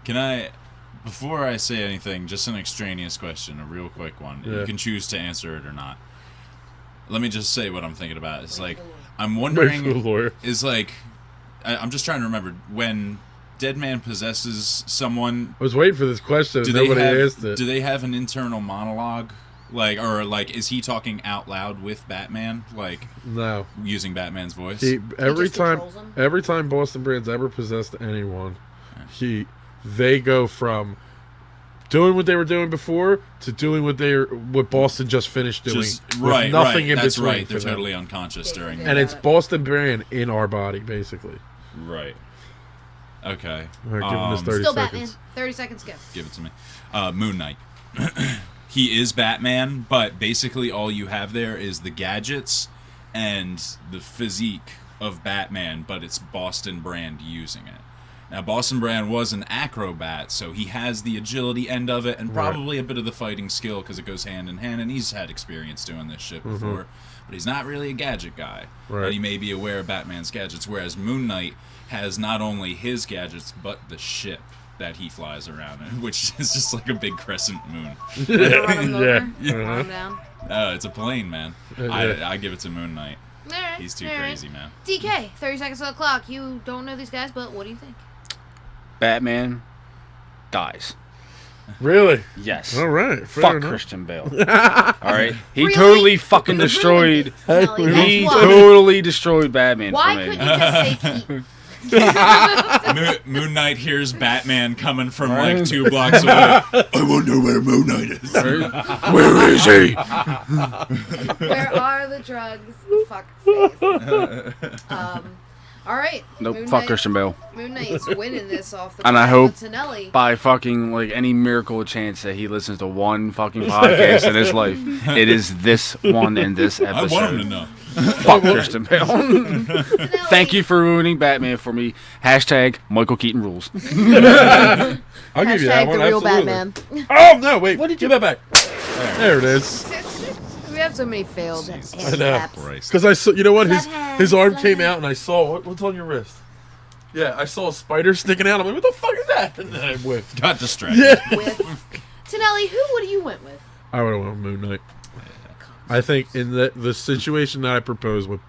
Can I, before I say anything, just an extraneous question, a real quick one. Yeah. You can choose to answer it or not. Let me just say what I'm thinking about. It's like, I'm Wait for the wondering, lawyer. is like, I'm just trying to remember, when Deadman possesses someone, I was waiting for this question. do Nobody asked it. they have an internal monologue? Like, or like, is he talking out loud with Batman? Like, No. using Batman's voice? Every just time controls him? every time Boston Brand's ever possessed anyone, they go from doing what they were doing before to doing what Boston just finished doing. Just, with right, nothing right. in That's between. right. for They're them. totally unconscious during. And it's Boston Brand in our body, basically. Right. Okay. All right, give him his 30 Still seconds. Batman. 30 seconds, go. Give it to me. Moon Knight. He is Batman, but basically all you have there is the gadgets and the physique of Batman, but it's Boston Brand using it. Now, Boston Brand was an acrobat, so he has the agility end of it and probably a bit of the fighting skill because it goes hand in hand, and he's had experience doing this shit before. But he's not really a gadget guy. Right. And he may be aware of Batman's gadgets, whereas Moon Knight has not only his gadgets, but the ship that he flies around in, which is just like a big crescent moon. Run him over, Yeah. run him down. It's a plane, man. I give it to Moon Knight. Alright, He's too alright. crazy, man. DK, 30 seconds on the clock. You don't know these guys, but what do you think? Batman dies. Really? Yes. All right. Fair Fuck enough. Christian Bale. All right. He Really? totally fucking destroyed. Really? He That's why. totally destroyed Batman Why for me. couldn't you just say Keaton? Moon Knight hears Batman coming from like 2 blocks away. I want to know where Moon Knight is. Where is he? Where are the drugs? Fuck face. All right. Nope. Moon Fuck Knight- Christian Bale. Moon Knight's winning this off the And I bat hope with Tonelli. by fucking like any miracle chance that he listens to one fucking podcast in his life, it is this one in this I episode. want him to know. Fuck Christian Bale. Tonelli. Thank you for ruining Batman for me. Hashtag Michael Keaton rules. I'll give you that Hashtag one. the real Absolutely. Batman. Oh no! Wait. What did you? Give that back. There it is. We have so many failed hand I know. slaps. Because I saw, you know what? Slap His arm hand, came slap out, and I saw what's on your wrist. Yeah, I saw a spider sticking out. I'm like, what the fuck is that? And then I whiffed. Got distracted. Yeah. With Tonelli, who would you went with? I would have went with Moon Knight. I think in the situation that I proposed with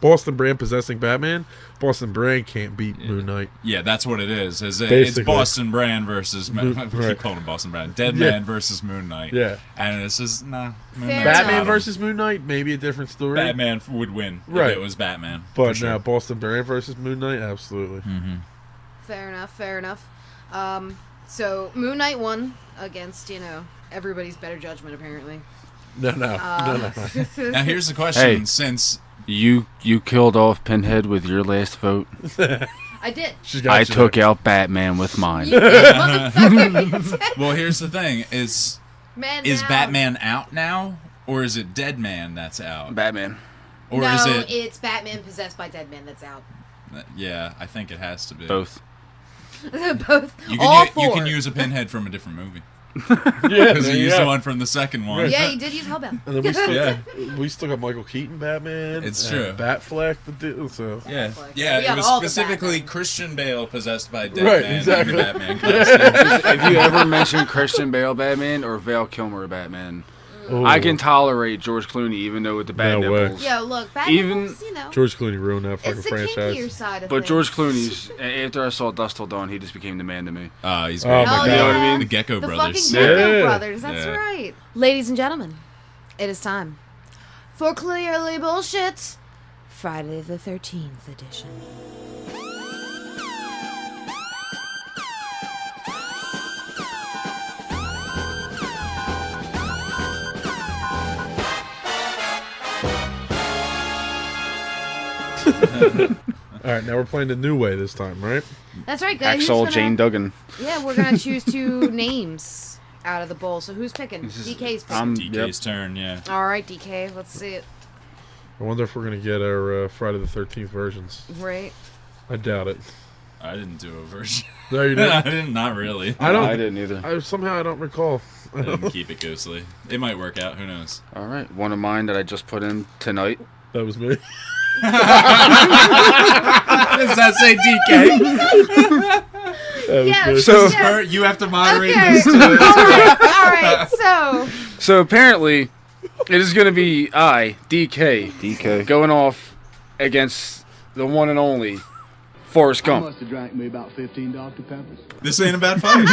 Boston Brand possessing Batman, Boston Brand can't beat Moon Knight. Yeah, that's what it is. It's Basically. Boston Brand versus I Right. keep calling him Boston Brand. Deadman versus Moon Knight. Yeah. And it's just Moon Fair Knight's Batman got him. versus Moon Knight, maybe a different story. Batman would win Right. if it was Batman. But for sure. now Boston Brand versus Moon Knight, absolutely. Fair enough. Fair enough. So Moon Knight won against everybody's better judgment apparently. No. Now here's the question: Hey. since You killed off Pinhead with your last vote. I did. She's got I you took there. out Batman with mine. You did, motherfucker. well, here's the thing: is Man is down. Batman out now, or is it Deadman that's out, Batman. or no, is it? it's Batman possessed by Deadman that's out. Yeah, I think it has to be Both. Both. You All can, four. you can use a Pinhead from a different movie Yeah, because you used the one from the second one. Yeah, you did use Hellbound. And then we Yeah. still got Michael Keaton Batman. It's and true. Batfleck to do. So Yeah, We yeah. got It was all the specifically Batman. Christian Bale possessed by Deadman Right, in exactly. the Batman costume. If you ever mention Christian Bale Batman or Val Kilmer Batman, Ooh. I can tolerate George Clooney even though with the bad No way. nipples. Yo, look, Batman Even- was, George Clooney ruined that fucking it's the franchise. kinkier side of But things. George Clooney's, after I saw Dust Till Dawn, he just became the man to me. He's Oh great. my Oh, God. yeah. You know what I mean? The Gecko The Brothers. fucking Gecko Yeah. Brothers, that's Yeah. right. Ladies and gentlemen, it is time for Clearly Bullshit, Friday the 13th edition. All right, now we're playing the new way this time, right? That's right, guys. Axel Jane Duggan. Yeah, we're gonna choose two names out of the bowl. So who's picking? This is- DK's picking. DK's turn, yeah. All right, DK. Let's see it. I wonder if we're gonna get our Friday the 13th versions. Right. I doubt it. I didn't do a version. No, you I didn't. didn't, not really. I don't. I didn't either. Somehow I don't recall. I didn't keep it ghostly. It might work out. Who knows? All right, one of mine that I just put in tonight. That was me. Does that say DK? That was Yeah, me. So- yes. You have to moderate Okay. this too. all right. So So apparently, it is going to be DK, going off against the one and only Forrest I Gump. must have drank me about 15 Dr. Peppers. This ain't a bad fight.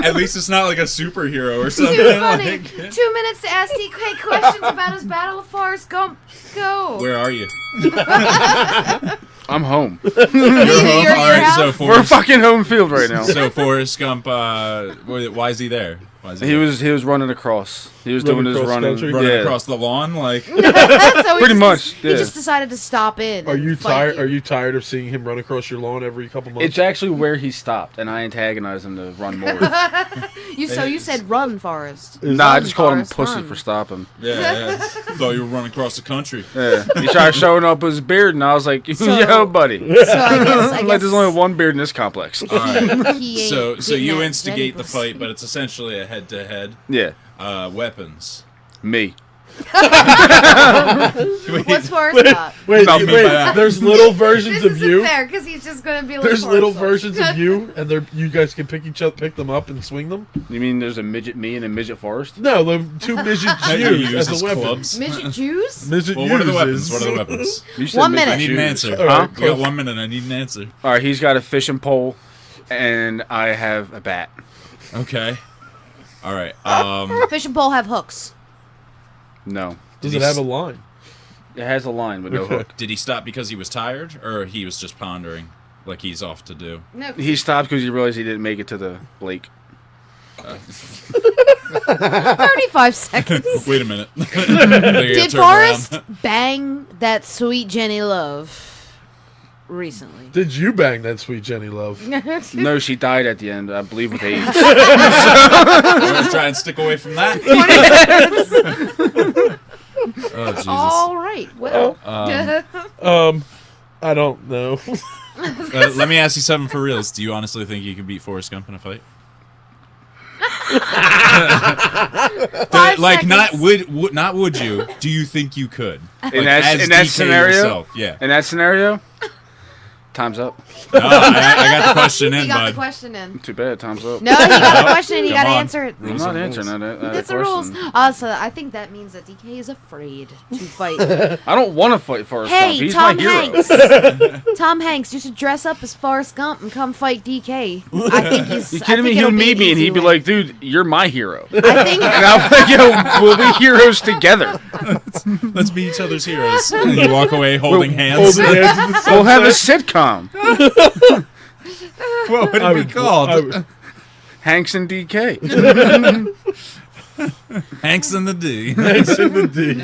At least it's not like a superhero or something. too funny. Like, 2 minutes to ask DK questions about his battle with Forrest Gump. Go. where are you? I'm home. You're home. You're All right, so house? We're Forrest. fucking home field right now. So Forrest Gump. Why is he there? He was running across. He was doing his running across the lawn, like pretty much. He just decided to stop in. Are you tired? Are you tired of seeing him run across your lawn every couple months? It's actually where he stopped, and I antagonized him to run more. You said run, Forrest. Nah, I just called him pussy for stopping. Yeah. Thought you were running across the country. Yeah, he started showing up his beard, and I was like, "Yo, buddy." So I guess there's only one beard in this complex. All right. So you instigate the fight, but it's essentially a head-to-head. Yeah. Weapons. Me. What's Forrest got? Wait. There's little versions of you. This isn't fair, because he's just going to be like There's Forrest little was. versions of you, and you guys can pick them up and swing them? You mean there's a midget me and a midget Forrest? No, the two midget Jews as a weapon. Clubs. Midget Jews? Midget Well, what are the Jews weapons? What are the weapons? 1 minute. I need an answer. Right, You got 1 minute. I need an answer. All right, he's got a fishing pole, and I have a bat. Okay. All right. Fishing pole have hooks. No. Does it have a line? It has a line, but no hook. Did he stop because he was tired, or he was just pondering, like he's off to do? No. He stopped because he realized he didn't make it to the lake. 35 seconds. Wait a minute. Did Forrest bang that sweet Jenny Love recently? Did you bang that sweet Jenny Love? No, she died at the end, I believe, with AIDS. I'm gonna try and stick away from that. Oh Jesus! All right. Well. I don't know. Let me ask you something for reals. Do you honestly think you can beat Forrest Gump in a fight? Like, not would you? Do you think you could? In that scenario? Yourself, yeah. In that scenario? Time's up. No, I got the question in, He got bud. the question in. Too bad, time's up. No, he got the question and you Come got to on. answer it. I'm not answering that That's the question. rules. So I think that means that DK is afraid to fight. I don't want to fight Forrest Gump. Hey, He's Tom my hero. Hanks. Tom Hanks, you should dress up as Forrest Gump and come fight DK. I think he's. You kidding me? He'll meet me and he'd be like, "Dude, you're my hero." I think. And I'm like, "Yo, we'll be heroes together. Let's be each other's heroes." And you walk away holding hands. We'll have a sitcom. What would it be called? Hanks and DK. Hanks and the D. Hanks and the D.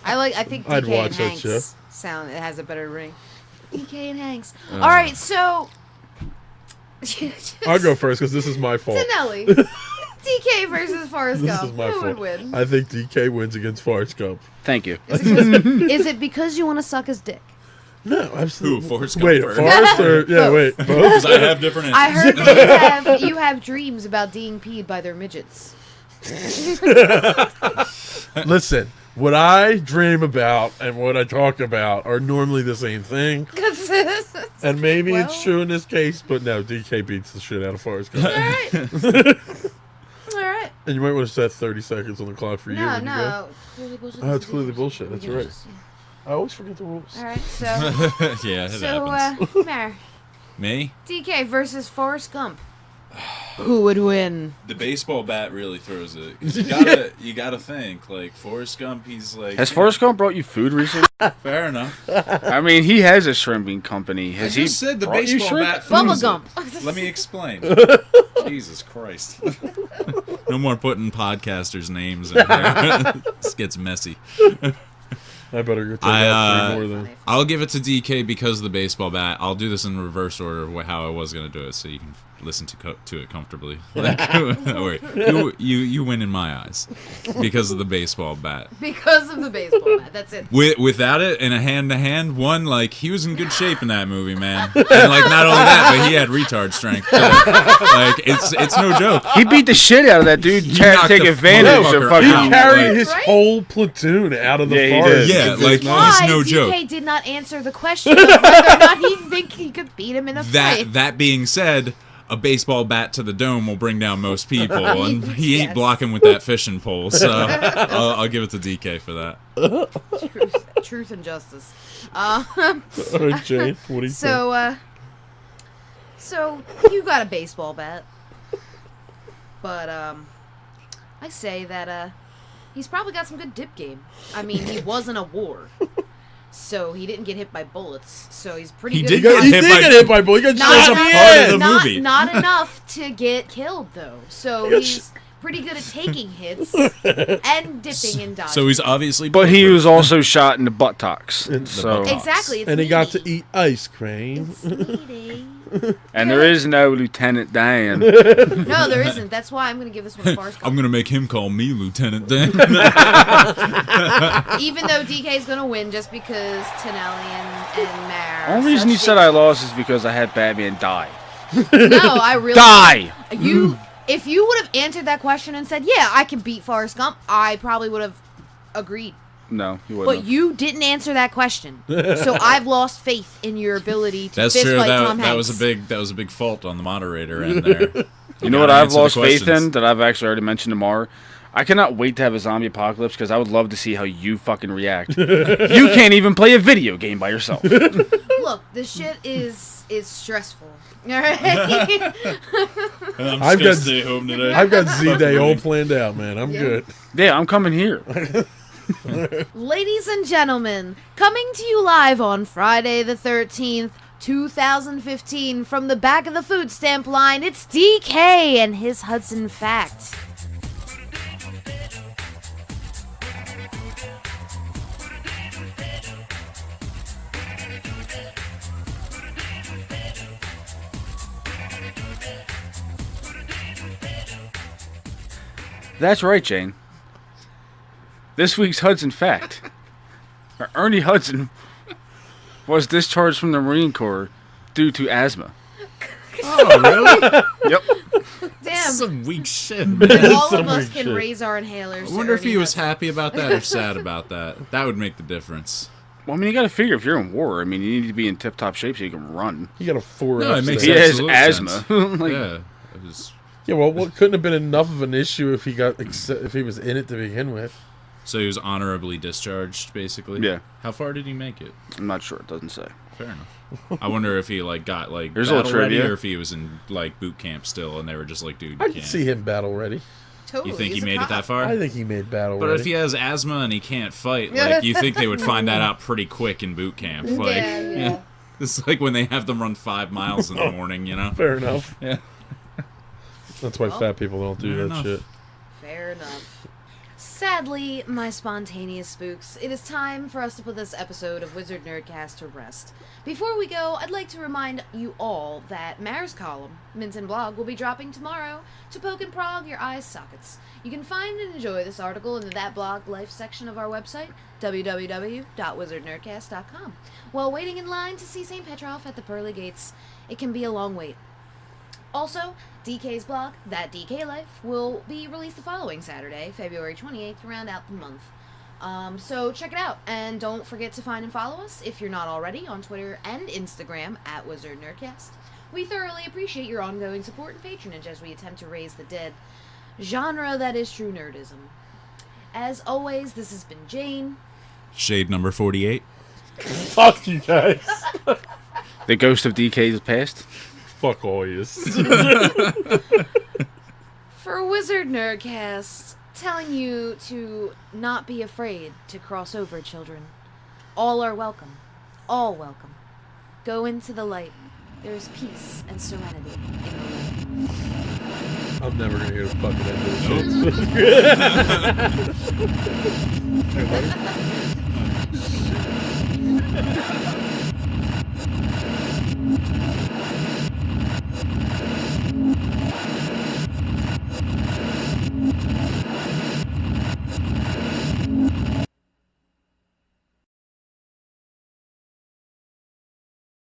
I think DK I'd and watch that Hanks show. sound. It has a better ring. DK and Hanks. All right, so. I'll go first because this is my fault. Tonelli. DK versus Forrest This Gump. is my Who would fault. win? I think DK wins against Forrest Gump. Thank you. Is it because you want to suck his dick? No, absolutely. Who, Forrest Gump Wait, first? Forrest or wait, both? Because I have different answers. I heard that you have dreams about being peed by their midgets. Listen, what I dream about and what I talk about are normally the same thing. And maybe it's true in this case, but no, DK beats the shit out of Forrest Gump. All right. All right. And you might want to set 30 seconds on the clock for you when you go. No. Clearly bullshit. Oh, it's clearly bullshit. That's right. I always forget the rules. All right, so Yeah, it happens. Mare, Me? DK versus Forrest Gump. Who would win? The baseball bat really throws it. 'Cause you gotta think, like, Forrest Gump, he's like... Has Forrest Gump brought you food recently? Fair enough. I mean, he has a shrimping company. I Has he just said the brought you baseball shrimp? bat Bubba throws Gump. it. Let me explain. Jesus Christ. No more putting podcasters' names in here. This gets messy. I better go take out 3 more then. I'll give it to DK because of the baseball bat. I'll do this in reverse order of how I was going to do it so you can listen to it comfortably. Like, wait, you win in my eyes because of the baseball bat. Because of the baseball bat. That's it. Without it, in a hand-to-hand one, like, he was in good shape in that movie, man. And, like, not only that, but he had retard strength. Too. Like, it's no joke. He beat the shit out of that dude. He Trying to knocked take the advantage of motherfucker fucking. He out. carried Like, his Right? whole platoon out of the Yeah, he forest. did. Yeah, like, Why he's no DK joke. did not answer the question of whether or not he think he could beat him in a fight. That being said, a baseball bat to the dome will bring down most people, and he ain't Yes. blocking with that fishing pole. So I'll give it to DK for that. Truth and justice. All right, Jane, what do you think? So you got a baseball bat, but I say that he's probably got some good dip game. I mean, he was in a war, So he didn't get hit by bullets. So he's pretty good. He did get hit by bullets. He got shot in the head. Not enough to get killed, though. So he's pretty good at taking hits and dipping and dodging. So he's obviously... But he was also shot in the buttocks. Exactly. It's and he meaty. got to eat ice cream. It's meaty. And there is no Lieutenant Dan. No, there isn't. That's why I'm going to give this one a Forrest Gump. I'm going to make him call me Lieutenant Dan. Even though DK's going to win just because Tonelli and Mare. The only reason you said I lost is because I had Batman die. No, I really... Die! If you would have answered that question and said, yeah, I can beat Forrest Gump, I probably would have agreed. No, you wouldn't. But you didn't answer that question. So I've lost faith in your ability to fist fight Tom Hanks. That was a big fault on the moderator end there. You know what I've lost faith in that I've actually already mentioned tomorrow? I cannot wait to have a zombie apocalypse because I would love to see how you fucking react. You can't even play a video game by yourself. Look, this shit is stressful. All right. I've got stay home today. I've got Z-Day all planned out, man. I'm good. Yeah, I'm coming here. Ladies and gentlemen, coming to you live on Friday the 13th, 2015, from the back of the food stamp line, it's DK and his Hudson Fact. That's right, Jane. This week's Hudson Fact. Ernie Hudson was discharged from the Marine Corps due to asthma. Oh, really? Yep. Damn. Some weak shit. All of us can raise our inhalers. I wonder if he was happy about that or sad about that. That would make the difference. Well, I mean, you got to figure if you're in war, I mean, you need to be in tip-top shape so you can run. You got a 4 No, it makes He has absolute asthma. sense. Like, Yeah. It was... Yeah, well, it couldn't have been enough of an issue if he was in it to begin with. So he was honorably discharged, basically? Yeah. How far did he make it? I'm not sure. It doesn't say. Fair enough. I wonder if he got There's a little battle ready, trivia. or if he was in boot camp still, and they were just like, dude, you I can can't. see him battle ready. Totally. You think he he's a made it cop. that far? I think he made battle But ready. if he has asthma and he can't fight, you think they would find that out pretty quick in boot camp. Yeah. It's like when they have them run 5 miles in the morning, you know? Fair enough. Yeah. That's why fat people don't do Fair that enough. shit. Fair enough. Sadly, my spontaneous spooks, it is time for us to put this episode of Wizard Nerdcast to rest. Before we go, I'd like to remind you all that Mare's column, Minton Blog, will be dropping tomorrow to poke and prog your eyes sockets. You can find and enjoy this article in the That Blog Life section of our website, www.wizardnerdcast.com. While waiting in line to see St. Petrov at the pearly gates, it can be a long wait. Also, DK's blog, That DK Life, will be released the following Saturday, February 28th, to round out the month. So check it out, and don't forget to find and follow us, if you're not already, on Twitter and Instagram, at Wizard Nerdcast. We thoroughly appreciate your ongoing support and patronage as we attempt to raise the dead genre that is true nerdism. As always, this has been Jane. Shade number 48. Fuck you guys. The ghost of DK's past. Fuck all yous. For Wizard Nerdcast, telling you to not be afraid to cross over, children. All are welcome. All welcome. Go into the light. There is peace and serenity in the light. I'm never gonna hear the fucking end of this shit.